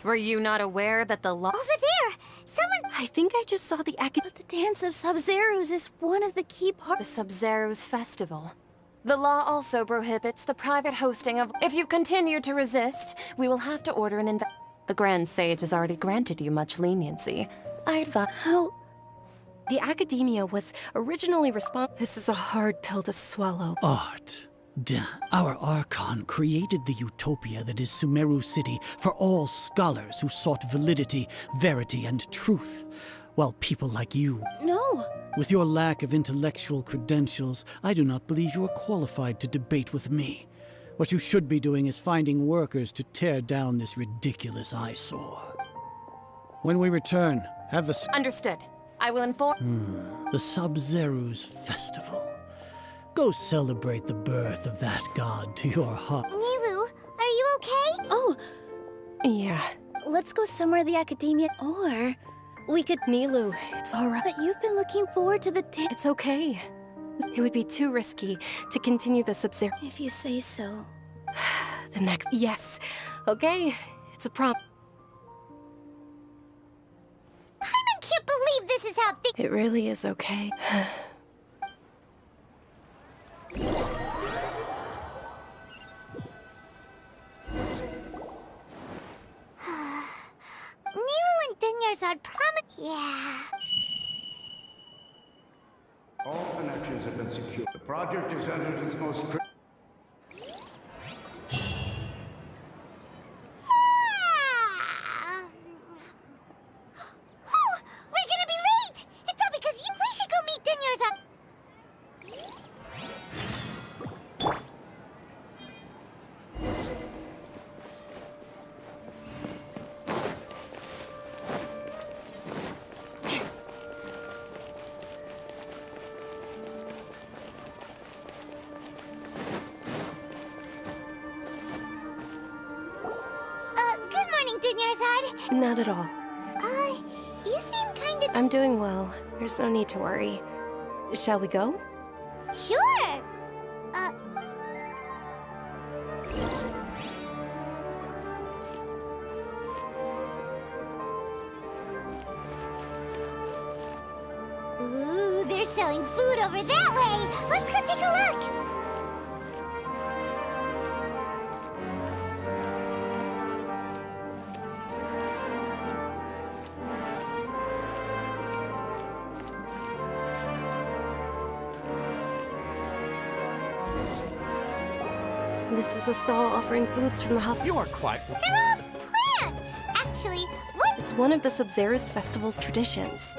Were you not aware that the law— Over there! Someone— I think I just saw the But the Dance of Sub-Zeros is one of the key parts— The Sub-Zeros Festival. The law also prohibits the private hosting of— If you continue to resist, we will have to order an The Grand Sage has already granted you much leniency. I advise— How? The Academia was originally This is a hard pill to swallow. Art. Our Archon created the utopia that is Sumeru City for all scholars who sought validity, verity, and truth. While people like you... No! With your lack of intellectual credentials, I do not believe you are qualified to debate with me. What you should be doing is finding workers to tear down this ridiculous eyesore. When we return, Have the... Understood. I will inform... The Sub-Zeru's festival. Go celebrate the birth of that god to your heart. Nilu, are you okay? Oh, Yeah. let's go somewhere the academia, or we could... Nilu, it's alright. But you've been looking forward to the day. It's okay. It would be too risky to continue the Sub-Zero. If you say so. The next... Yes. Okay. It's a prompt. I can't believe this is how things... It really is okay. Nilu and Dunyarzad promised... Yeah. All connections have been secured. The project is entered its most We're gonna be late! It's all because you... We should go meet Dunyarzad. Good morning, Dunyarzad. Not at all. You seem kind of... I'm doing well. There's no need to worry. Shall we go? Sure! Ooh, they're selling food over that way! Let's go take a look! This is a stall offering foods from the hub. You are quite... They're all plants! Actually, what... It's one of the Sub-Zero's festival's traditions.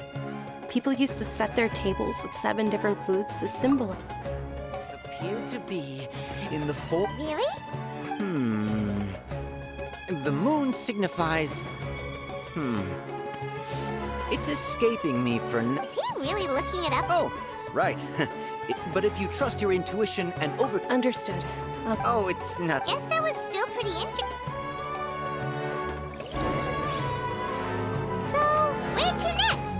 People used to set their tables with 7 different foods to symbolize. Appear to be in the four... Really? The moon signifies... It's escaping me for Is he really looking it up? Oh, right. But if you trust your intuition and Understood. Oh, it's not... Guess that was still pretty interesting. So, where to next?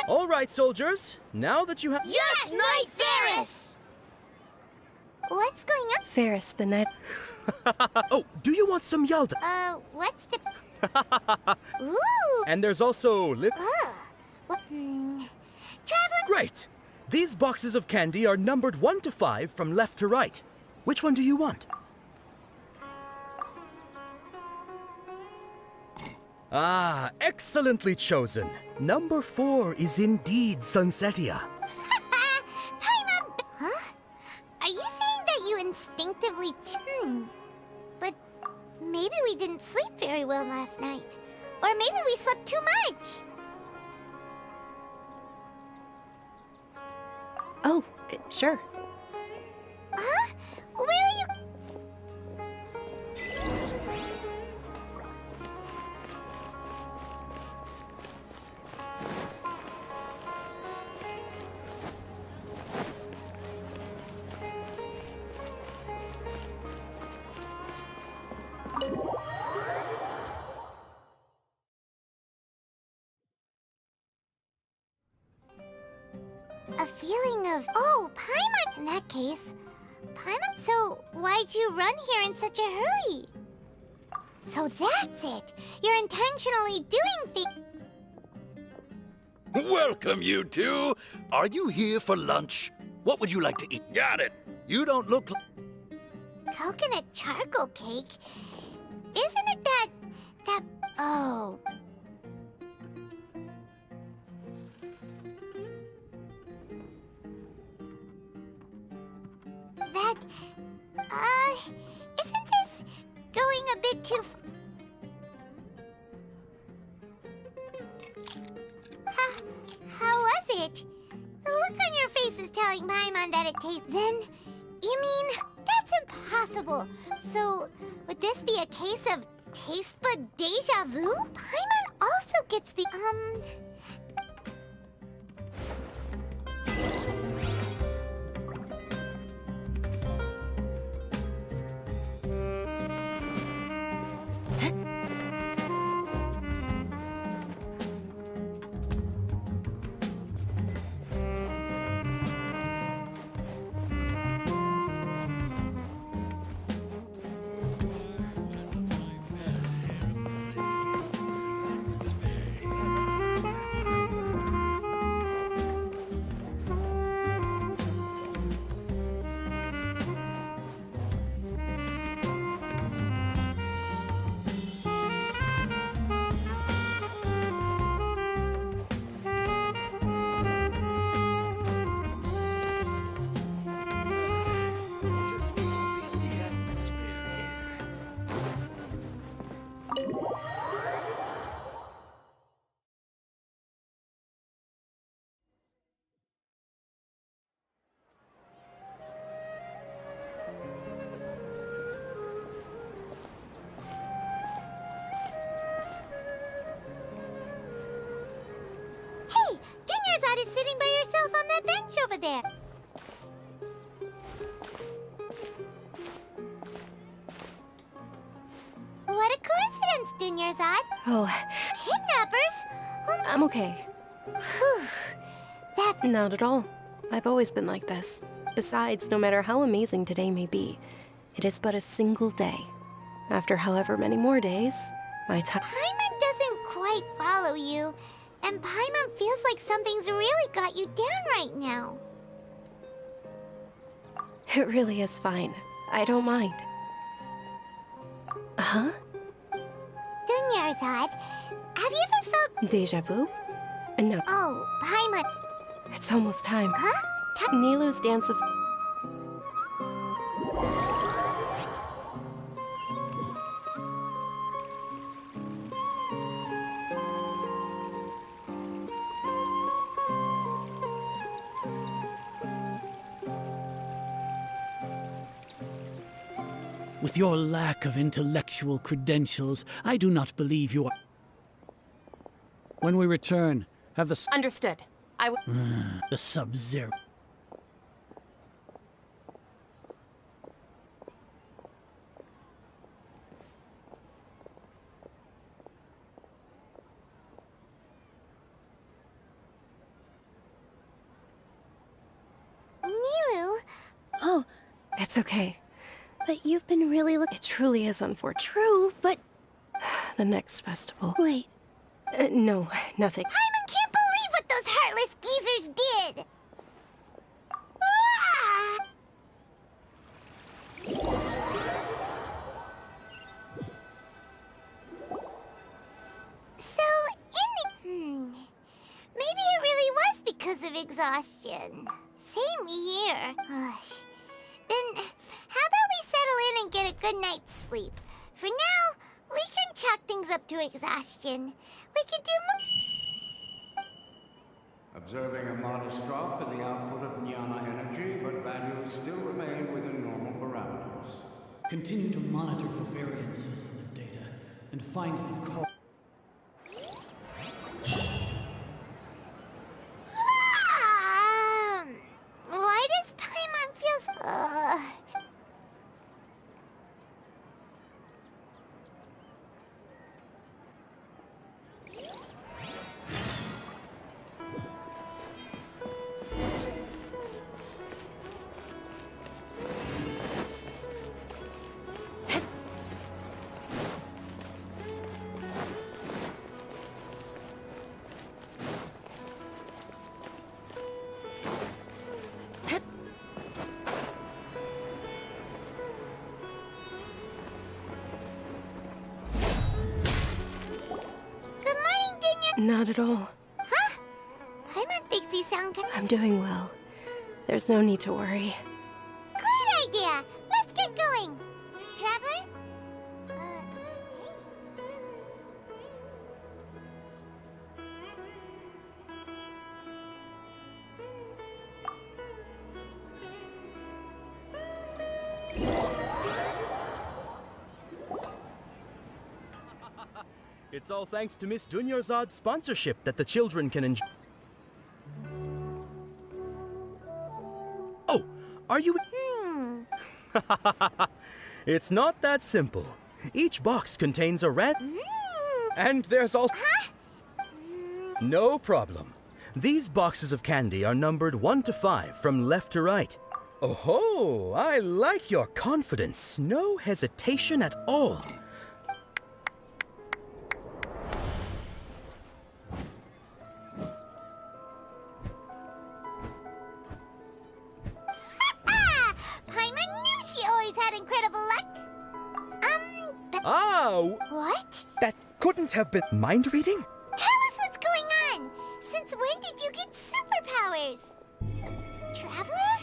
All right, soldiers. Now that you have... Yes, Knight Ferris! What's going on? Ferris, the night... Oh, do you want some Yalda? What's the... Ooh! And there's also... What? Traveler... Great! These boxes of candy are numbered 1 to 5 from left to right. Which one do you want? Ah, excellently chosen. Number 4 is indeed Sunsetia. Huh? Are you saying that you instinctively... But maybe we didn't sleep very well last night. Or maybe we slept too much. Oh, sure. Huh? Where are you... A feeling of... Oh, Paimon! In that case... Paimon, so why'd you run here in such a hurry? So that's it! You're intentionally doing things... Welcome, you two. Are you here for lunch? What would you like to eat? Got it. You don't look like... Coconut charcoal cake? Isn't it that... Oh... Isn't this going a bit too How was it? The look on your face is telling Paimon that it tastes. Then, you mean, that's impossible. So, would this be a case of taste bud deja vu? Paimon also gets the, Hey! Dinnerzad is sitting by yourself on that bench over there. What a coincidence, Dinnerzad. Oh, Kidnappers? I'm okay. Whew. That's Not at all. I've always been like this. Besides, no matter how amazing today may be, it is but a single day. After however many more days, my time... Paimon doesn't quite follow you. And Paimon feels like something's really got you down right now. It really is fine. I don't mind. Huh? Dinnerzad, have you ever felt... Deja vu? No. Oh, Paimon... It's almost time. Huh? Nilou's dance of... With your lack of intellectual credentials, I do not believe you are... When we return, have the... Understood. I will... the Sub-Zero... Nilou? Oh, it's okay. But you've been really It truly is unfortunate. True, but... The next festival. Wait. No, nothing. Paimon can't believe what those heartless geezers did! Ah! So, maybe it really was because of exhaustion. Same here. Then, how about we settle in and get a good night's sleep? For now, we can chalk things up to exhaustion. We could do Observing a modest drop in the output of Jnana energy, but values still remain within normal parameters. Continue to monitor for variances in the data and find the cause. Why does Paimon feel... Not at all. Huh? Paimon thinks you sound good. I'm doing well. There's no need to worry. Great idea! it going? Traveler? It's all thanks to Miss Dunyarzad's sponsorship that the children can enjoy. Oh, are you? It's not that simple. Each box contains a and there's also. No problem. These boxes of candy are numbered 1 to 5 from left to right. Oh, I like your confidence. No hesitation at all. What? That couldn't have been mind reading? Tell us what's going on! Since when did you get superpowers? Traveler?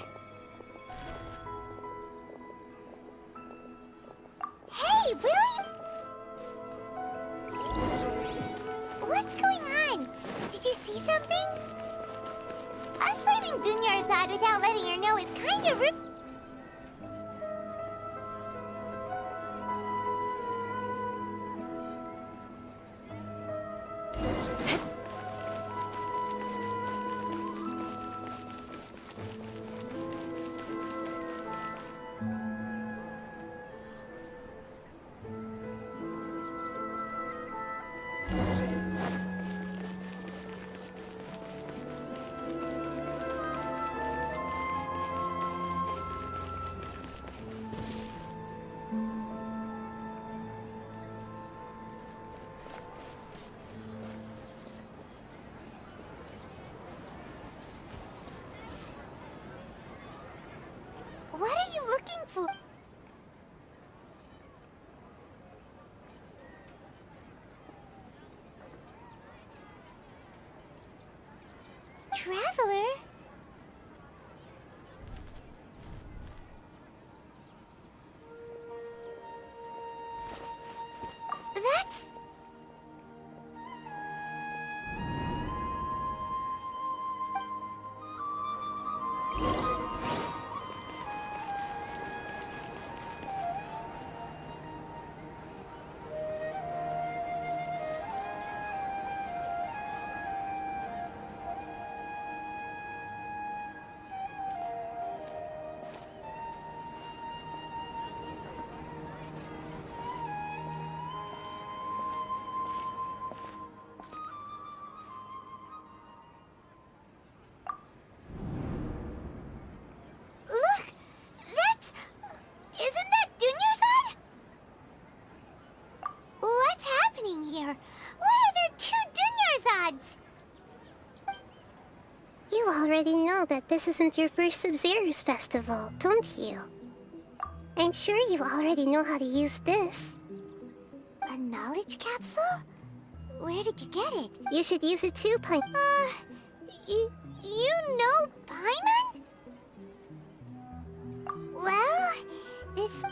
Hey, where are you? What's going on? Did you see something? Us leaving Dunyarzad without letting her know is kind of rude. What are you looking for? Traveler? That's... Look! That's... Isn't that Dunyarzad? What's happening here? Why are there 2 Dunyarzads? You already know that this isn't your first Sub-Zero's festival, don't you? I'm sure you already know how to use this. A knowledge capsule? Where did you get it? You should use it too, Paimon. You know Paimon? Well, this...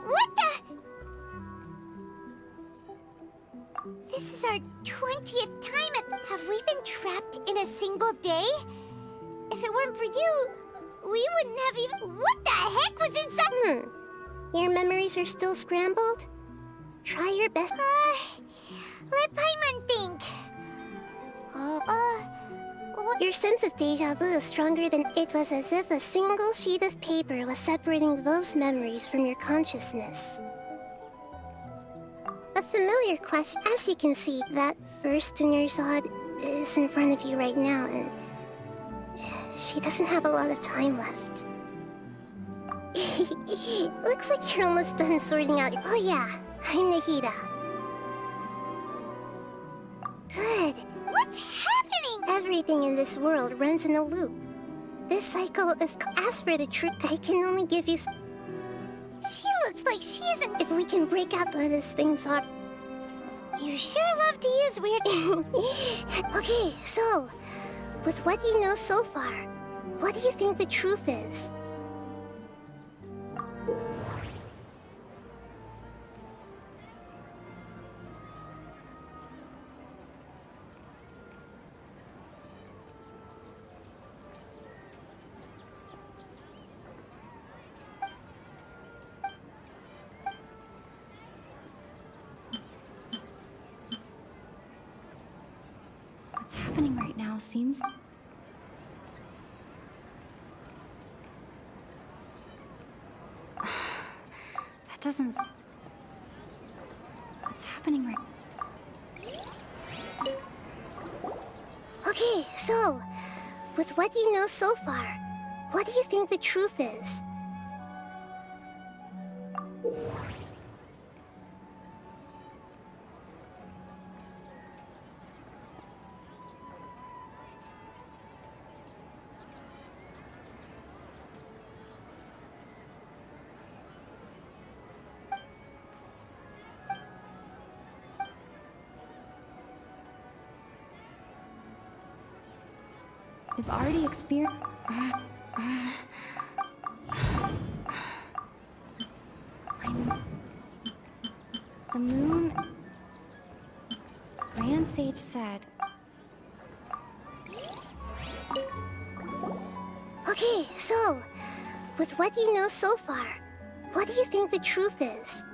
What the... This is our 20th time at... Have we been trapped in a single day? If it weren't for you, we wouldn't have even... What the heck was inside... Your memories are still scrambled? Try your best... let Paimon think. Your sense of deja vu is stronger than it was, as if a single sheet of paper was separating those memories from your consciousness. A familiar question. As you can see, that first Dunyarzad is in front of you right now, and she doesn't have a lot of time left. Looks like you're almost done sorting out. Oh yeah, I'm Nahida. Good. What's happening? Everything in this world runs in a loop. This cycle is... As for the truth, I can only give you... She looks like she isn't... If we can break out what these things are... You sure love to use weird... Okay, so, with what you know so far, what do you think the truth is? What's happening right now seems... That doesn't... What's happening right... Okay, so, with what you know so far, what do you think the truth is? We've already experienced... The moon... Grand Sage said... Okay, so, with what you know so far, what do you think the truth is?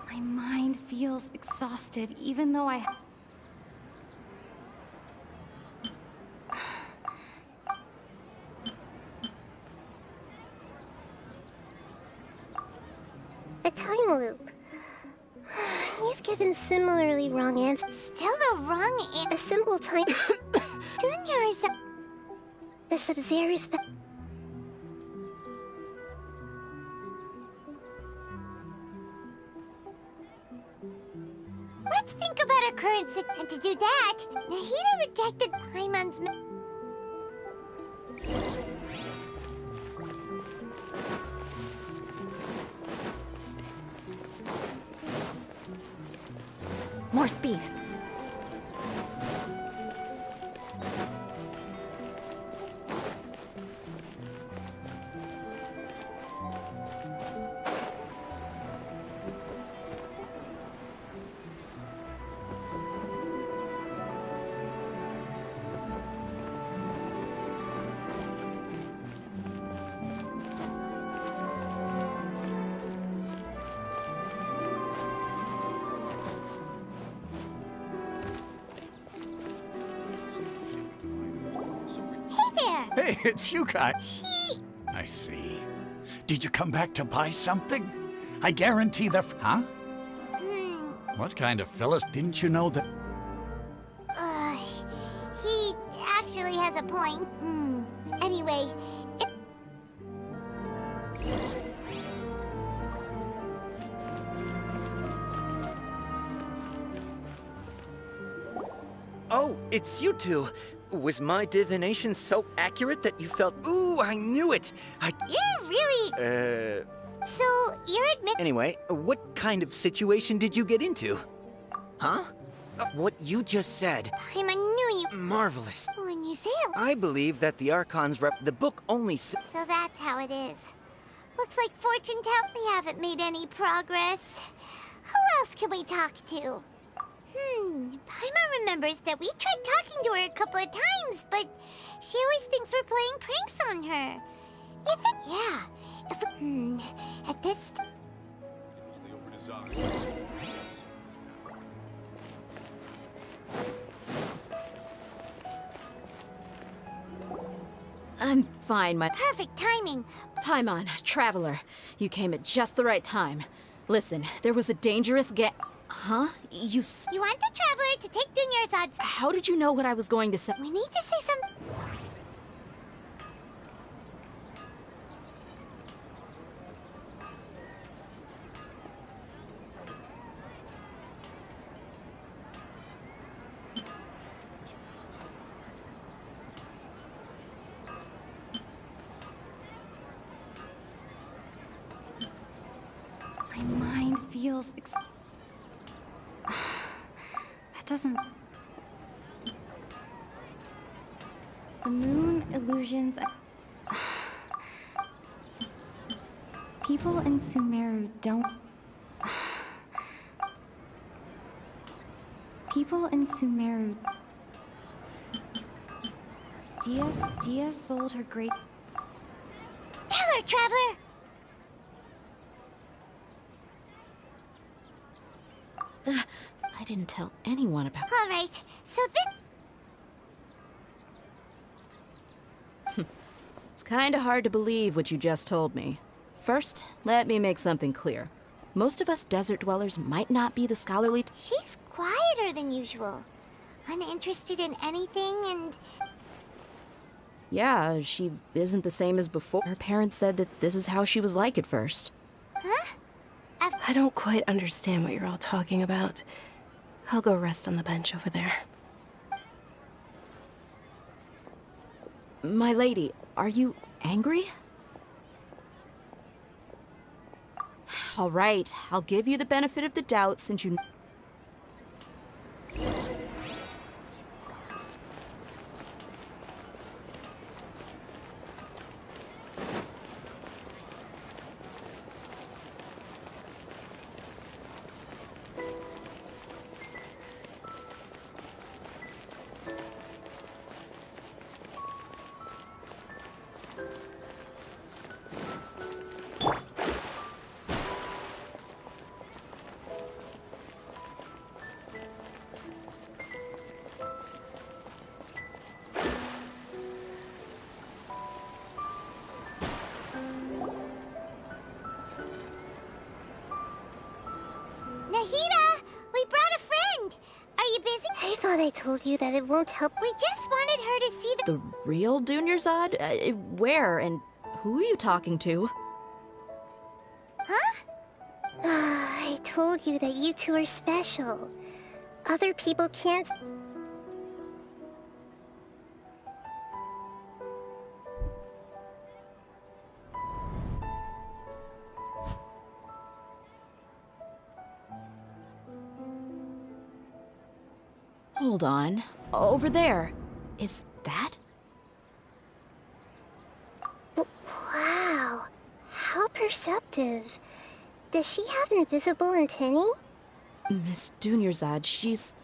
My mind feels exhausted, even though I... A time loop. You've given similarly wrong answers. Still the wrong answer. A simple time... Tighnari's... The Sub-Zero's... Let's think about our current situation. And to do that, Nahida rejected Paimon's... More speed. Hey, it's you guys. I see. Did you come back to buy something? I guarantee the... Huh? What kind of Phyllis? Didn't you know that... He actually has a point. Anyway... Oh, it's you two. Was my divination so accurate that you felt, ooh, I knew it? You're really... So, you're Anyway, what kind of situation did you get into? Huh? What you just said. Paimon knew you... Marvelous. When you say it... I believe that the Archons the book only So that's how it is. Looks like fortune tell we haven't made any progress. Who else can we talk to? Paimon remembers that we tried talking to her a couple of times, but she always thinks we're playing pranks on her. At this... I'm fine, my... Perfect timing. Paimon, Traveler, you came at just the right time. Listen, there was a dangerous Huh? You want the Traveler to take Dunyarzad's... How did you know what I was going to say? We need to say some... My mind feels that doesn't... The moon illusions... People in Sumeru don't... People in Sumeru... Dia sold her great... Tell her, Traveler! I didn't tell anyone about... All right, so this... It's kinda hard to believe what you just told me. First, let me make something clear. Most of us desert dwellers might not be the scholarly... She's quieter than usual. Uninterested in anything and... Yeah, she isn't the same as before. Her parents said that this is how she was like at first. Huh? I don't quite understand what you're all talking about. I'll go rest on the bench over there. My lady, are you angry? All right, I'll give you the benefit of the doubt since you... Nahida! We brought a friend! Are you busy? I thought I told you that it won't help. We just wanted her to see The real Dunyarzad? Where and who are you talking to? Huh? I told you that you two are special. Other people can't... Hold on. Over there. Is that? Wow. How perceptive. Does she have invisible antennae? Miss Dunyarzad, she's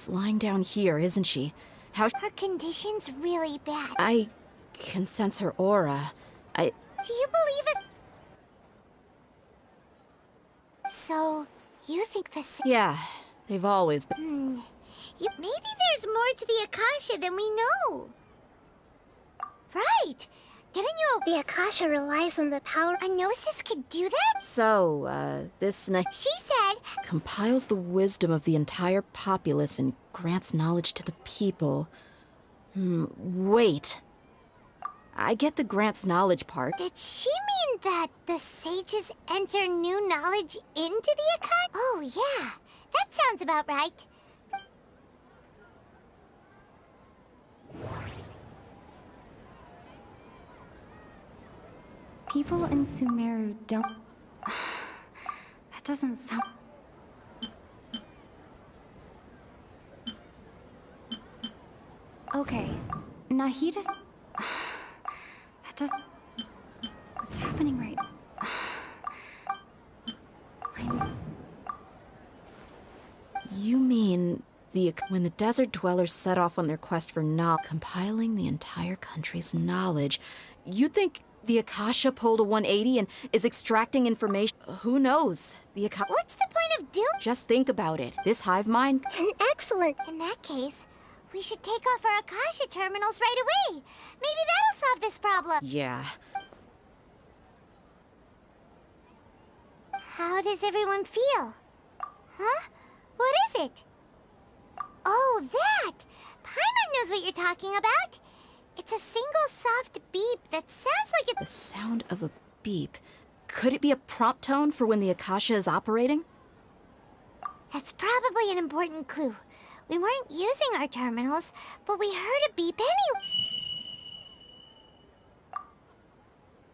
lying down here, isn't she? How... Her condition's really bad. I can sense her aura. Do you believe it? So, you think this... Yeah, they've always been... Maybe there's more to the Akasha than we know. Right! Didn't you... The Akasha relies on the power... A Gnosis could do that? So, this... She said... Compiles the wisdom of the entire populace and grants knowledge to the people. Wait. I get the grants knowledge part. Did she mean that the sages enter new knowledge into the Akasha? Oh, yeah. That sounds about right. People in Sumeru don't... That doesn't sound... Okay, Nahida's... That doesn't... What's happening right... You mean when the desert dwellers set off on their quest for knowledge, compiling the entire country's knowledge, you think the Akasha pulled a 180 and is extracting information? Who knows? What's the point of doing? Just think about it. This hive mind... Excellent. In that case, we should take off our Akasha terminals right away. Maybe that'll solve this problem. Yeah. How does everyone feel? Huh? What is it? Oh, that! Paimon knows what you're talking about. It's a single soft beep that sounds like The sound of a beep. Could it be a prompt tone for when the Akasha is operating? That's probably an important clue. We weren't using our terminals, but we heard a beep anyway.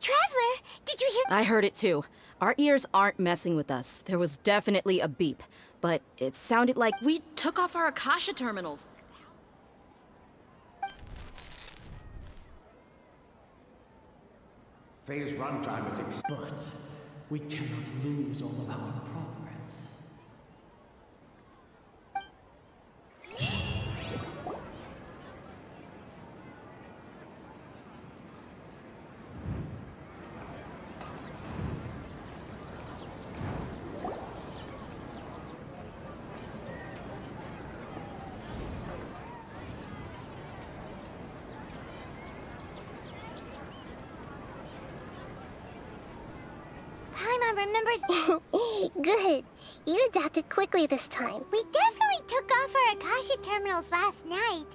Traveler, did you hear? I heard it too. Our ears aren't messing with us. There was definitely a beep, but it sounded like we took off our Akasha terminals. Phase runtime is But we cannot lose all of our progress. Paimon remembers. Good. You adapted quickly this time. We definitely took off our Akasha terminals last night,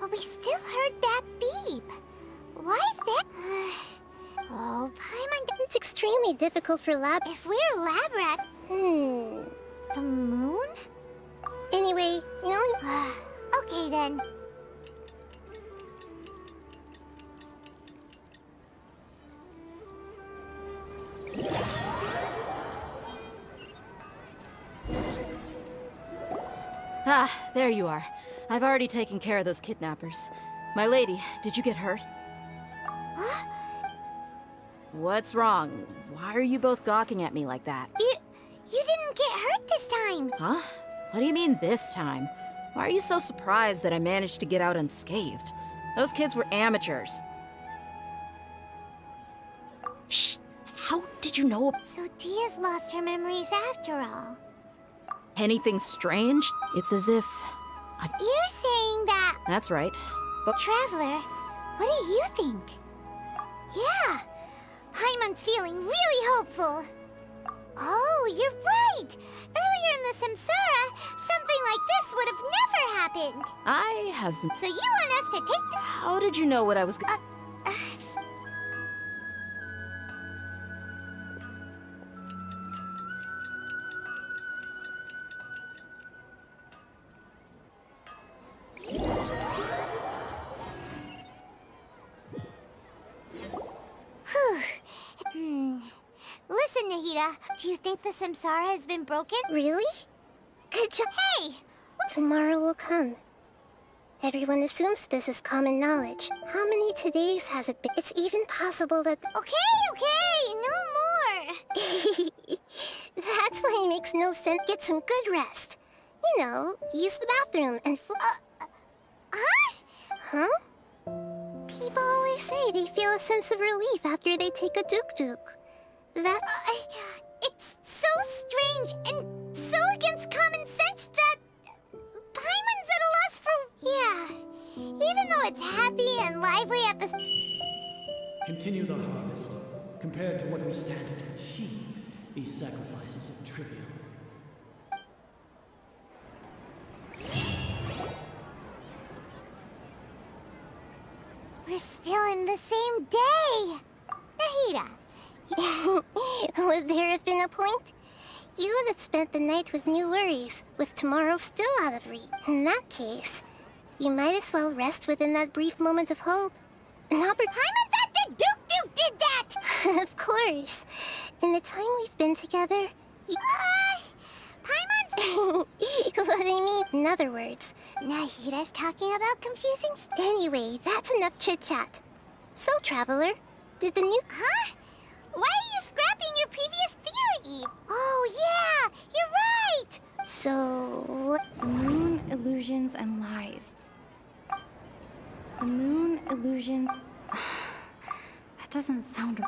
but we still heard that beep. Why is that? Oh, Paimon. It's extremely difficult for lab. If we're lab rat. The moon? Anyway, you know. Okay then. Ah, there you are. I've already taken care of those kidnappers. My lady, did you get hurt? What's wrong? Why are you both gawking at me like that? You didn't get hurt this time. Huh? What do you mean this time? Why are you so surprised that I managed to get out unscathed? Those kids were amateurs. Shh! How did you know? So Tia's lost her memories after all. Anything strange? It's as if... You're saying that... That's right. But... Traveler, what do you think? Yeah, Paimon's feeling really hopeful. Oh, you're right! Earlier in the Samsara, something like this would have never happened. I have... So you want us to take the... How did you know what I was... Listen, Nahida, do you think the Samsara has been broken? Really? Good job. Hey! Tomorrow will come. Everyone assumes this is common knowledge. How many todays has it been? It's even possible that... Okay, no more! That's why it makes no sense. Get some good rest. You know, use the bathroom and... Huh? People always say they feel a sense of relief after they take a duk-duk. That... it's so strange and so against common sense that... Paimon's at a loss for... Yeah. Even though it's happy and lively at the... Continue the harvest. Compared to what we stand to achieve, these sacrifices are trivial. We're still in the same day! Nahida! Would there have been a point? You would have spent the night with new worries, with tomorrow still out of reach. In that case, you might as well rest within that brief moment of hope. Paimon's at the Duke did that! Of course. In the time we've been together, Paimon's... What I mean, in other words, Nahida's talking about confusing stuff. Anyway, that's enough chit-chat. So, Traveler, did the new... Huh? Why are you scrapping your previous theory? Oh, yeah, you're right! So... The moon, illusions, and lies. The moon, illusion... That doesn't sound...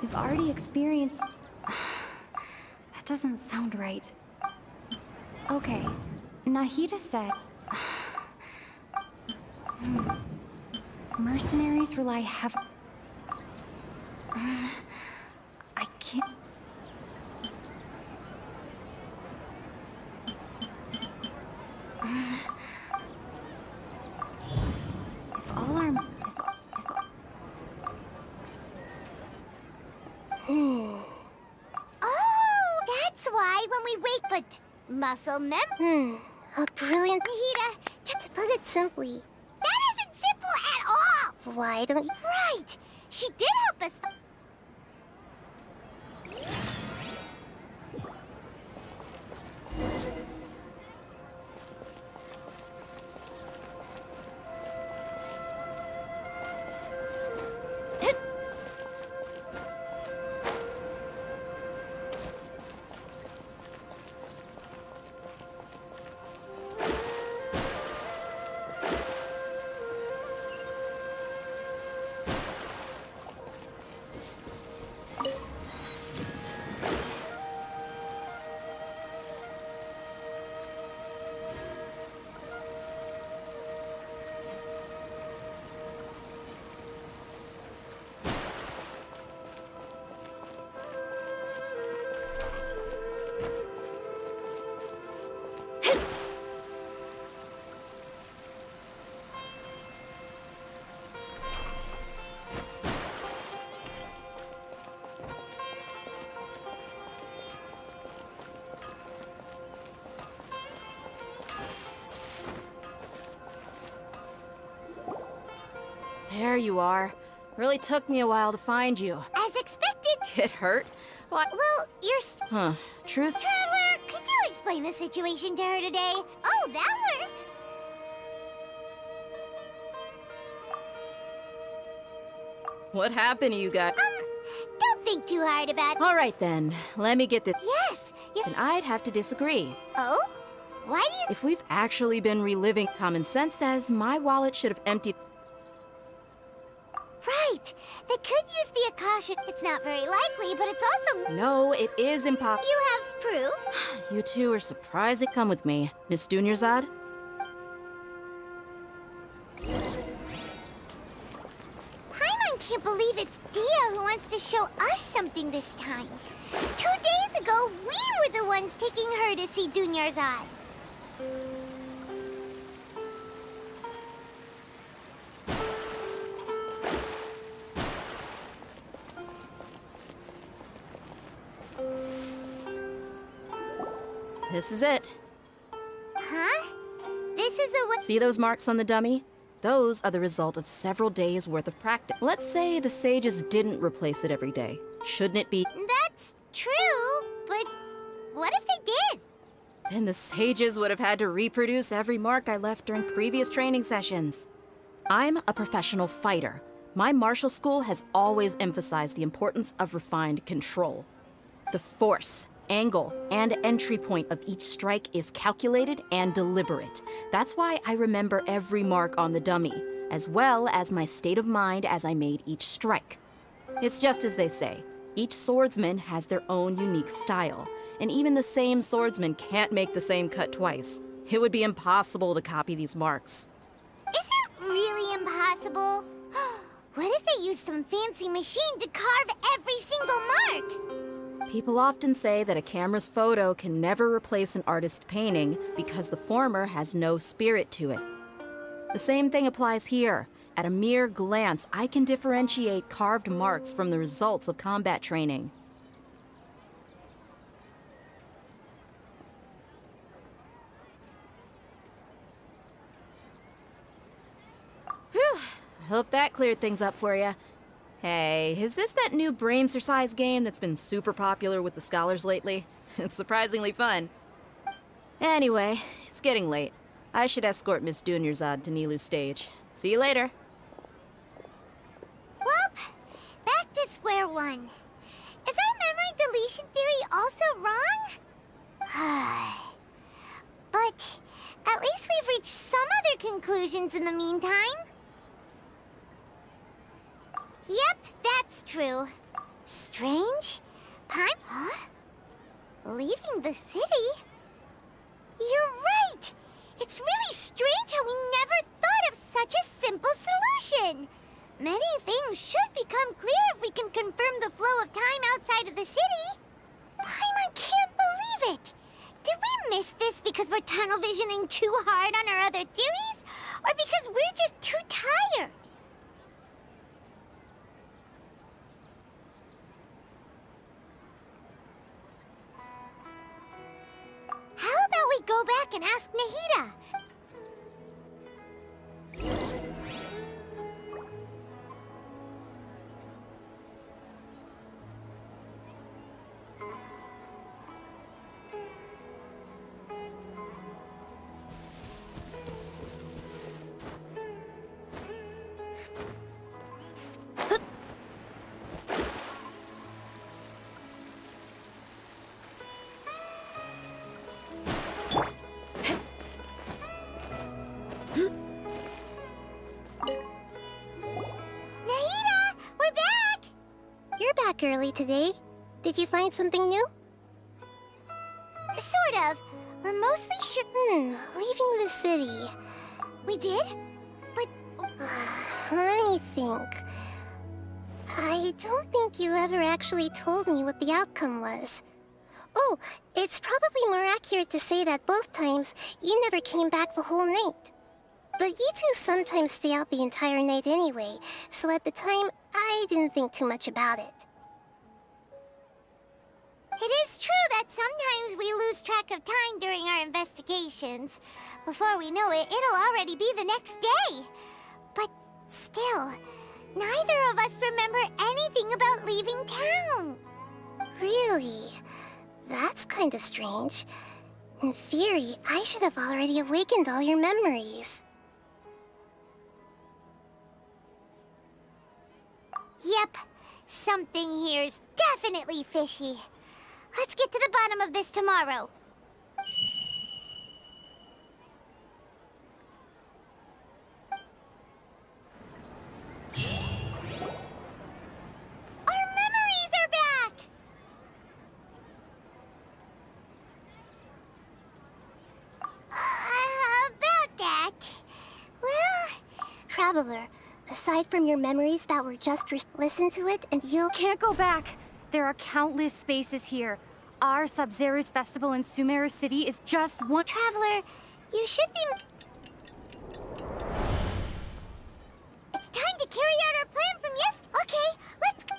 We've already experienced... That doesn't sound right. Okay, Nahida said... Mercenaries rely heavily... I can't... What? Muscle a brilliant Hida. To put it simply. That isn't simple at all! Why don't you... Right! She did help us... There you are. Really took me a while to find you. As expected. It hurt? What? Well, you're... Huh. Truth? Traveler, could you explain the situation to her today? Oh, that works. What happened to you guys? Don't think too hard about it. All right then. Let me get this. Yes, And I'd have to disagree. Oh? Why do you... If we've actually been reliving, common sense says my wallet should have emptied. Right. They could use the Akasha. It's not very likely, but it's also... No, it is impossible. You have proof? You two are surprised to come with me, Miss Dunyarzad. Paimon can't believe it's Dia who wants to show us something this time. 2 days ago, we were the ones taking her to see Dunyarzad. This is it. Huh? This is the what? See those marks on the dummy? Those are the result of several days' worth of practice. Let's say the sages didn't replace it every day. Shouldn't it be? That's true, but what if they did? Then the sages would have had to reproduce every mark I left during previous training sessions. I'm a professional fighter. My martial school has always emphasized the importance of refined control. The force, angle, and entry point of each strike is calculated and deliberate. That's why I remember every mark on the dummy, as well as my state of mind as I made each strike. It's just as they say, each swordsman has their own unique style, and even the same swordsman can't make the same cut twice. It would be impossible to copy these marks. Is it really impossible? What if they used some fancy machine to carve every single mark? People often say that a camera's photo can never replace an artist's painting because the former has no spirit to it. The same thing applies here. At a mere glance, I can differentiate carved marks from the results of combat training. Whew, I hope that cleared things up for you. Hey, is this that new brain exercise game that's been super popular with the scholars lately? It's surprisingly fun. Anyway, it's getting late. I should escort Miss Dunyarzad to Nilu's stage. See you later. Well, back to square one. Is our memory deletion theory also wrong? But at least we've reached some other conclusions in the meantime. Yep, that's true. Strange? Huh? Leaving the city? You're right! It's really strange how we never thought of such a simple solution! Many things should become clear if we can confirm the flow of time outside of the city. Paimon can't believe it! Did we miss this because we're tunnel visioning too hard on our other theories? Or because we're just too tired? back and ask Nahida. Early today. Did you find something new? Sort of. We're mostly leaving the city. We did? But... let me think. I don't think you ever actually told me what the outcome was. Oh, it's probably more accurate to say that both times you never came back the whole night. But you two sometimes stay out the entire night anyway, so at the time, I didn't think too much about it. It is true that sometimes we lose track of time during our investigations. Before we know it, it'll already be the next day. But still, neither of us remember anything about leaving town. Really? That's kind of strange. In theory, I should have already awakened all your memories. Yep, something here's definitely fishy. Let's get to the bottom of this tomorrow. Our memories are back! About that... Well... Traveler, aside from your memories that were just listen to it and you'll... Can't go back! There are countless spaces here. Our Sub-Zero's festival in Sumeru City is just one— Traveler, you should be... It's time to carry out our plan from Okay, let's go.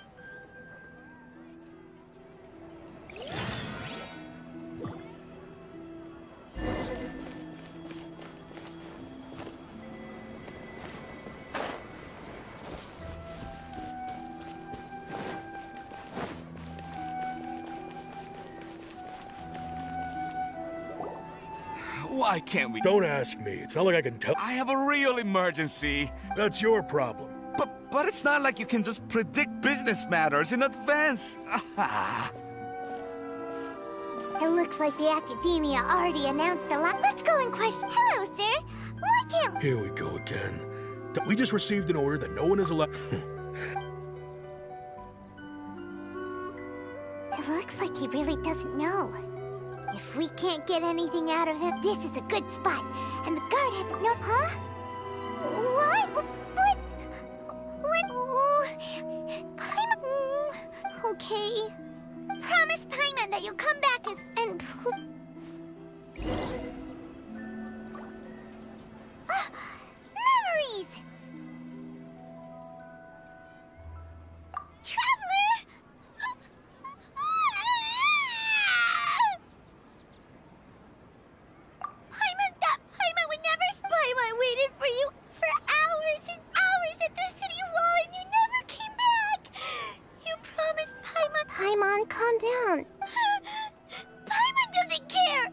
Why can't we— Don't ask me. It's not like I can tell. I have a real emergency. That's your problem. But it's not like you can just predict business matters in advance. It looks like the academia already announced a lot. Let's go and question. Hello, sir. Why can't— Here we go again. We just received an order that no one is allowed. It looks like he really doesn't know. If we can't get anything out of him, this is a good spot. And the guard hasn't known— Huh? What? What? Paimon... Okay. Promise Paimon that you'll come back and... Memories! Traveler! Paimon would never... Paimon waited for you for hours and hours at the city wall and you never came back! You promised Paimon... Paimon, calm down. Paimon doesn't care!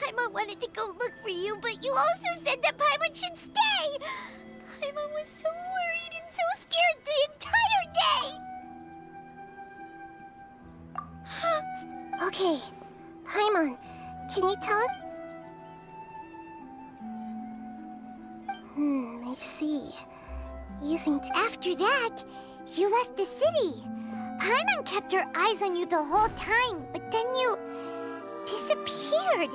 Paimon wanted to go look for you, but you also said that Paimon should stay! Paimon was so worried and so scared the entire day! Okay, Paimon, can you tell us? I see. After that, you left the city. Paimon kept her eyes on you the whole time, but then you... disappeared.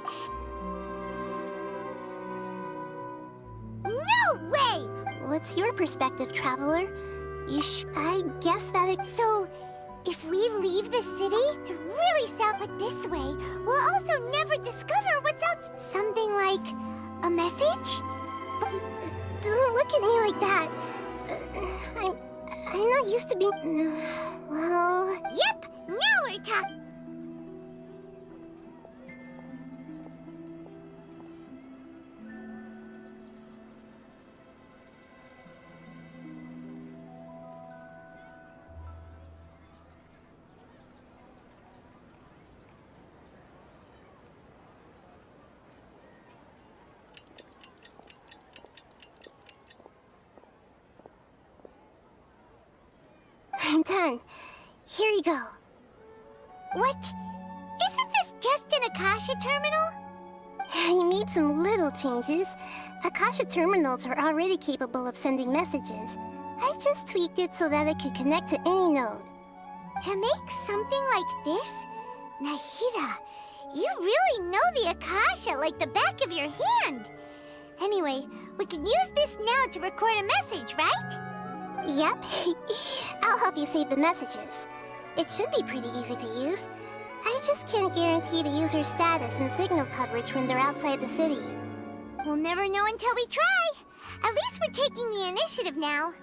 No way! What's your perspective, Traveler? I guess that So, if we leave the city, it really sounds like this way, we'll also never discover what's out... Something like... a message? Don't look at me like that. I'm not used to being... Well... Yep! Now we're talking... we go. What? Isn't this just an Akasha terminal? I made some little changes. Akasha terminals are already capable of sending messages. I just tweaked it so that it could connect to any node. To make something like this? Nahida, you really know the Akasha like the back of your hand. Anyway, we can use this now to record a message, right? Yep. I'll help you save the messages. It should be pretty easy to use. I just can't guarantee the user's status and signal coverage when they're outside the city. We'll never know until we try. At least we're taking the initiative now.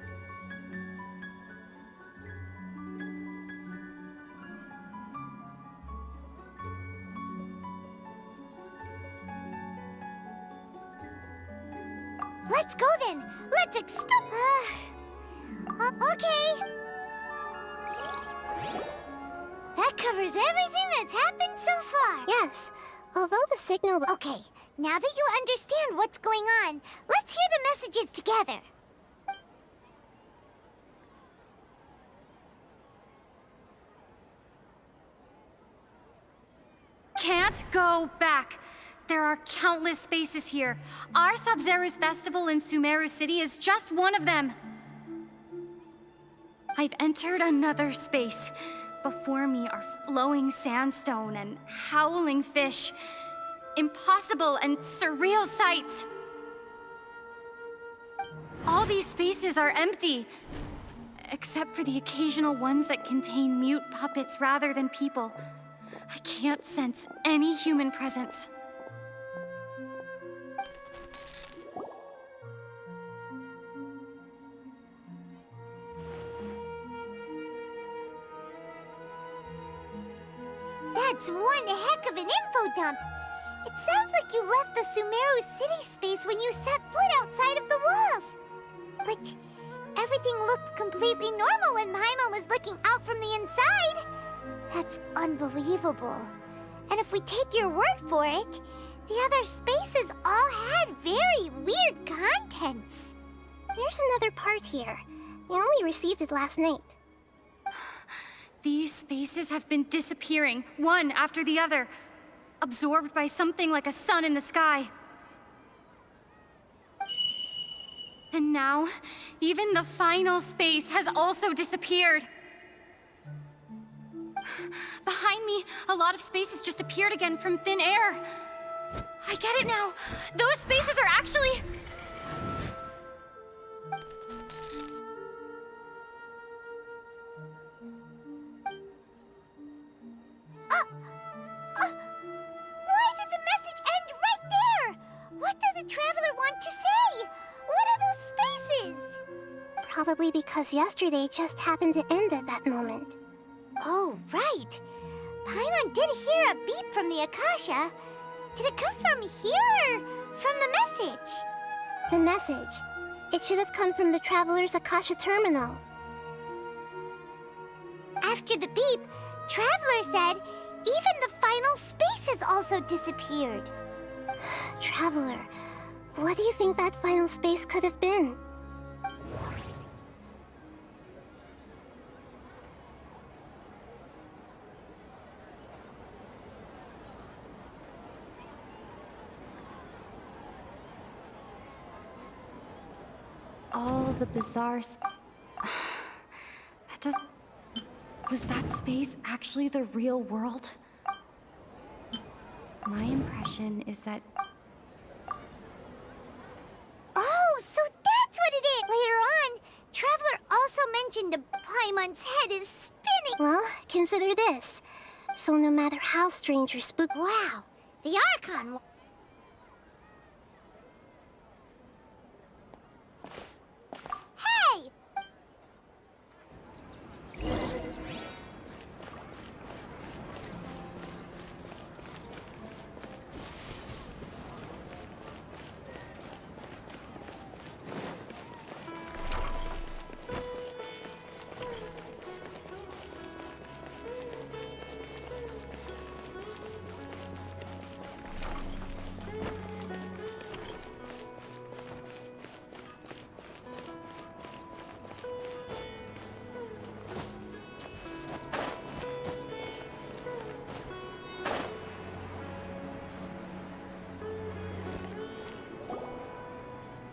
Let's go then. Let's okay. That covers everything that's happened so far. Yes, although the signal... Okay, now that you understand what's going on, let's hear the messages together. Can't go back. There are countless spaces here. Our Sub-Zero's festival in Sumeru City is just one of them. I've entered another space. Before me are flowing sandstone and howling fish. Impossible and surreal sights. All these spaces are empty, except for the occasional ones that contain mute puppets rather than people. I can't sense any human presence. That's one heck of an info dump. It sounds like you left the Sumeru City space when you set foot outside of the walls. But everything looked completely normal when Paimon was looking out from the inside. That's unbelievable. And if we take your word for it, the other spaces all had very weird contents. There's another part here. I only received it last night. These spaces have been disappearing, one after the other, absorbed by something like a sun in the sky. And now, even the final space has also disappeared. Behind me, a lot of spaces just appeared again from thin air. I get it now. Those spaces are actually... Why did the message end right there? What did the Traveler want to say? What are those spaces? Probably because yesterday just happened to end at that moment. Oh, right. Paimon did hear a beep from the Akasha. Did it come from here or from the message? The message. It should have come from the Traveler's Akasha terminal. After the beep, Traveler said even the final spaces also disappeared. Traveler, what do you think that final space could have been? All the bizarre Was that space actually the real world? My impression is that... Oh, so that's what it is! Later on, Traveler also mentioned Paimon's head is spinning! Well, consider this. So no matter how strange or spook... Wow, the Archon... Hey!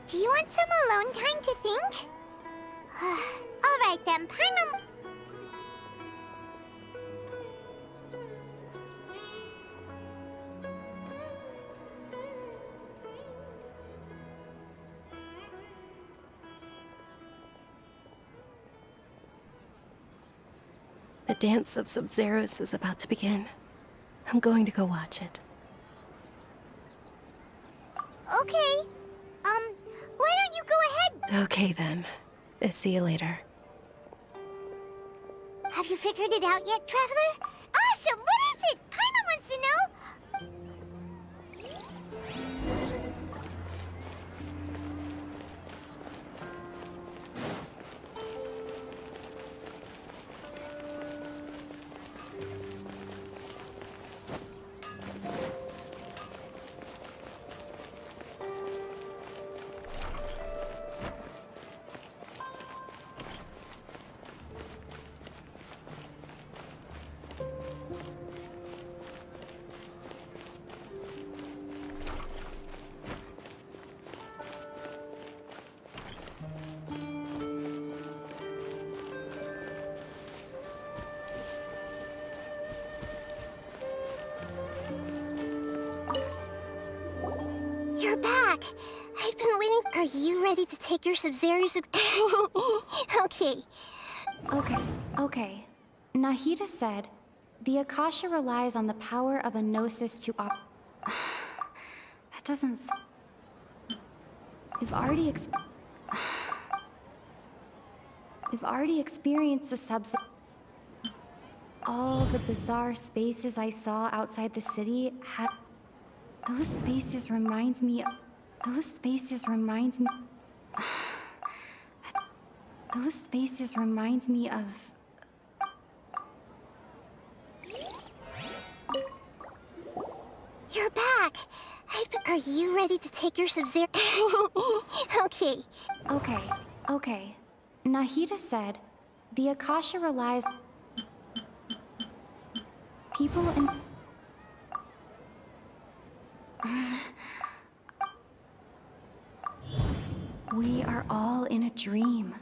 Do you want some alone time to think? Alright then, Paimon. The dance of Sub-Zeros is about to begin. I'm going to go watch it. Okay. Why don't you go ahead? Okay then. See you later. Have you figured it out yet, Traveler? Awesome! What is it? Paimon wants to know! You're back! I've been waiting. Are you ready to take your Sub-Zero's Okay. Okay. Nahida said, the Akasha relies on the power of a gnosis to That doesn't We've already experienced the all the bizarre spaces I saw outside the city had... Those spaces reminds me of... Those spaces reminds me of... You're back! Are you ready to take your Sub-Zero? Okay. Okay. Nahida said, the Akasha relies... People in... We are all in a dream.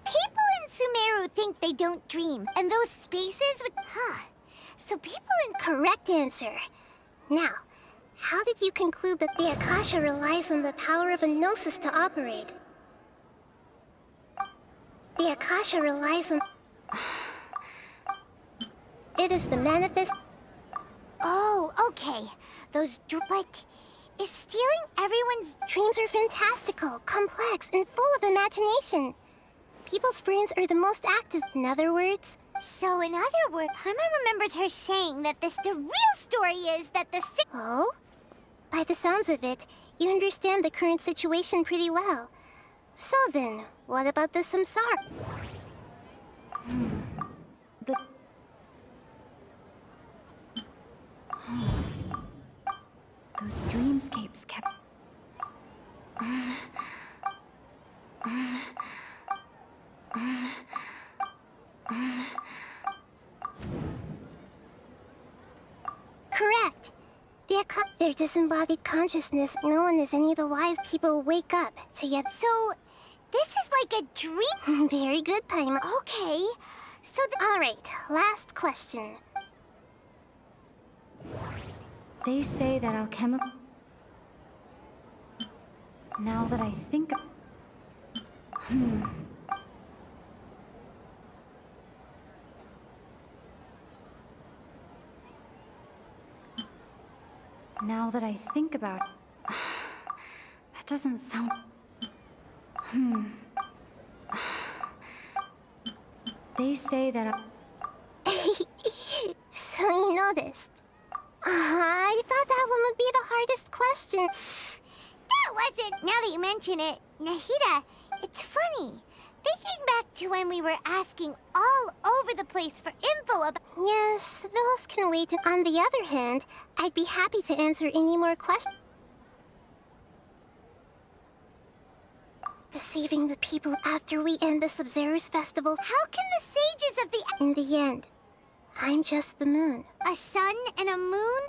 People in Sumeru think they don't dream, and those spaces would... So people incorrect answer. Now, how did you conclude that the Akasha relies on the power of a gnosis to operate? The Akasha relies on... It is the manifest... Oh, okay. Those But... Is stealing everyone's dreams are fantastical, complex, and full of imagination. People's brains are the most active, in other words. So in other words, Paimon remembers her saying that the real story is that the... Oh? By the sounds of it, you understand the current situation pretty well. So then, what about the samsara? Those dreamscapes kept... Correct. Their disembodied consciousness, no one is any the wise people wake up to yet. So, this is like a dream? Very good, Paimon. Okay. So, alright, last question. They say that alchemical... Now that I think... Now that I think about it... That doesn't sound... They say that... So you noticed. I thought that one would be the hardest question. That wasn't. Now that you mention it, Nahida, it's funny. Thinking back to when we were asking all over the place for info about... Yes, those can wait. On the other hand, I'd be happy to answer any more questions. Deceiving the people after we end the Sub-Zero's festival. How can the sages of the... In the end, I'm just the moon. A sun and a moon?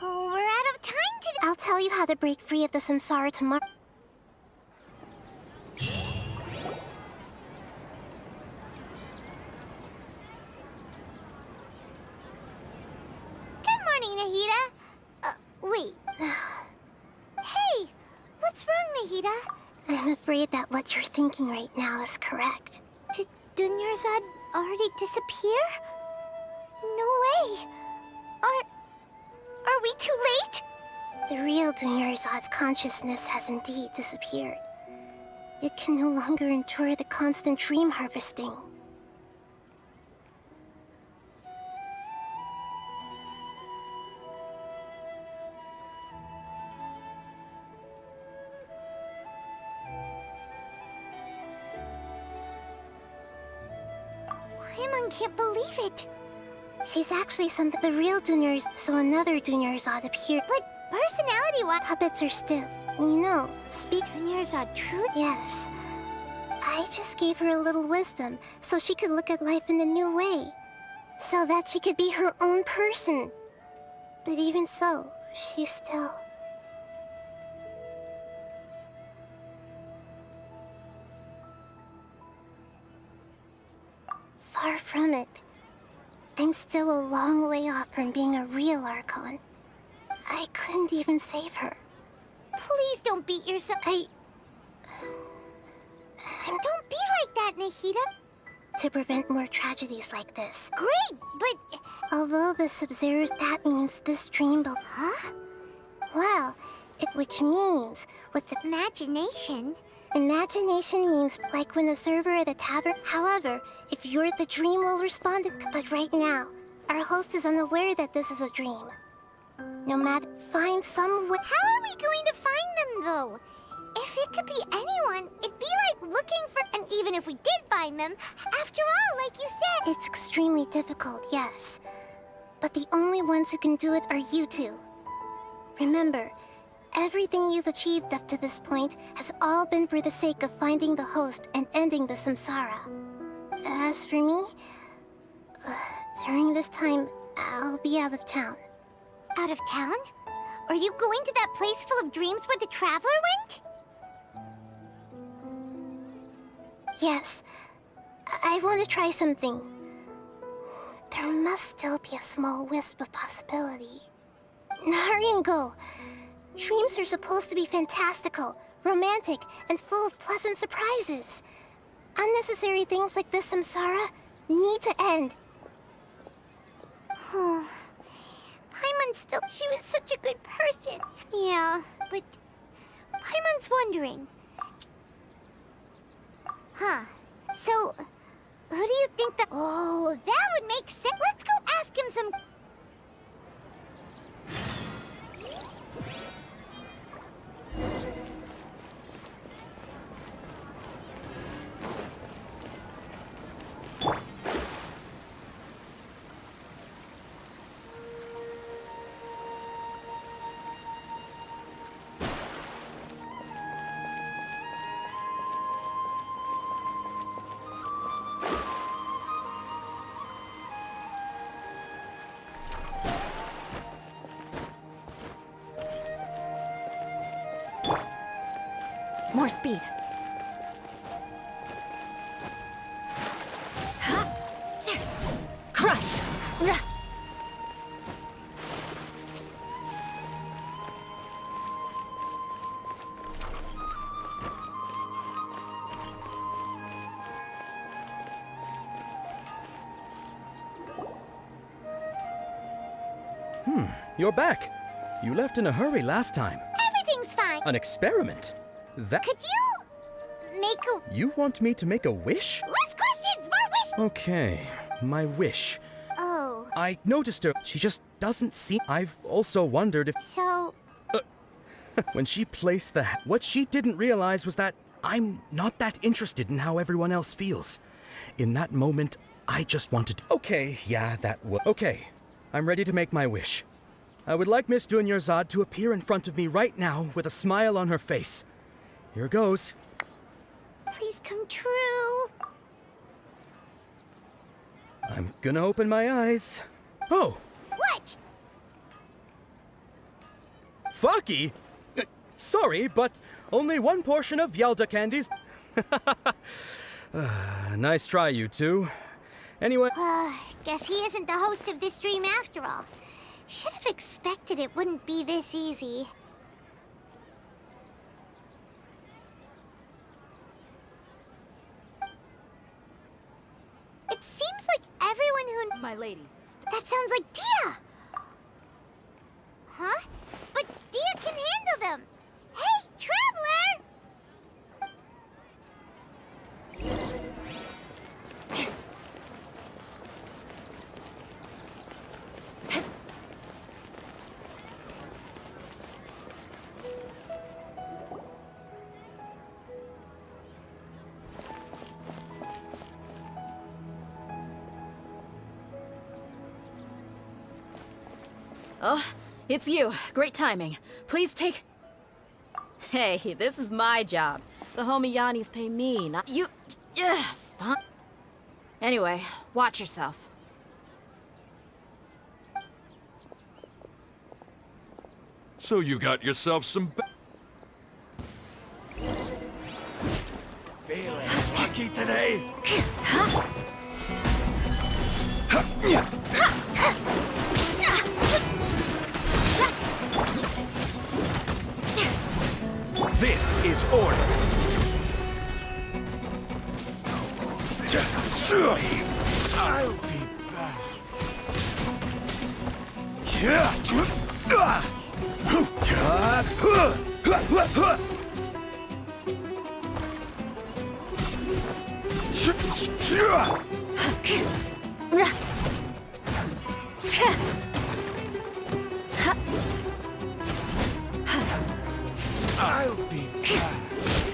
Oh, we're out of time today. I'll tell you how to break free of the samsara tomorrow. Good morning, Nahida. Wait. Hey, what's wrong, Nahida? I'm afraid that what you're thinking right now is correct. Did Dunyarzad already disappear? No way. Are we too late? The real Dunyarzad's consciousness has indeed disappeared. It can no longer endure the constant dream harvesting. Paimon can't believe it. She's actually something the real Dunyars, so another Dunyarzad appeared. But personality-wise, puppets are stiff. You know, speak Dunyarzad true? Yes. I just gave her a little wisdom, so she could look at life in a new way. So that she could be her own person. But even so, she's still... Far from it. I'm still a long way off from being a real Archon. I couldn't even save her. Please don't beat yourself. Don't be like that, Nahida. To prevent more tragedies like this. Great, but... Although the Sub-Zeros, that means this dream will... Huh? Well, which means, with imagination... Imagination means like when the server at the tavern. However, if you're the dream will respond. But right now, our host is unaware that this is a dream. No matter, find some way. How are we going to find them, though? If it could be anyone, it'd be like looking for... And even if we did find them, after all, like you said... It's extremely difficult, yes. But the only ones who can do it are you two. Remember, everything you've achieved up to this point has all been for the sake of finding the host and ending the samsara. As for me, during this time, I'll be out of town. Out of town? Are you going to that place full of dreams where the Traveler went? Yes. I want to try something. There must still be a small wisp of possibility. Hurry and go. Dreams are supposed to be fantastical, romantic, and full of pleasant surprises. Unnecessary things like this samsara need to end. Paimon's still... She was such a good person. Yeah, but... Paimon's wondering. Huh. So, who do you think that... Oh, that would make sense. Let's go ask him some... More speed. Crush! You're back. You left in a hurry last time. Everything's fine. An experiment? That... Could you... make a... You want me to make a wish? Less questions, more wish! Okay, my wish. Oh. I noticed her. She just doesn't seem... I've also wondered if... So... when she placed the... What she didn't realize was that I'm not that interested in how everyone else feels. In that moment, I just wanted to... Okay, yeah, that was... Okay, I'm ready to make my wish. I would like Miss Dunyarzad to appear in front of me right now with a smile on her face. Here goes. Please come true. I'm gonna open my eyes. Oh! What? Farky? Sorry, but only one portion of Yalda candies. Nice try, you two. Anyway... Guess he isn't the host of this stream after all. Should have expected it wouldn't be this easy. It seems like everyone who... My lady. That sounds like Dia! Huh? But Dia can handle them! Hey, Traveler! Oh, it's you. Great timing. Please take... Hey, this is my job. The homie Yannis pay me, not you. Fine. Anyway, watch yourself. So you got yourself some... Feeling lucky today? This is order. I'll be back. I'll be back.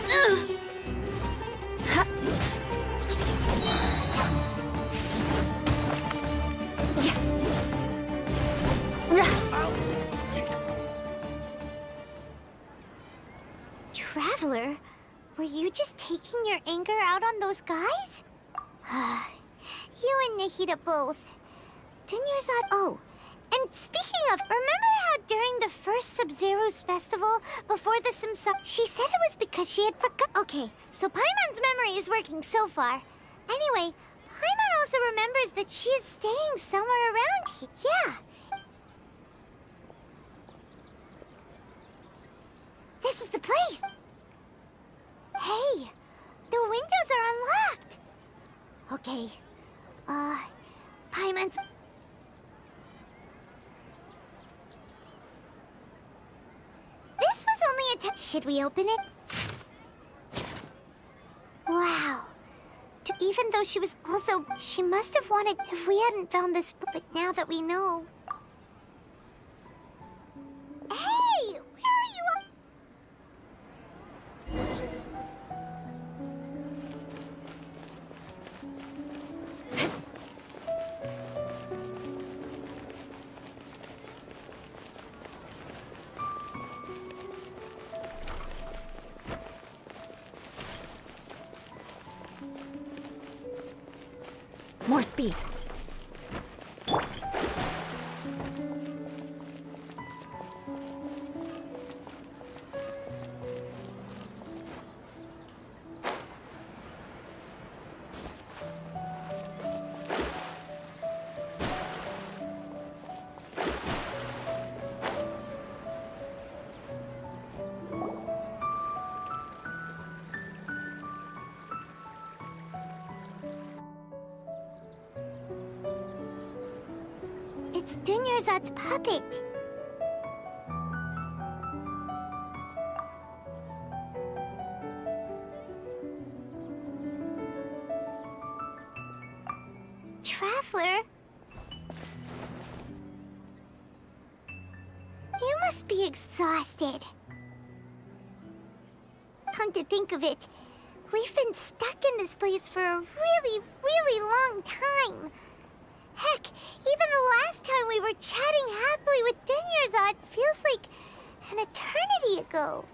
Traveler, were you just taking your anger out on those guys? You and Nahida both. Dunyarzad. Oh, and speaking of, remember how during the first Sub-Zero's festival, before the Simsar, she said it was because she had forgot. Okay, so Paimon's memory is working so far. Anyway, Paimon also remembers that she is staying somewhere around here. Yeah. This is the place. Hey, the windows are unlocked. Okay, Paimon's... This was only a should we open it? Wow. Even though she was also... She must have wanted if we hadn't found this book, but now that we know... Hey! Where are you up? More speed. It's Dunyarzad's puppet. Traveler? You must be exhausted. Come to think of it, we've been stuck in this place for a really, really long time. Heck, even the last time we were chatting happily with Dunyarzad feels like an eternity ago.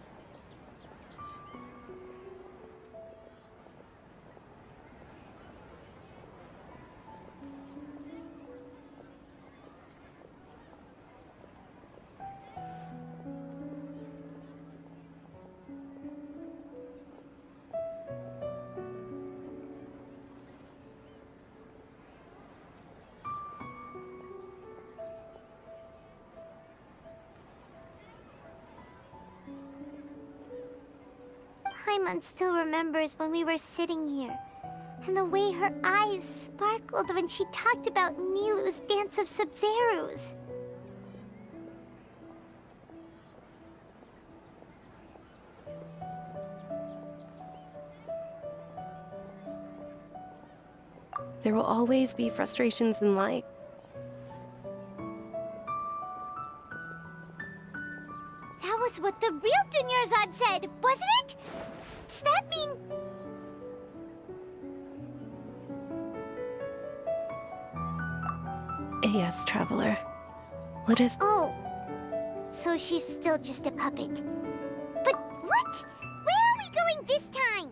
Paimon still remembers when we were sitting here, and the way her eyes sparkled when she talked about Nilu's dance of Sub-Zerus. There will always be frustrations in life. That was what the real Dunyarzad said, wasn't it? Does that mean... Yes, Traveler. What is... Oh, so she's still just a puppet. But what? Where are we going this time?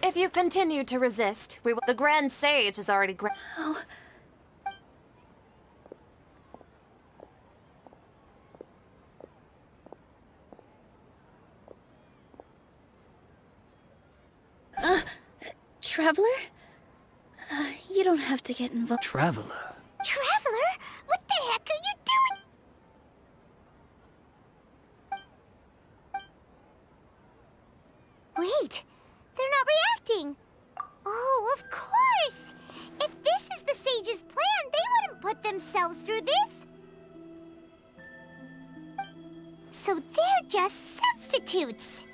If you continue to resist, we will— The Grand Sage has already Oh. Traveler? You don't have to get involved. Traveler? Traveler? What the heck are you doing? Wait, they're not reacting. Oh, of course! If this is the Sage's plan, they wouldn't put themselves through this. So they're just substitutes.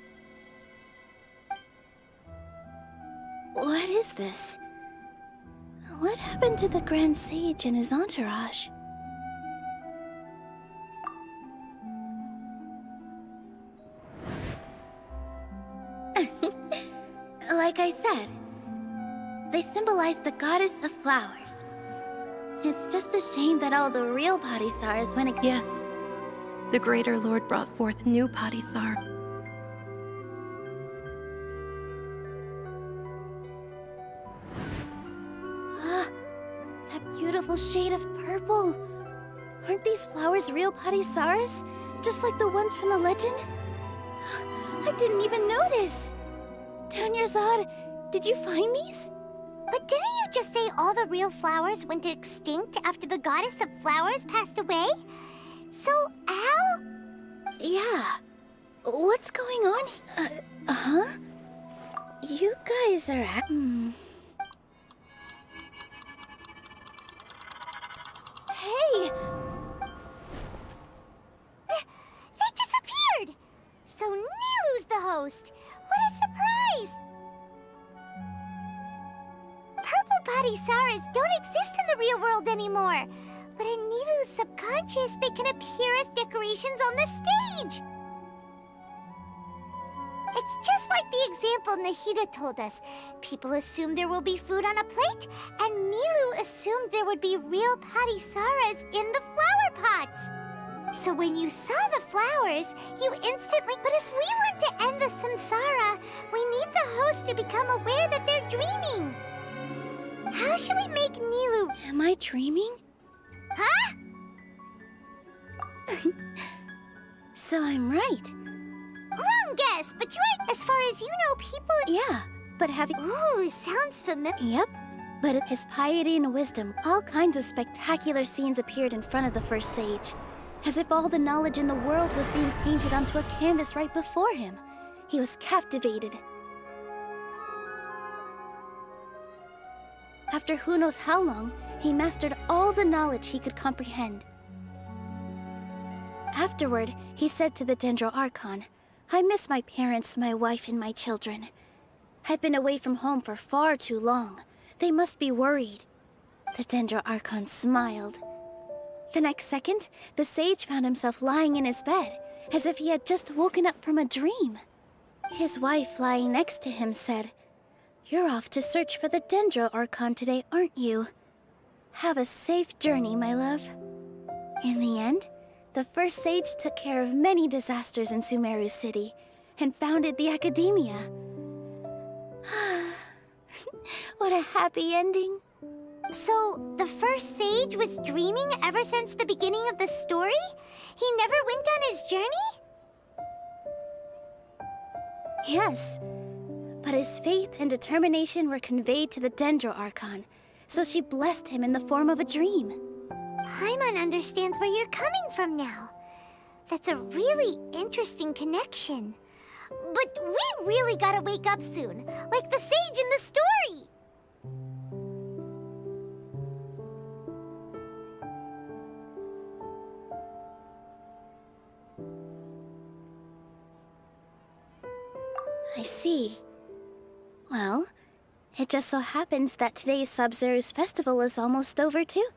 What is this? What happened to the Grand Sage and his entourage? Like I said, they symbolize the goddess of flowers. It's just a shame that all the real Padisars went against. Yes, the Greater Lord brought forth new Padisar. That beautiful shade of purple. Aren't these flowers real Padisaras? Just like the ones from the legend? I didn't even notice. Dunyarzad, did you find these? But didn't you just say all the real flowers went extinct after the goddess of flowers passed away? So, Al? Yeah. What's going on? Huh? You guys are Hey! They disappeared! So Nilu's the host! What a surprise! Purple Padisaras don't exist in the real world anymore. But in Nilu's subconscious, they can appear as decorations on the stage. It's just like the example Nahida told us. People assumed there will be food on a plate, and Nilu assumed there would be real Padisaras in the flower pots. So when you saw the flowers, you instantly... But if we want to end the samsara, we need the host to become aware that they're dreaming. How should we make Nilu... Am I dreaming? Huh? So I'm right. Wrong guess, but you're... As far as you know, people... Yeah, but having... Ooh, sounds familiar. Yep. But his piety and wisdom, all kinds of spectacular scenes appeared in front of the first sage. As if all the knowledge in the world was being painted onto a canvas right before him. He was captivated. After who knows how long, he mastered all the knowledge he could comprehend. Afterward, he said to the Dendro Archon, I miss my parents, my wife, and my children. I've been away from home for far too long. They must be worried. The Dendro Archon smiled. The next second, the sage found himself lying in his bed, as if he had just woken up from a dream. His wife lying next to him said, "You're off to search for the Dendro Archon today, aren't you? Have a safe journey, my love." In the end, the first sage took care of many disasters in Sumeru City and founded the Academia. What a happy ending. So, the first sage was dreaming ever since the beginning of the story? He never went on his journey? Yes, but his faith and determination were conveyed to the Dendro Archon, so she blessed him in the form of a dream. Paimon understands where you're coming from now. That's a really interesting connection. But we really gotta wake up soon, like the sage in the story! I see. Well, it just so happens that today's Sub-Zero's festival is almost over too.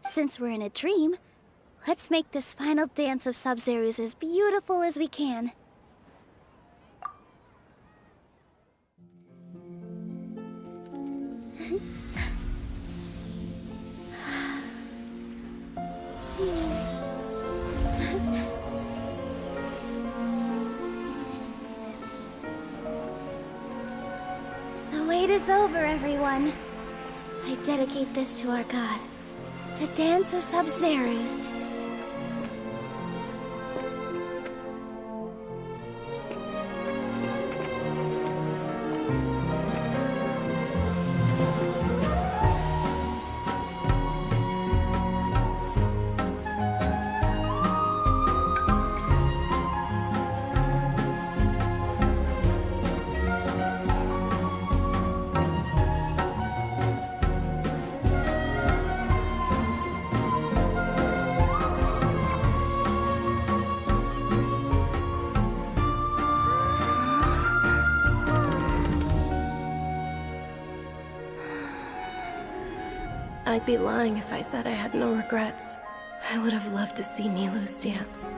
Since we're in a dream, let's make this final dance of Sub-Zero's as beautiful as we can. The wait is over, everyone. I dedicate this to our god, the dance of Sub-Zero's. I'd be lying if I said I had no regrets. I would have loved to see Nilou's dance.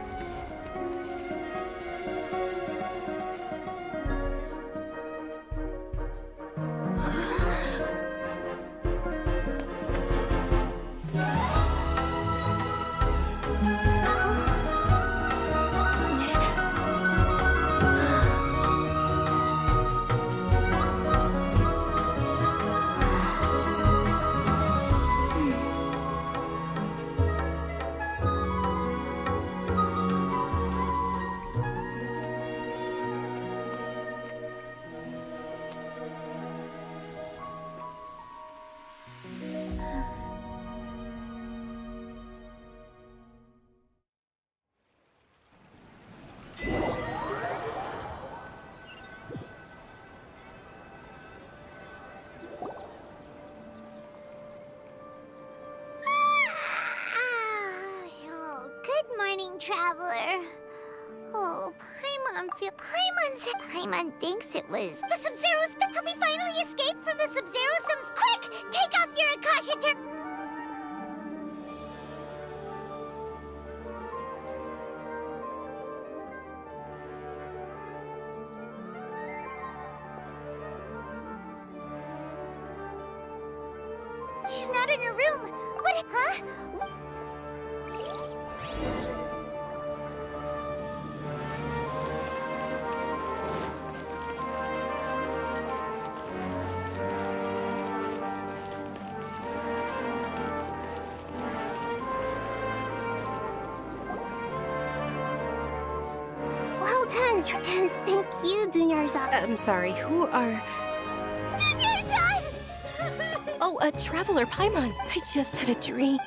Traveler. Oh, Paimon thinks it was the Sub-Zero's. Have we finally escaped from the Sub-Zero-Sums? Quick! Take off your Akasha turn. She's not in her room. What? Huh? Well done, and thank you, Dunyarzad. I'm sorry, who are... Dunyarzad! Oh, a traveler, Paimon. I just had a dream.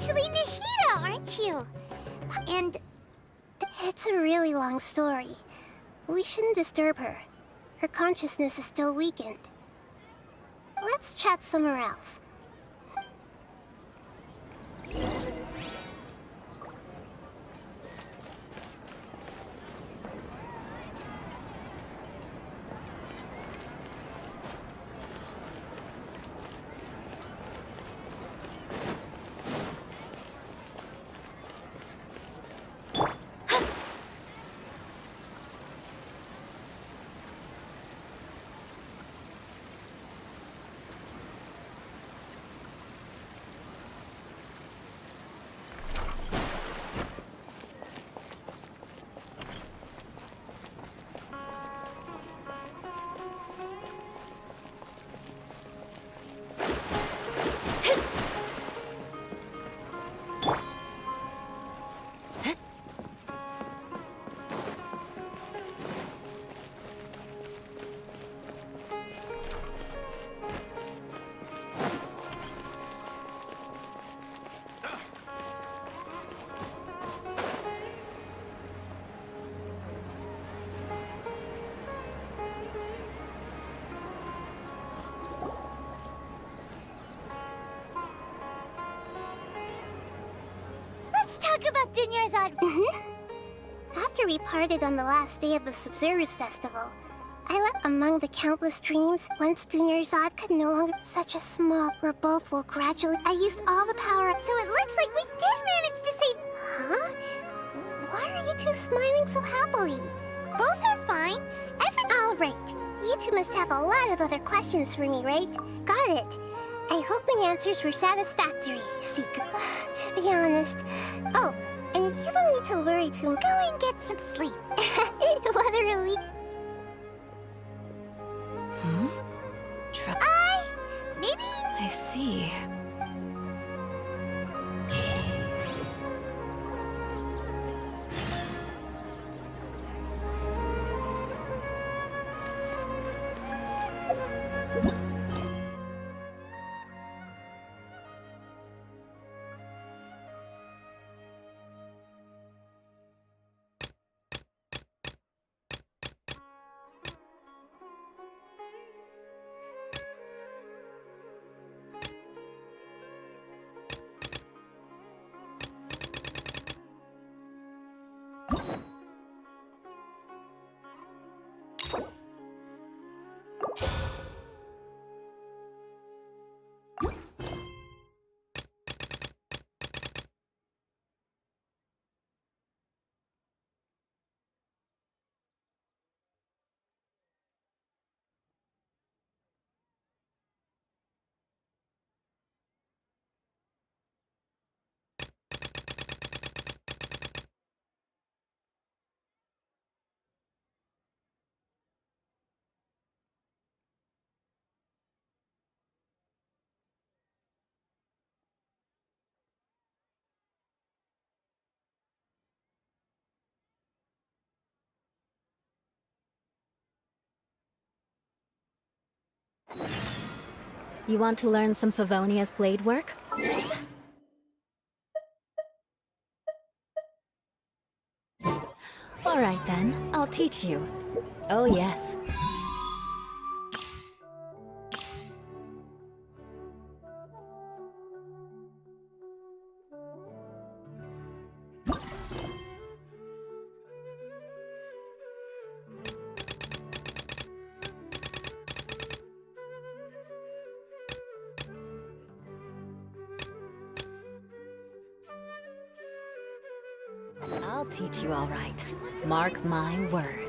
actually Nahida, aren't you? And it's a really long story. We shouldn't disturb her. Her consciousness is still weakened. Let's chat somewhere else. Let's talk about Dunyarzad. After we parted on the last day of the Subzerus Festival, I left among the countless dreams. Once Dunyarzad could no longer such a small, where both will gradually. I used all the power, so it looks like we did manage to save. Huh? Why are you two smiling so happily? Both are fine. All right. You two must have a lot of other questions for me, right? Got it. I hope my answers were satisfactory, Seeker. To be honest. Oh, and you don't need to worry too much. Go and get some sleep. Literally. Maybe? I see. You want to learn some Favonia's blade work? All right then, I'll teach you. Oh yes. I'll teach you all right. Mark my words.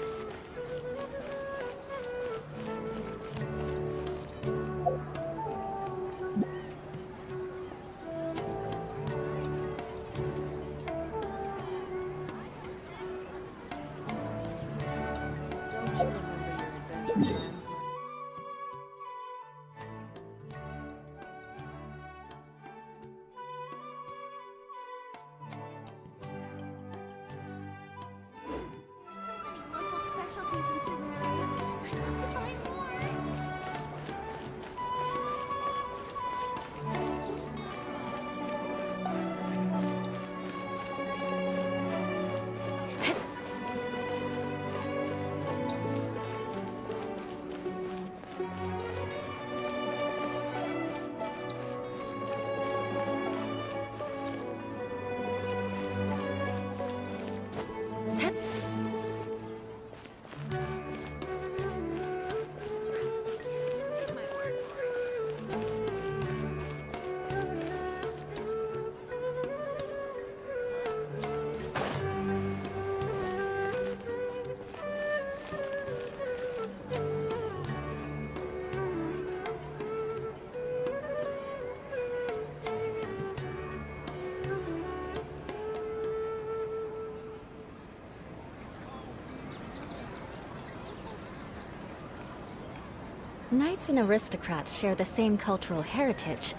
Knights and aristocrats share the same cultural heritage,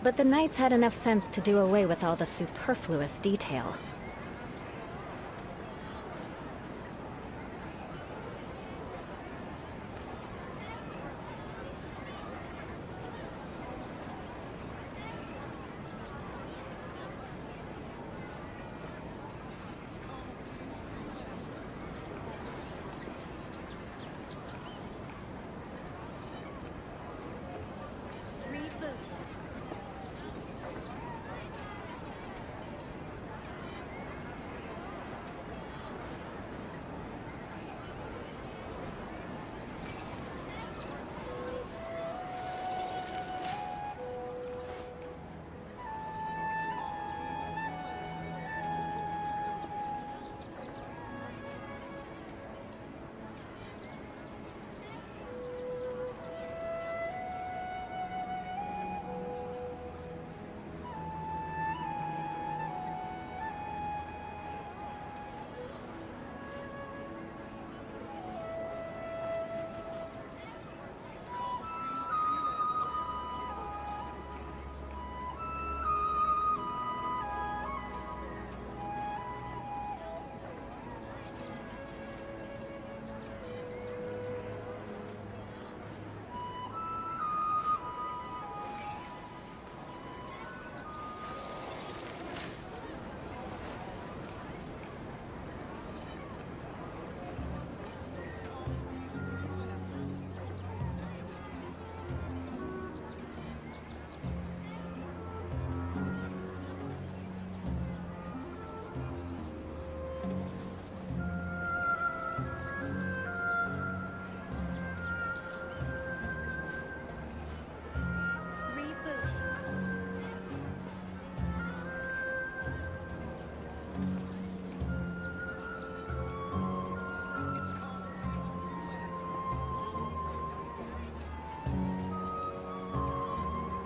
but the knights had enough sense to do away with all the superfluous detail.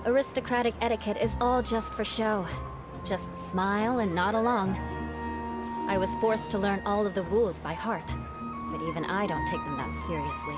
Aristocratic etiquette is all just for show. Just smile and nod along. I was forced to learn all of the rules by heart, but even I don't take them that seriously.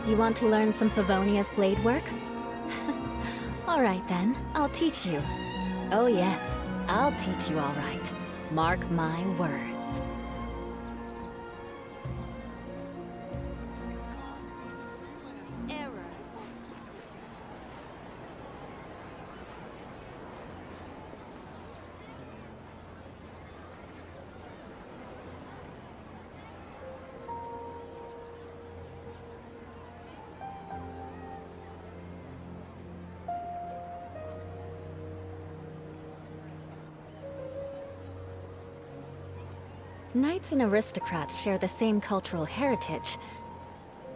You want to learn some Favonia's blade work? Alright then, I'll teach you. Oh yes, I'll teach you alright. Mark my words. Knights and aristocrats share the same cultural heritage,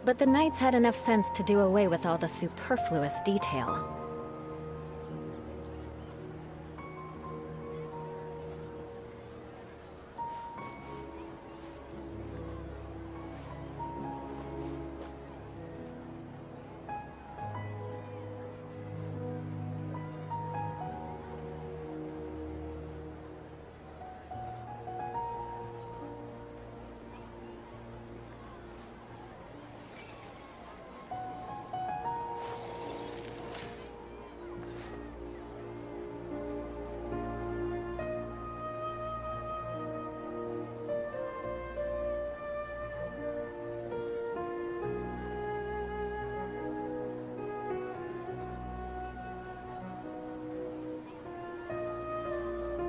but the knights had enough sense to do away with all the superfluous detail.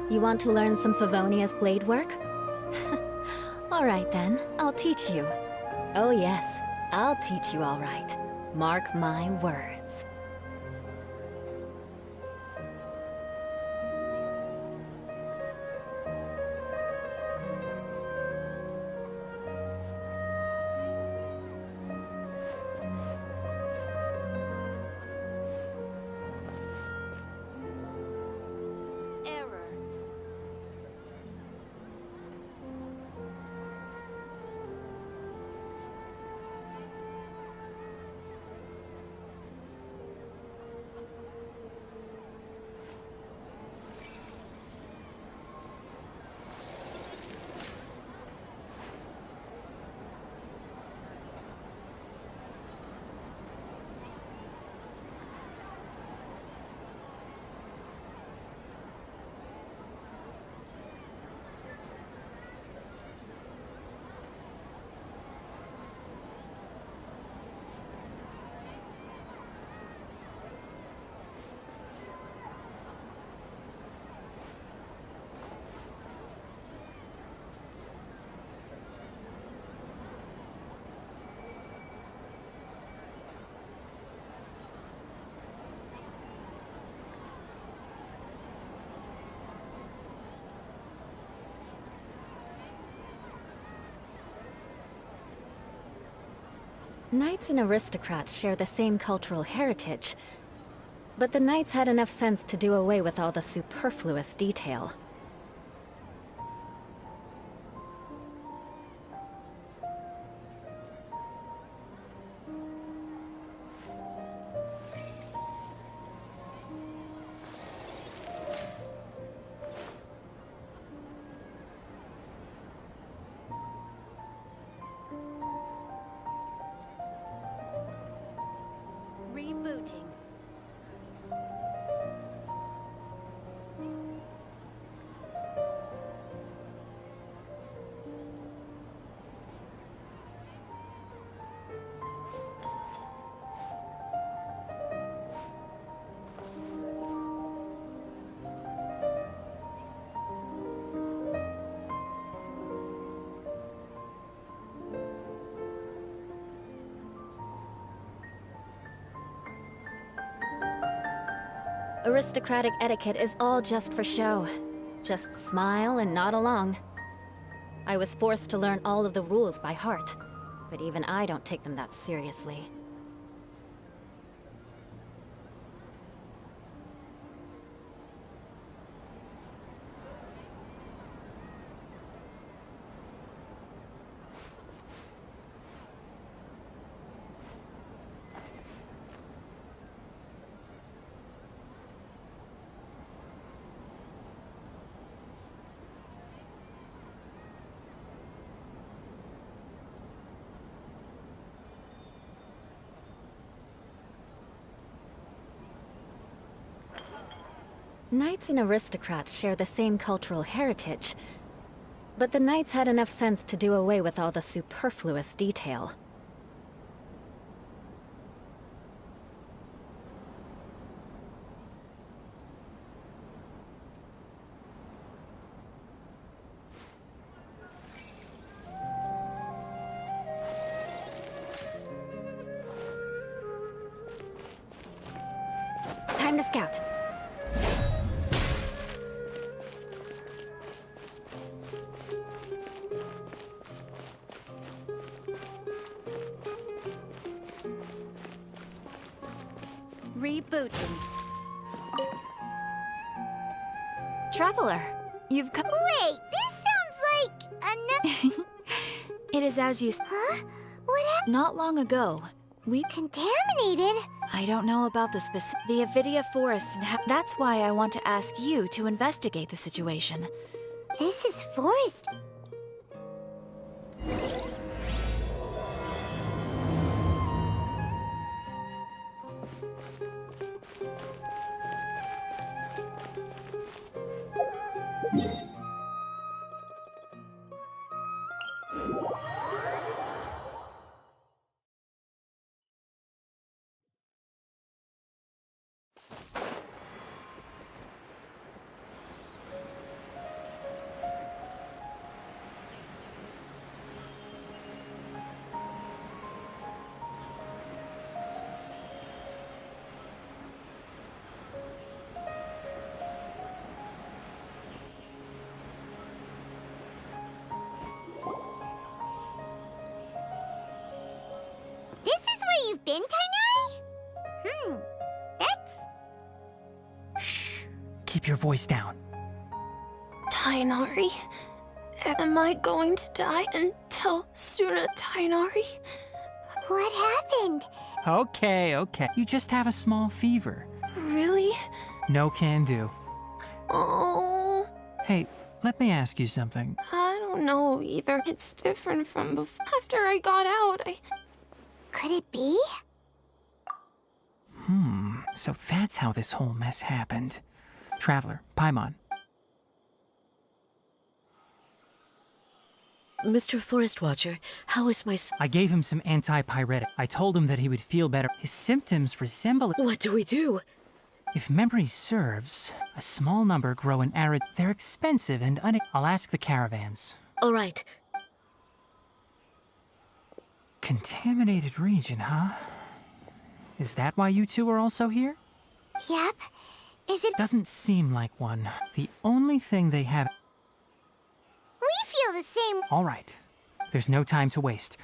You want to learn some Favonia's blade work? Alright then, I'll teach you. Oh yes, I'll teach you alright. Mark my words. Knights and aristocrats share the same cultural heritage, but the knights had enough sense to do away with all the superfluous detail. Rebooting. Aristocratic etiquette is all just for show. Just smile and nod along. I was forced to learn all of the rules by heart, but even I don't take them that seriously. Knights and aristocrats share the same cultural heritage, but the knights had enough sense to do away with all the superfluous detail. Time to scout. Rebooting. Traveler, you've come. Wait, this sounds like another. It is as you. Huh? What happened? Not long ago, we Contaminated? I don't know about the the Avidia forest, and that's why I want to ask you to investigate the situation. This is forest. This is where you've been, Tighnari? That's... Shh. Keep your voice down. Tighnari? Am I going to die until sooner, Tighnari? What happened? Okay. You just have a small fever. Really? No can do. Oh, Hey, let me ask you something. I don't know either. It's different from before. After I got out, Could it be? So that's how this whole mess happened. Traveler, Paimon. Mr. Forest Watcher, how is my I gave him some antipyretic. I told him that he would feel better. His symptoms resemble... What do we do? If memory serves, a small number grow in arid... They're expensive and I'll ask the caravans. All right. Contaminated region, huh? Is that why you two are also here? Yep. Is it... Doesn't seem like one. The only thing they have... We feel the same... All right. There's no time to waste.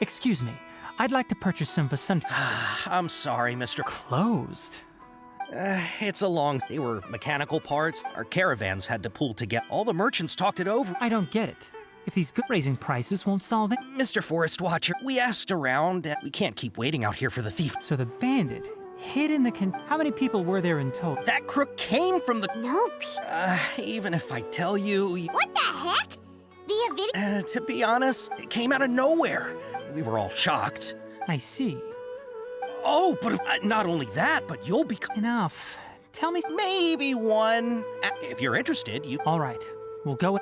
Excuse me. I'd like to purchase some Vasant. I'm sorry, Mr. Closed. It's a long... They were mechanical parts. Our caravans had to pull together. All the merchants talked it over. I don't get it. If these good raising prices won't solve it... Mr. Forest Watcher, we asked around, and we can't keep waiting out here for the thief. So the bandit hid in the How many people were there in total? That crook came from the... Nope. Even if I tell you... What the heck? To be honest, it came out of nowhere. We were all shocked. I see. Oh, but not only that, but you'll be... Enough. Tell me... Maybe one. If you're interested, you... All right. We'll go...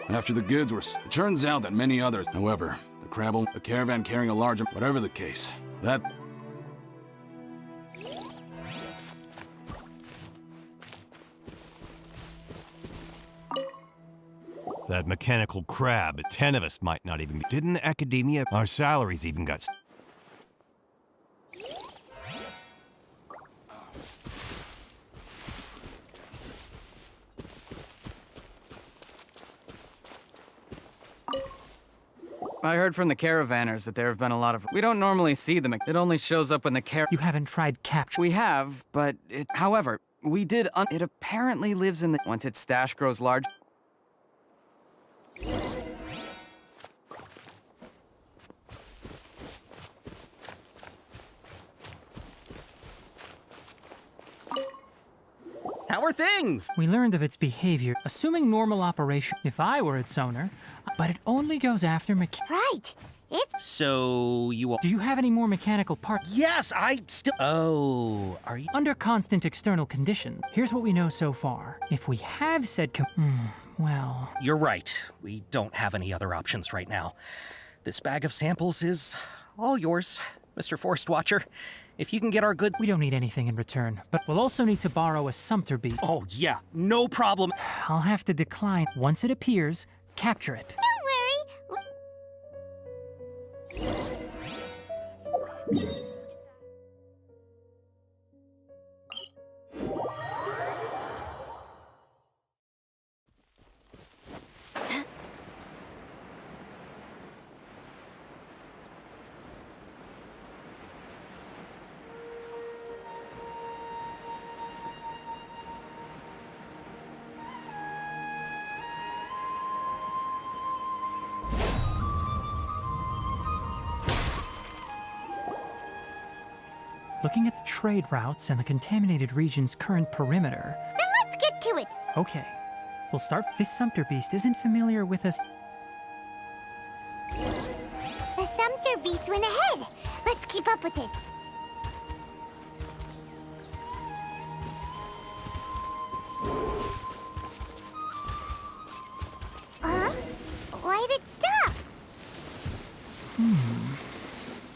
After the goods were... It turns out that many others... However, the Crabble, a caravan carrying a large... Whatever the case, that... That mechanical crab, 10 of us might not even be... Didn't the academia... Our salaries even got... I heard from the caravanners that there have been a lot of... We don't normally see them. It only shows up when the You haven't tried capture... We have, but it... However, we did... It apparently lives in the... Once its stash grows large... How are things? We learned of its behavior, assuming normal operation if I were its owner, but it only goes after Right. It's... So, you... Do you have any more mechanical parts? Yes, I still... Oh, are you... Under constant external condition, here's what we know so far. If we have said well... You're right. We don't have any other options right now. This bag of samples is all yours, Mr. Forest Watcher. If you can get our good... We don't need anything in return, but we'll also need to borrow a Sumpter beast. Oh, yeah, no problem. I'll have to decline. Once it appears, capture it. Don't worry. Looking at the trade routes and the contaminated region's current perimeter... Then let's get to it. Okay. We'll start... This Sumpter beast isn't familiar with us... The Sumpter beast went ahead. Let's keep up with it. Why'd it stop?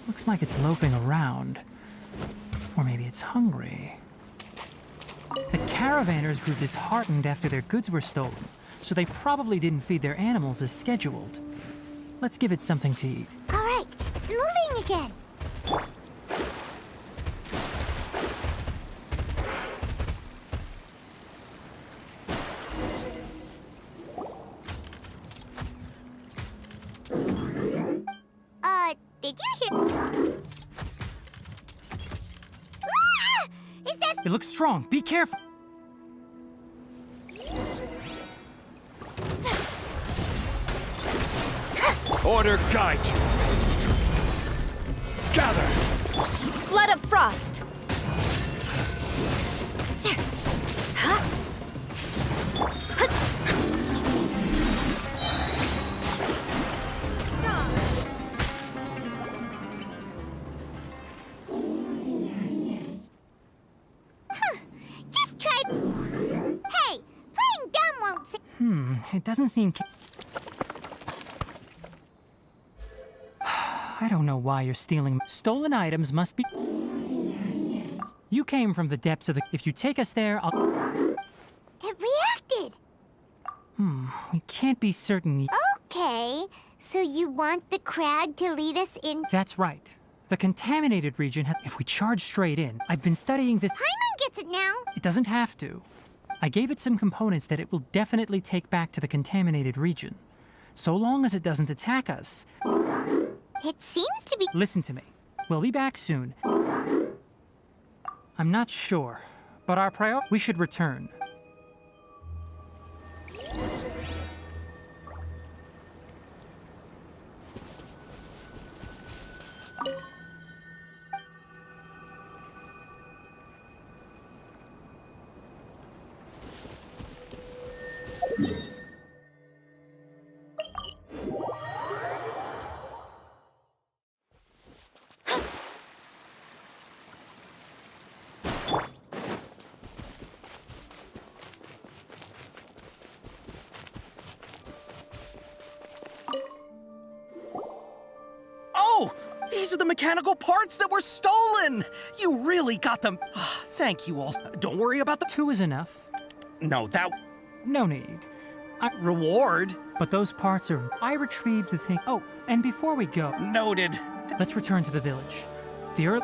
Looks like it's loafing around. Or maybe it's hungry. The caravanners grew disheartened after their goods were stolen, so they probably didn't feed their animals as scheduled. Let's give it something to eat. All right, it's moving again. Did you hear? Is that... It looks strong. Be careful. Order guide you. Gather. Flood of frost. Just tried... Hey, It doesn't seem... I don't know why you're stealing... Stolen items must be... You came from the depths of the... If you take us there, I'll... It reacted! We can't be certain... Okay, so you want the crag to lead us in... That's right. The contaminated region has... If we charge straight in, I've been studying this... Paimon gets it now! It doesn't have to. I gave it some components that it will definitely take back to the contaminated region. So long as it doesn't attack us. It seems to be... Listen to me. We'll be back soon. I'm not sure, but our priority... We should return. Oh! These are the mechanical parts that were stolen! You really got them. Thank you all. Don't worry about the... 2 is enough. No, that... No need. Reward? But those parts are... I retrieved the thing... Oh, and before we go... Noted. Let's return to the village. The Earth...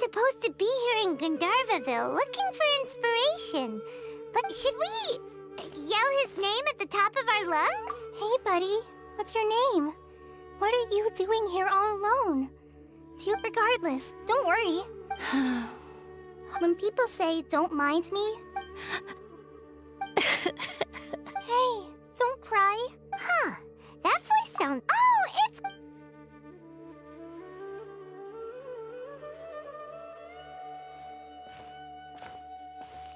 Supposed to be here in Gandharvaville looking for inspiration. But should we yell his name at the top of our lungs? Hey, buddy. What's your name? What are you doing here all alone? Regardless, don't worry. When people say, don't mind me... Hey, don't cry. Huh. That voice sounds... Oh, it's...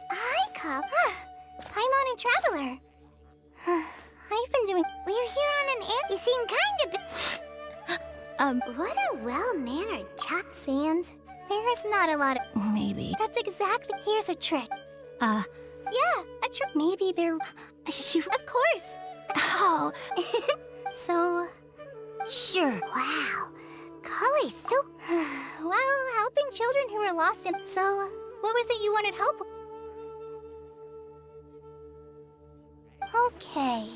Hi, Cup. Paimon and Traveler. I've been doing... We're here on an air... You seem kind of... What a well-mannered Chuck Sands. There is not a lot of... Maybe. That's exactly... Here's a trick. Yeah, a trick. Maybe there... You... Of course. Oh. So... Sure. Wow. Cully's so... Well, helping children who are lost in... So, what was it you wanted help with? Okay.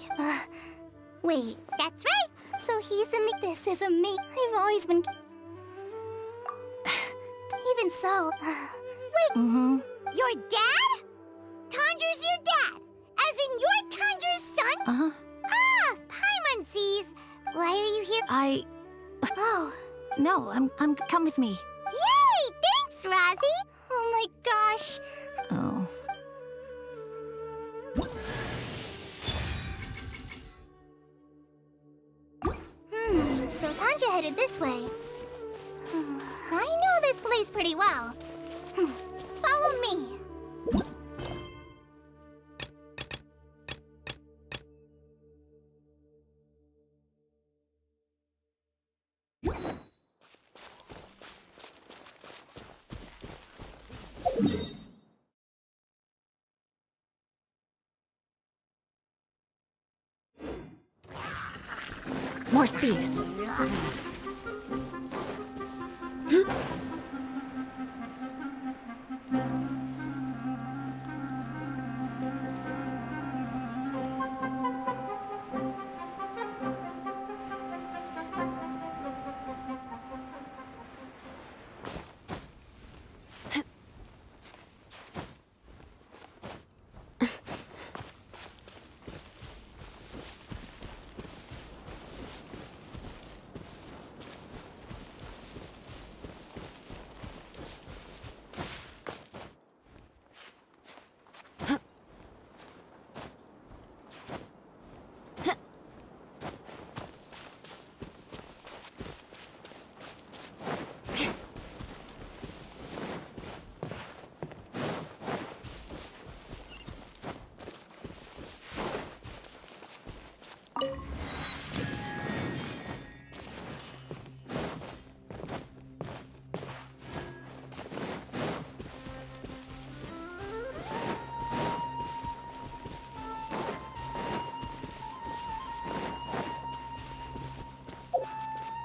Wait, that's right. So he's in the... This is a mate. I've always been... Even so... Wait! Your dad? Tanjiro's your dad? As in you're Tanjiro's son? Ah! Paimon sees. Why are you here? Oh. No, I'm... Come with me. Yay! Thanks, Rosie! Oh my gosh. Oh. So Tanja headed this way. place pretty well. Follow me. More speed.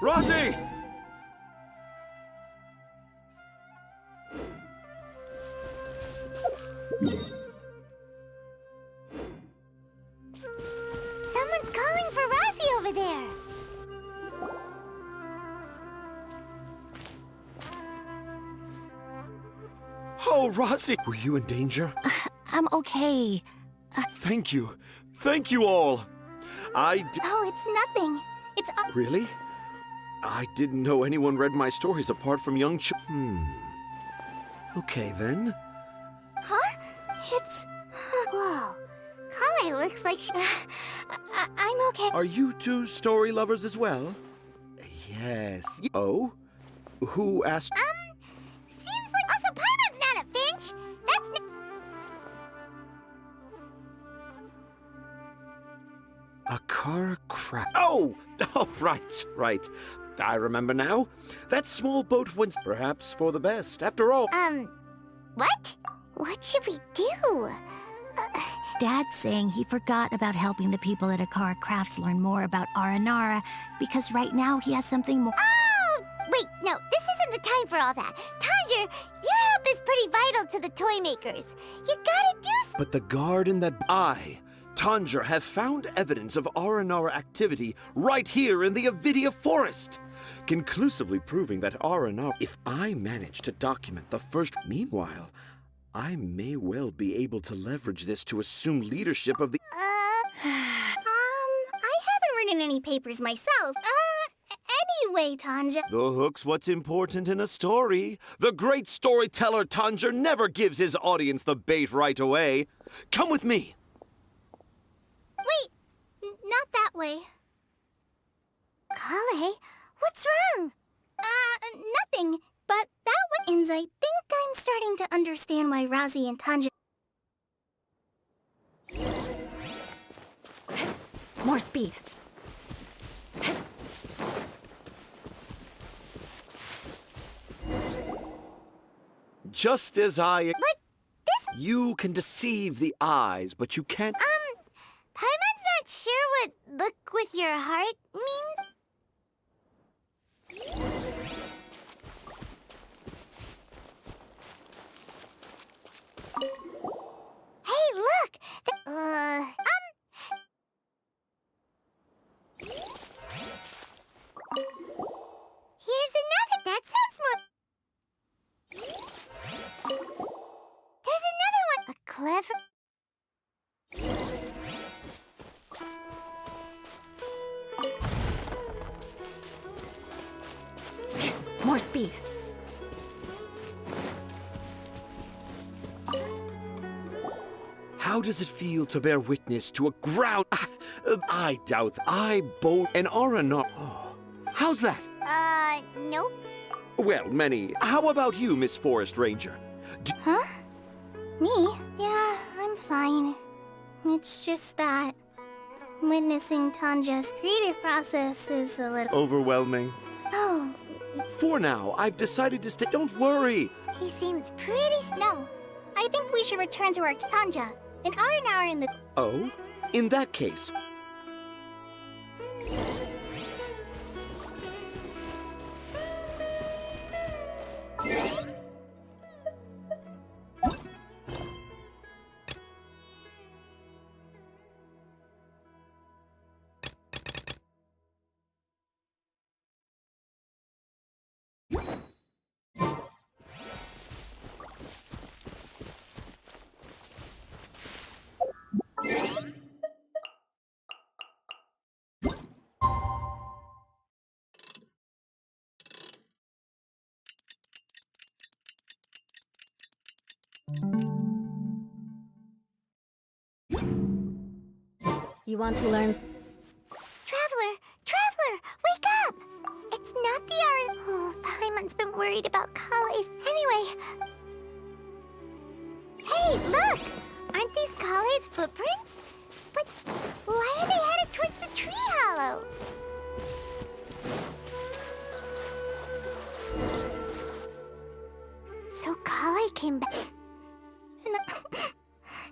Rosie! Someone's calling for Rosie over there. Oh, Rosie! Were you in danger? I'm okay. Thank you. Thank you all. Oh, it's nothing. It's Really? I didn't know anyone read my stories apart from young Okay, then. Huh? It's... Whoa. Kale looks like I'm okay. Are you two story lovers as well? Yes. Oh? Who asked? Seems like... Also, Paimon's not a finch. That's... A car crash. Oh! Oh, right. I remember now. That small boat went perhaps for the best, after all. What? What should we do? Dad's saying he forgot about helping the people at Akara Crafts learn more about Aranara because right now he has something more. Oh! Wait, no, this isn't the time for all that. Tanjir, your help is pretty vital to the toy makers. You gotta do But the guard in that Tanjir, have found evidence of Aranara activity right here in the Avidia forest, conclusively proving that Aranara... If I manage to document the first... Meanwhile, I may well be able to leverage this to assume leadership of the... I haven't written any papers myself. Anyway, Tanjir... The hook's what's important in a story. The great storyteller Tanjir never gives his audience the bait right away. Come with me. Wait, not that way. Kale, what's wrong? Nothing. But that ends. I think I'm starting to understand why Razi and Tanjir... More speed. Just as I... But this... You can deceive the eyes, but you can't... Paimon's not sure what look with your heart means. Hey, look! Here's another. That sounds more... There's another one. A clever... More speed. How does it feel to bear witness to a ground... I doubt I both an Aranara... Oh, how's that? Nope. Well, many. How about you, Miss Forest Ranger? Huh? Me? Yeah, I'm fine. It's just that witnessing Tanja's creative process is a little Overwhelming. Oh. For now, I've decided to stay. Don't worry. He seems pretty. No, I think we should return to our Tanja. An hour in the. Oh? In that case. You want to learn? Traveler, wake up! It's not the hour. Oh, Paimon's been worried about Kale's. Anyway. Hey, look! Aren't these Kale's footprints? But why are they headed towards the tree hollow? So Kale came back. And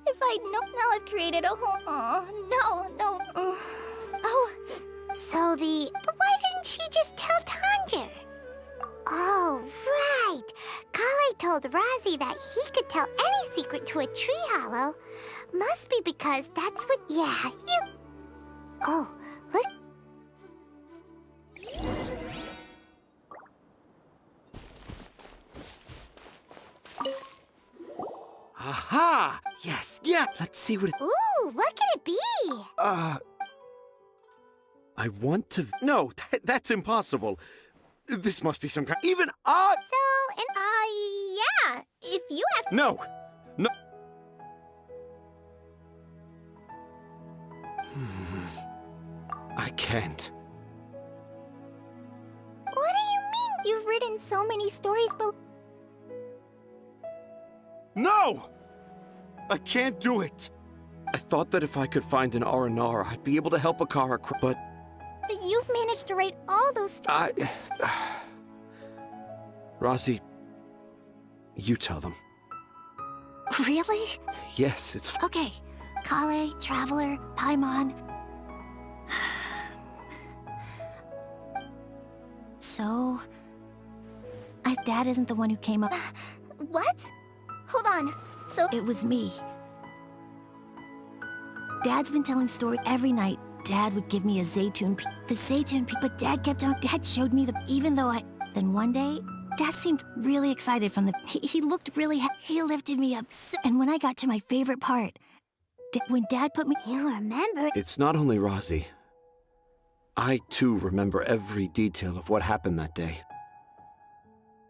if I'd known, now I've created a whole. Oh, no. Oh, so the. But why didn't she just tell Tanja? Oh, right. Kale told Razi that he could tell any secret to a tree hollow. Must be because that's what. Yeah, you. Oh, look. Aha! Yes, yeah. Let's see what it... Ooh, what could it be? I want to... No, that's impossible. This must be some kind... Even I... Yeah. If you ask... No. I can't. What do you mean? You've written so many stories, but... No! I can't do it. I thought that if I could find an R&R, I'd be able to help Akara, but... But you've managed to write all those stories. Razi, you tell them. Really? Yes, it's... Okay. Kale, Traveler, Paimon. So... Dad isn't the one who came up... What? Hold on. So... It was me. Dad's been telling story every night. Dad would give me a Zaytun the Zaytun but Dad kept on... Dad showed me the... Even though Then one day, Dad seemed really excited from the... He looked really... He lifted me up. And when I got to my favorite part... when Dad put me... You remember... It's not only Razi. I, too, remember every detail of what happened that day.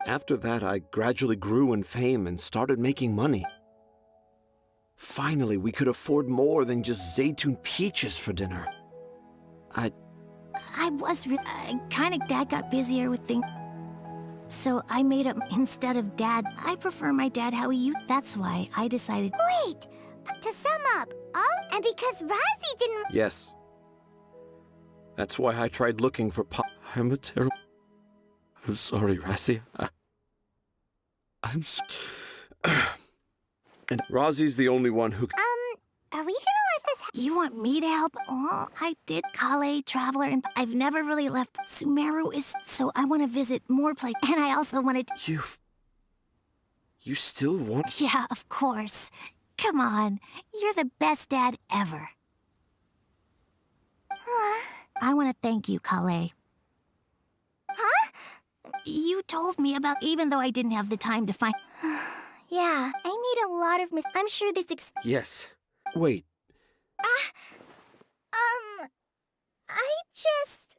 After that, I gradually grew in fame and started making money. Finally, we could afford more than just Zaytun peaches for dinner. Dad got busier with things. So I made up instead of Dad. I prefer my dad how he used. That's why I decided... Wait! To sum up, and because Razi didn't... Yes. That's why I tried looking for I'm a terrible... I'm sorry, Razi. I'm so... And Razi's the only one who... Are we gonna let this... You want me to help? Oh, I did Kale, Traveler, and I've never really left. Sumeru is... So I want to visit more places. And I also wanted... You still want... Yeah, of course. Come on. You're the best dad ever. I want to thank you, Kale. Huh? You told me about... Even though I didn't have the time to find... Yeah, I made a lot of I'm sure this Yes. Wait. I just...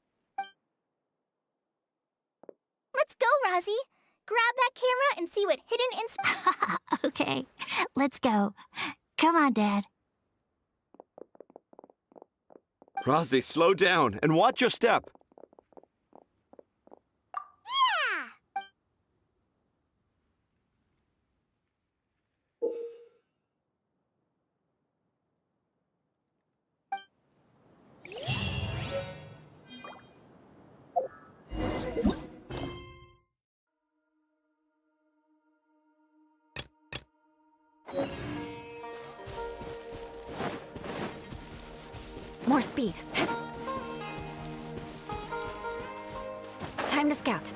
Let's go, Razi. Grab that camera and see what hidden Okay, let's go. Come on, Dad. Razi, slow down and watch your step. Yeah! More speed. Time to scout.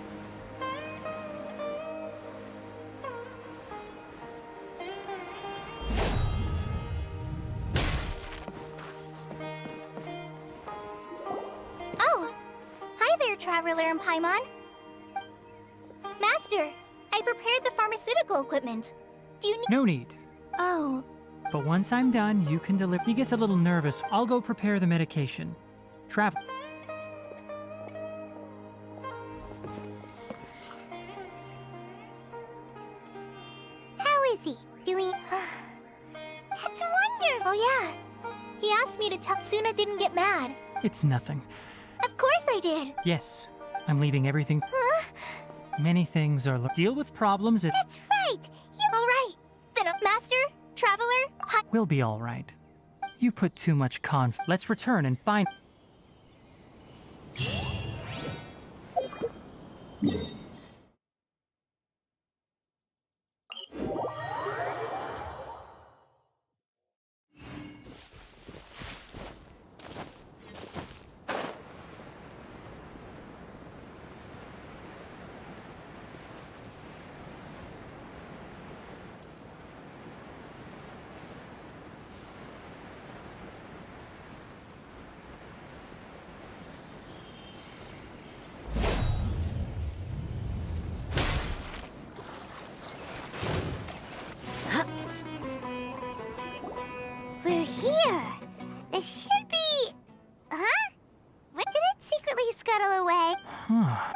Oh! Hi there, Traveler and Paimon. Master, I prepared the pharmaceutical equipment. Do you need— No need. Oh, But once I'm done, you can deliver. He gets a little nervous. I'll go prepare the medication. Travel. how is he? Doing— That's wonderful! Oh yeah. He asked me to tell Suna didn't get mad. It's nothing. Of course I did! Yes, I'm leaving everything. Huh? Many things are. Deal with problems. That's right! Alright! Then, Master, Traveler, We'll be all right. You put too much Let's return and find. we're here! This should be— Huh? Where did it secretly scuttle away? Huh.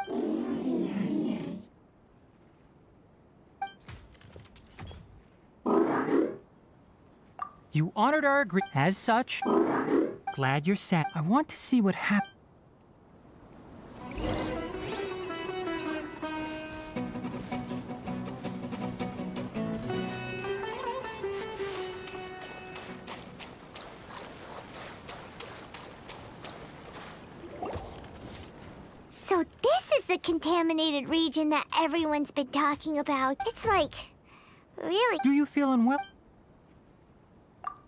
You honored our agreement. As such, glad you're sad. I want to see what happened. So this is the contaminated region that everyone's been talking about. It's like— really— Do you feel unwell?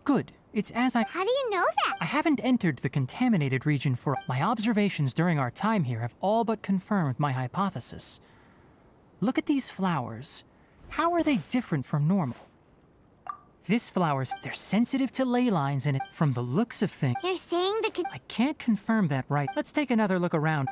Good. It's as I. How do you know that? I haven't entered the contaminated region for. My observations during our time here have all but confirmed my hypothesis. Look at these flowers. How are they different from normal? These flowers, they're sensitive to ley lines and from the looks of things. You're saying the I can't confirm that right. Let's take another look around.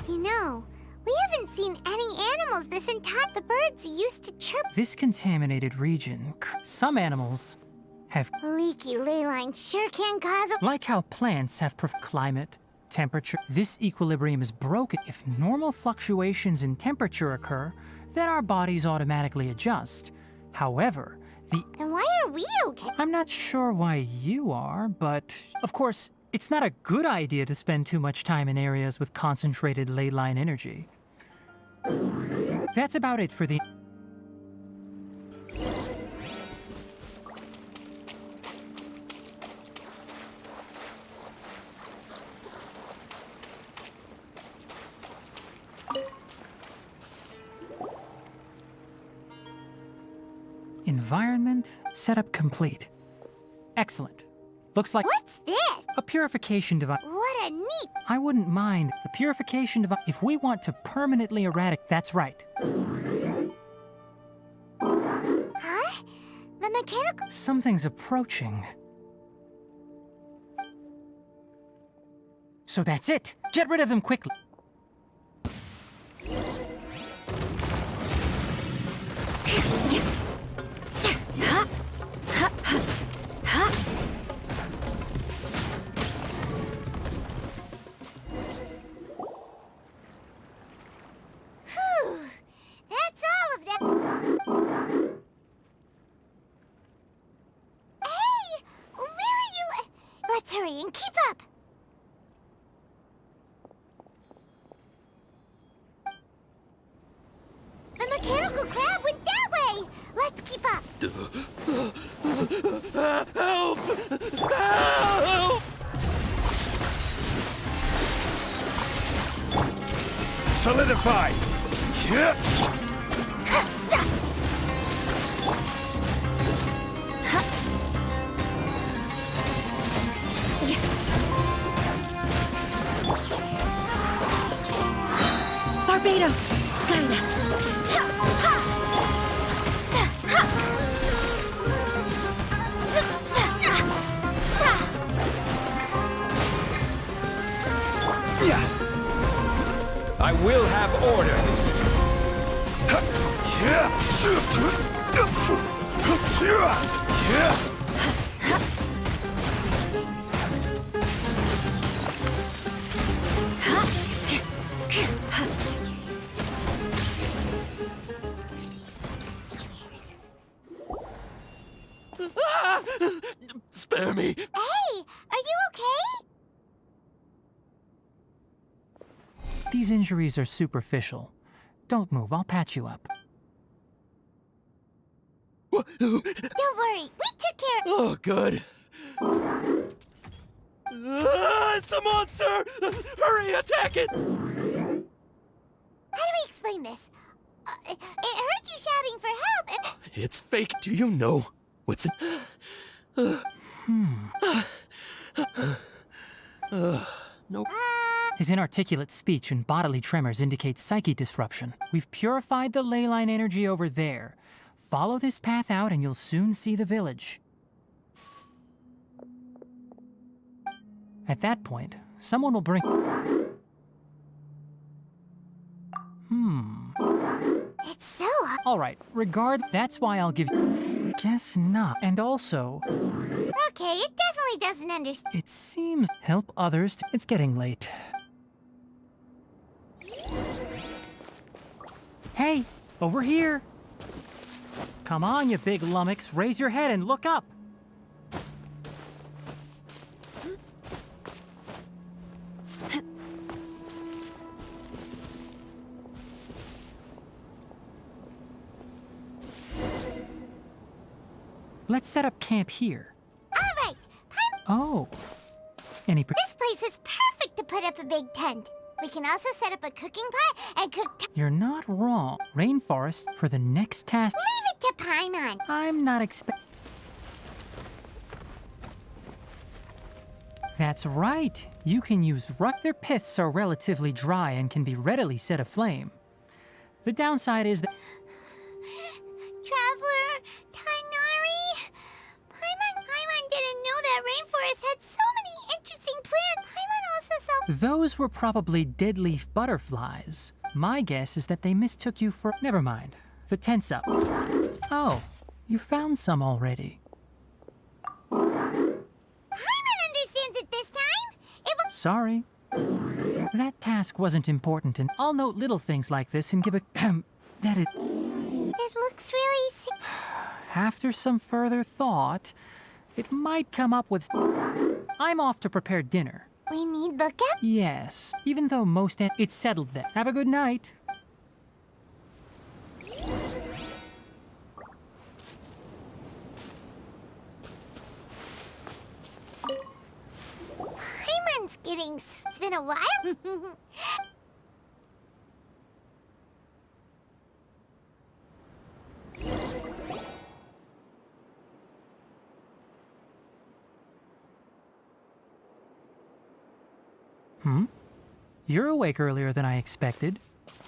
You know, we haven't seen any animals this entire— The birds used to chirp— This contaminated region, some animals have. Leaky ley lines sure can cause a— Like how plants have climate, temperature. This equilibrium is broken. If normal fluctuations in temperature occur, then our bodies automatically adjust. However, Then why are we okay? I'm not sure why you are, but of course, it's not a good idea to spend too much time in areas with concentrated ley line energy. That's about it for the. Environment setup complete. Excellent. Looks like. What's this? A purification device. What a neat— I wouldn't mind the purification device if we want to permanently eradicate. That's right. Huh? The mechanical— Something's approaching. So that's it. Get rid of them quickly. Whew. That's all of them. Hey! and keep up! The mechanical crab went that way! Let's keep up! Help! Help! Solidify! Yeah. Barbados, guide us. I will have order. Spare me. Hey, are you okay? These injuries are superficial. Don't move, I'll patch you up. Don't worry, we took care of— Oh, good. It's a monster! Hurry, attack it! How do we explain this? It heard you shouting for help and— It's fake. Do you know what's it? Nope. His inarticulate speech and bodily tremors indicate psyche disruption. We've purified the ley line energy over there. Follow this path out and you'll soon see the village. At that point, someone will bring... It's so up. All right, that's why I'll give you... Guess not. And also... Okay, it definitely doesn't understand. It seems... Help others It's getting late. Hey, over here! Come on, you big lummox. Raise your head and look up. Let's set up camp here. All right. Oh. This place is perfect to put up a big tent. We can also set up a cooking pot and cook... You're not wrong. Rainforest for the next task. Leave it to Paimon. I'm not expect... That's right. You can use Their piths are relatively dry and can be readily set aflame. The downside is that... Traveler, Tighnari. Paimon didn't know that Rainforest had so many interesting plants. Paimon also saw... Those were probably deadleaf butterflies. My guess is that they mistook you for... Never mind. The tent's up. Oh, you found some already. Paimon understands it this time. It was... Sorry. That task wasn't important, and I'll note little things like this and give a... that it... It looks really... After some further thought, it might come up with... I'm off to prepare dinner. We need lookout? Yes, even though most... It's settled then. Have a good night. Paimon's getting... It's been a while. You're awake earlier than I expected.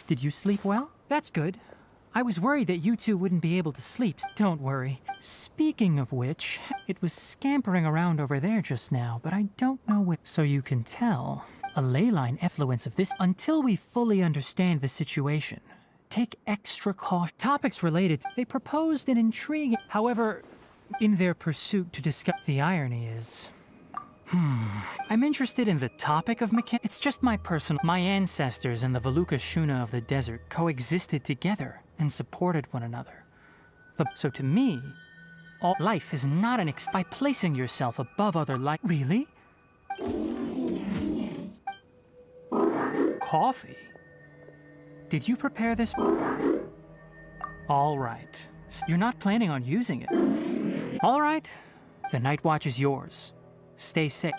Did you sleep well? That's good. I was worried that you two wouldn't be able to sleep. Don't worry. Speaking of which, it was scampering around over there just now, but I don't know what... So you can tell, a ley line effluence of this until we fully understand the situation. Take extra caution. Topics related, they proposed an intriguing... However, in their pursuit to discuss... The irony is... I'm interested in the topic of mechanics. It's just my personal... My ancestors and the Valuka Shuna of the desert coexisted together and supported one another. So to me, all life is not an by placing yourself above other life... Really? Coffee? Did you prepare this? All right. You're not planning on using it. All right. The night watch is yours. Stay safe.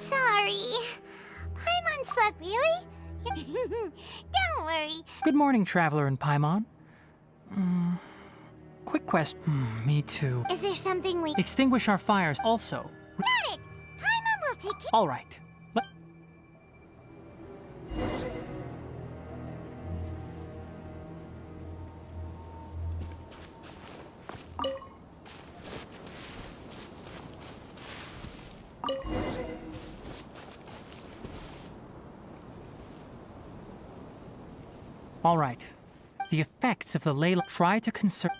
Sorry. Paimon slept, really? Don't worry. Good morning, Traveler and Paimon. Quick question. Me too. Is there something we... Extinguish our fires also. Got it! Paimon will take care... All right. All right. The effects of the Layla try to conserve.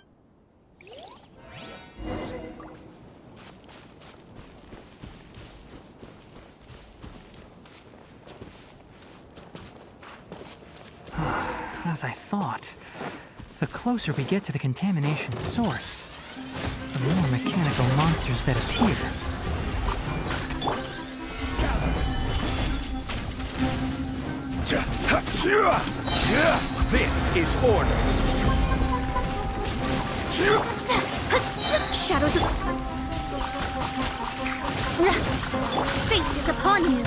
As I thought, the closer we get to the contamination source, the more mechanical monsters that appear. This is order. Shadows of... Fate is upon you.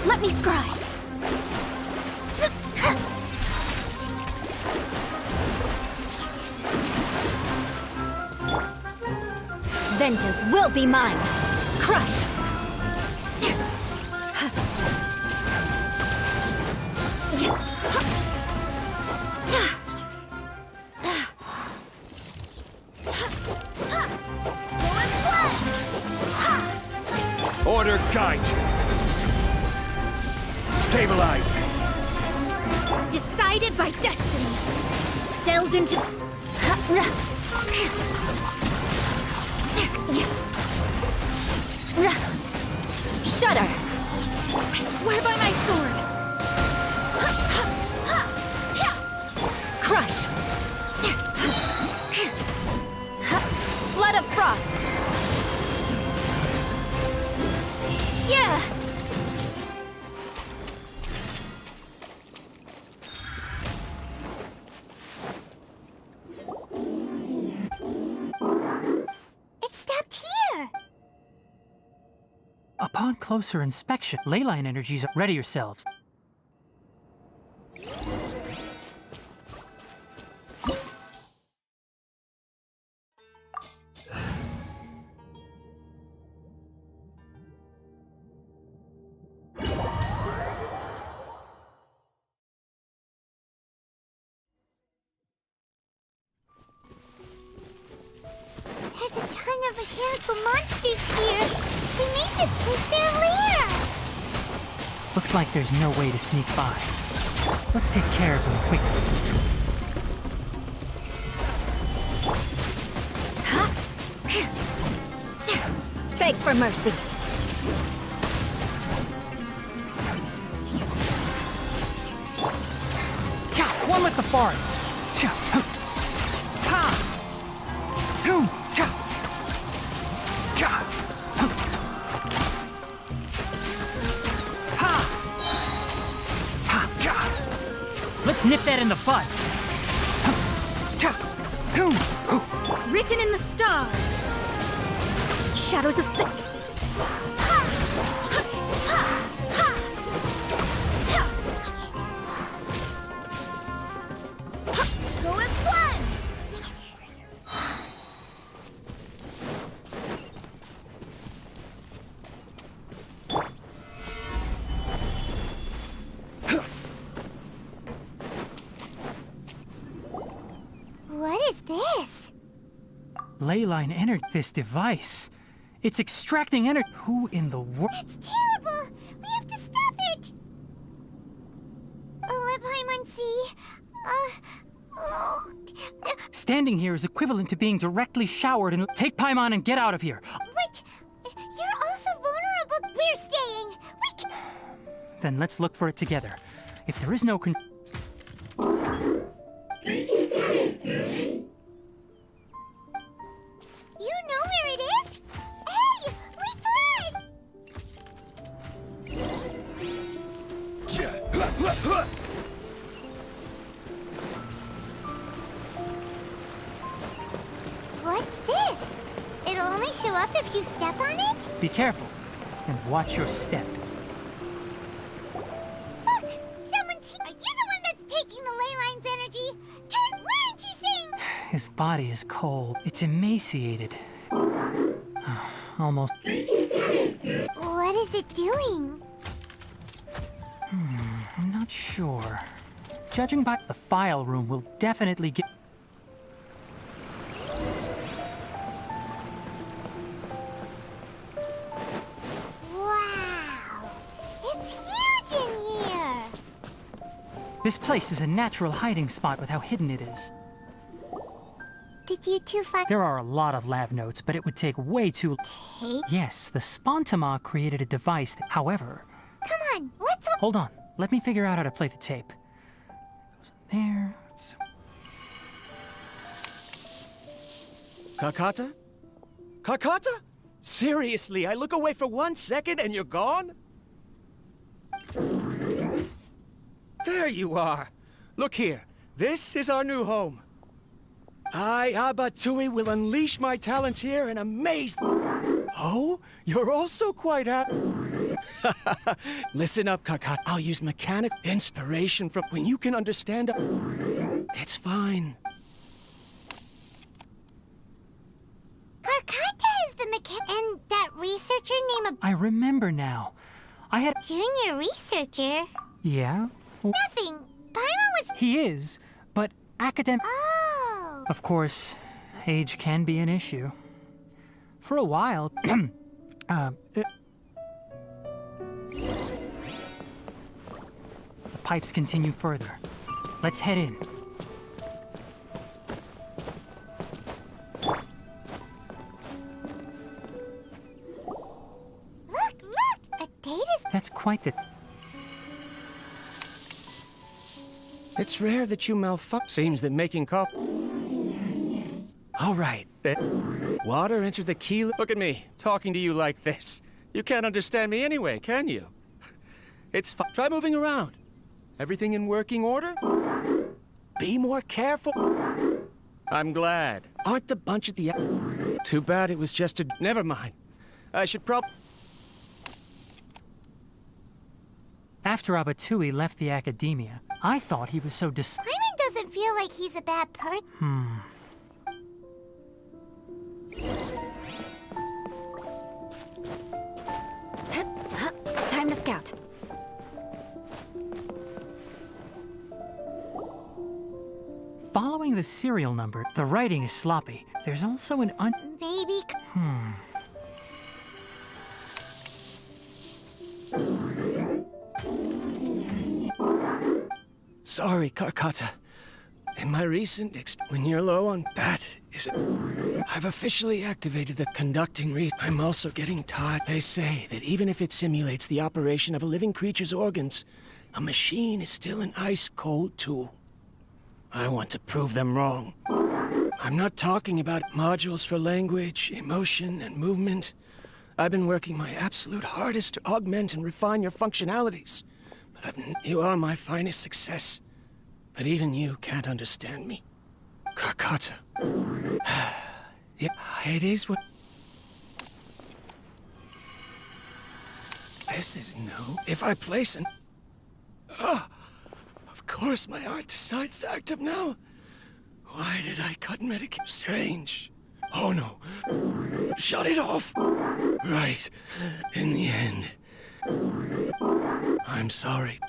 Let me scry. Vengeance will be mine. Crush. Order guide you. Stabilize. Decided by destiny. Delved into... Shudder. I swear by my sword. Crush. Flood of frost. Yeah. It stopped here. Upon closer inspection, leyline energies are... Ready yourselves. There's a ton of mechanical monsters here. They made this place their lair. Looks like there's no way to sneak by. Let's take care of them quickly. Beg for mercy. One with the forest. Let's nip that in the bud. Written in the stars. Shadows of fate. Go as one. What is this? Leyline entered this device. It's extracting energy. Who in the world? It's terrible. We have to stop it. Let Paimon see. Standing here is equivalent to being directly showered and take Paimon and get out of here. Wait! You're also vulnerable. We're staying. Then let's look for it together. If there is no You know where it is? Hey! Wait for us! What's this? It'll only show up if you step on it? Be careful and watch your step. Look! Someone's here! Are you the one that's taking the ley line's energy? Turn! Why aren't you seeing? His body is cold. It's emaciated. Almost. What is it doing? I'm not sure. Judging by the file room, will definitely get. Wow! It's huge in here! This place is a natural hiding spot with how hidden it is. Did you two find... There are a lot of lab notes, but it would take way too... Tape? Yes, the Spontama created a device that... However... Come on, what's... Hold on. Let me figure out how to play the tape. Goes in there. Let's... Karkata? Karkata? Seriously, I look away for 1 second and you're gone? There you are. Look here. This is our new home. I, Abatui, will unleash my talents here and amaze... Oh? You're also quite happy. Listen up, Karkata. I'll use mechanical inspiration from when you can understand... It's fine. Karkata is the and that researcher named... I remember now. I had... Junior researcher? Yeah? Nothing. Paimon was... He is, but academic... Oh! Of course, age can be an issue. For a while... The pipes continue further. Let's head in. Look! A data... That's quite the... It's rare that you Seems that making coffee... All right. Water entered the key... Look at me, talking to you like this. You can't understand me anyway, can you? It's fine. Try moving around. Everything in working order? Be more careful. I'm glad. Aren't the bunch at the... Too bad it was just a... Never mind. I should After Abatui left the academia, I thought he was so Paimon doesn't feel like he's a bad person. Time to scout. Following the serial number, the writing is sloppy. There's also an Maybe... Sorry, Karkata. In my recent when you're low on that is I've officially activated the conducting I'm also getting taught. They say that even if it simulates the operation of a living creature's organs, a machine is still an ice-cold tool. I want to prove them wrong. I'm not talking about modules for language, emotion, and movement. I've been working my absolute hardest to augment and refine your functionalities. But you are my finest success. But even you can't understand me. Karkata. It is what... This is new. If I place an... of course my heart decides to act up now. Why did I cut medication? Strange. Oh no. Shut it off. Right. In the end. I'm sorry.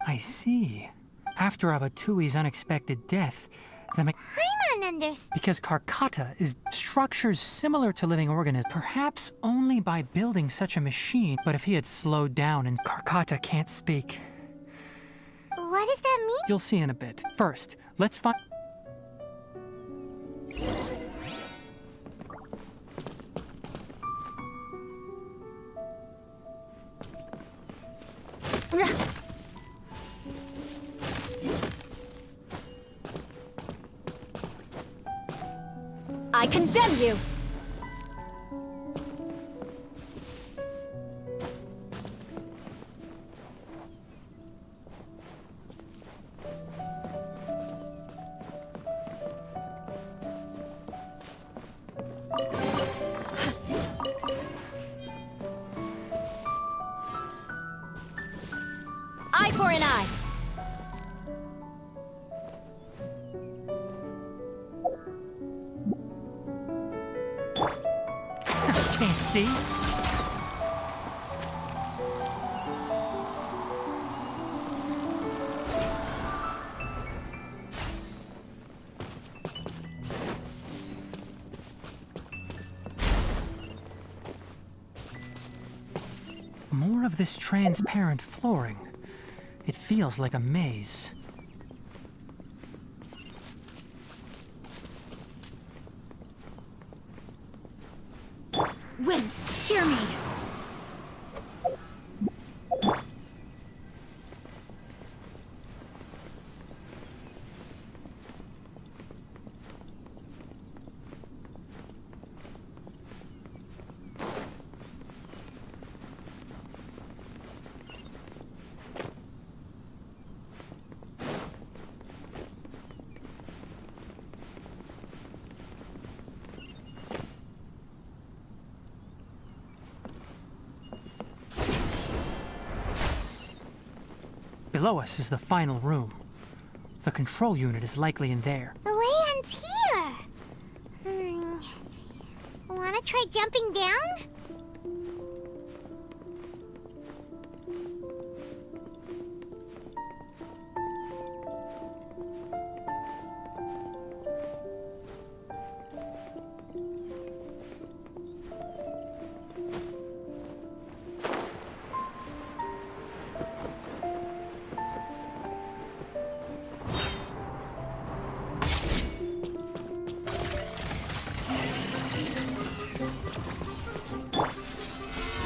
I see. After Abatui's unexpected death, the Paimon understands. Because Karkata is structures similar to living organisms, perhaps only by building such a machine. But if he had slowed down and Karkata can't speak. What does that me? You'll see in a bit. First, let's find... I condemn you! Eye for an eye! Can't see? More of this transparent flooring. It feels like a maze. Wind, hear me! Below us is the final room. The control unit is likely in there. The way ends here. Wanna try jumping down?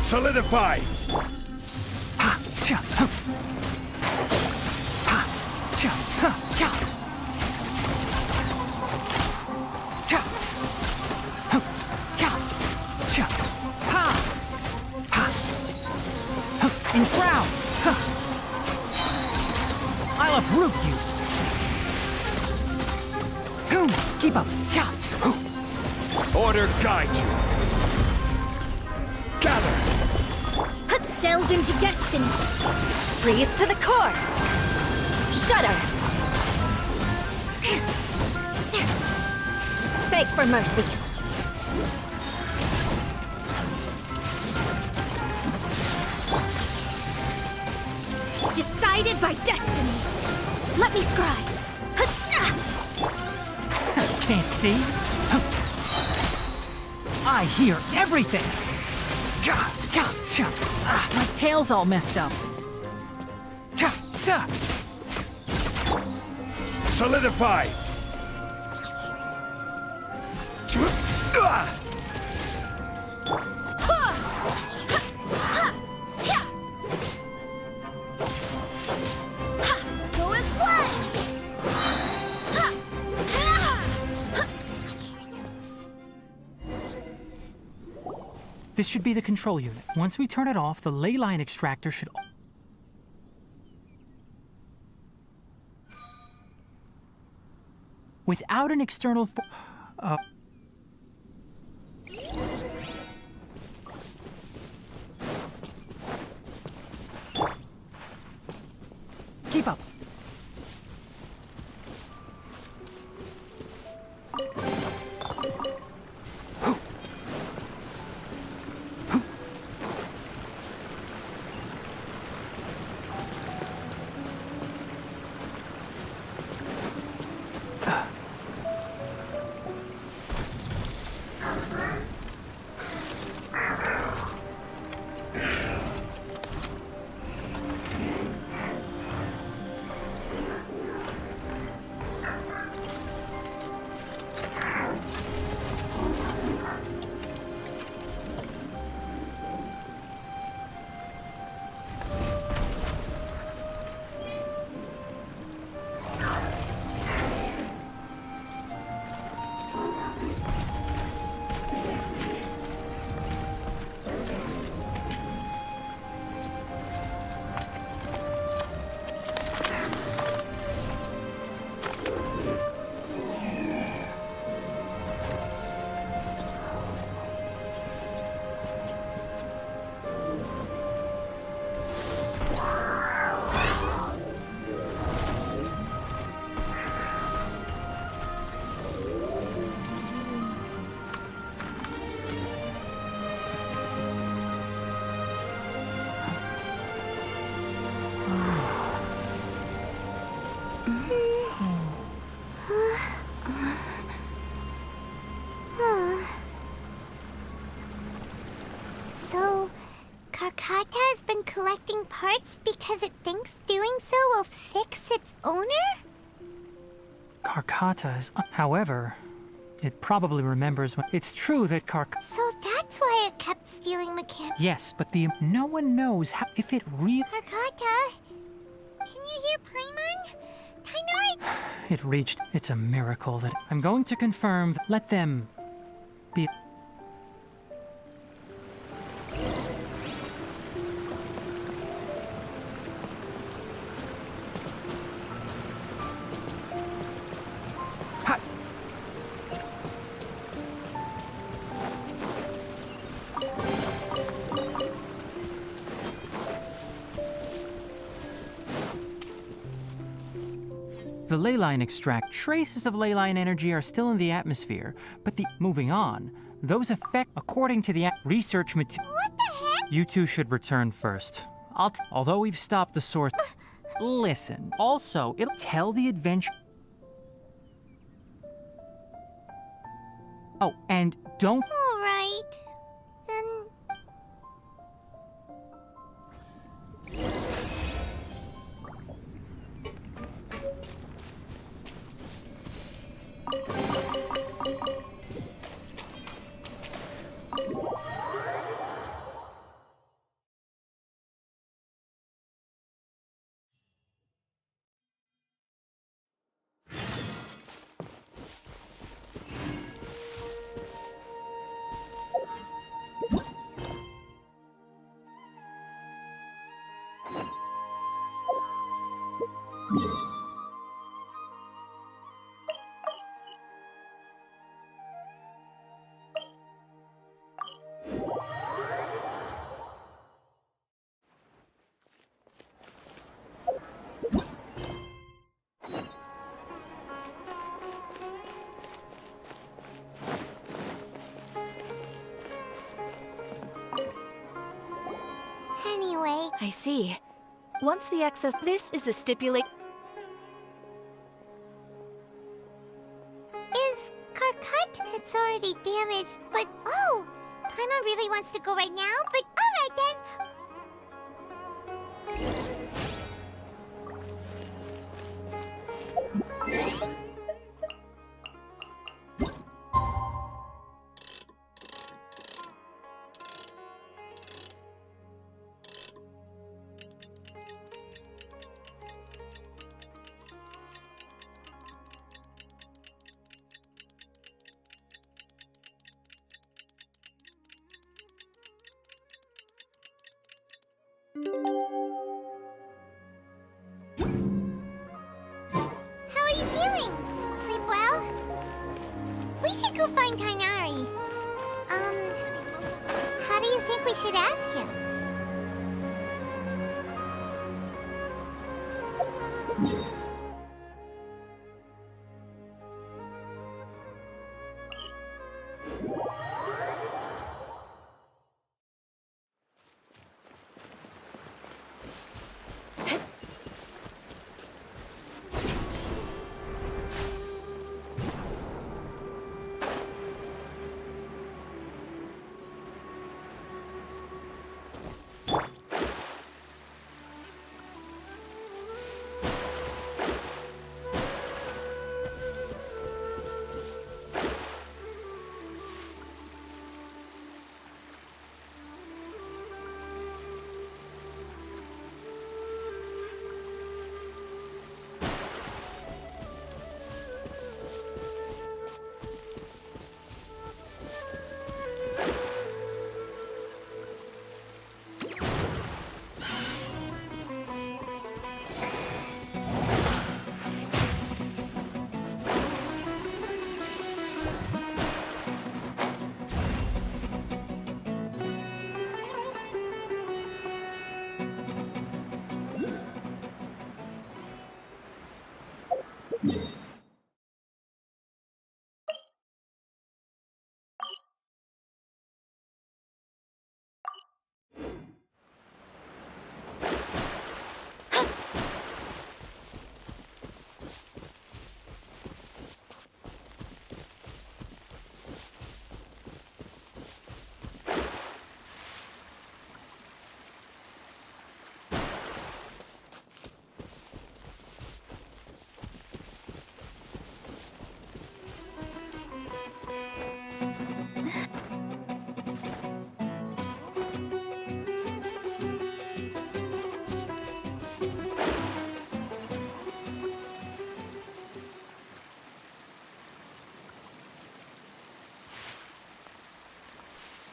Solidify! Enshroud! I'll uproot you! Keep up! Order guide you! Gather! Delve into destiny! Freeze to the core! Shudder! Beg for mercy! Decided by destiny! Let me scribe! Can't see? I hear everything! My tail's all messed up. Solidify! Go as planned! This should be the control unit. Once we turn it off, the ley line extractor should... Without an external... Keep up. So, Karkata has been collecting parts because it thinks doing so will fix its owner? Karkata is... However, it probably remembers when... It's true that So that's why it kept stealing mechanics. Yes, but no one knows how... If it really... Karkata, can you hear Paimon? Tighnari... It reached... It's a miracle that... I'm going to confirm... Let them... be... The ley line extract. Traces of ley line energy are still in the atmosphere, but moving on, those effects, according to the research material... What the heck? You two should return first. Although we've stopped the source... Listen. Also, it'll tell the adventure... Oh, and don't... All right. Then... Anyway... I see. Once the excess... This is the stipulate... Is Karkat? It's already damaged, but... Oh! Paimon really wants to go right now, but alright then! How are you feeling? Sleep well? We should go find Tighnari. How do you think we should ask him?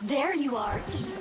There you are, Eve.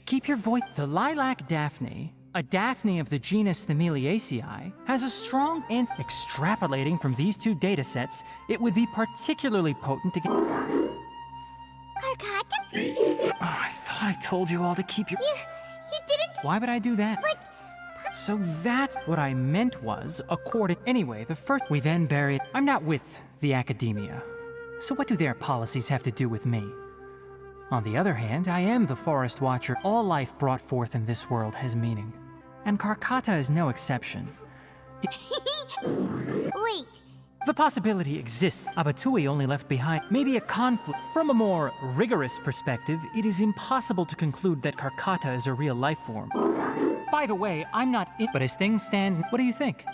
Keep your voice. The lilac daphne, a daphne of the genus Thameliaceae, has a strong and extrapolating from these two datasets, it would be particularly potent to get. Oh, I thought I told you all to keep your. You didn't. Why would I do that? So that's what I meant was, according. Anyway, the first. We then buried. I'm not with the academia. So what do their policies have to do with me? On the other hand, I am the Forest Watcher. All life brought forth in this world has meaning. And Karkata is no exception. Wait. The possibility exists. Abatui only left behind maybe a conflict. From a more rigorous perspective, it is impossible to conclude that Karkata is a real life form. By the way, I'm not in, but as things stand, what do you think?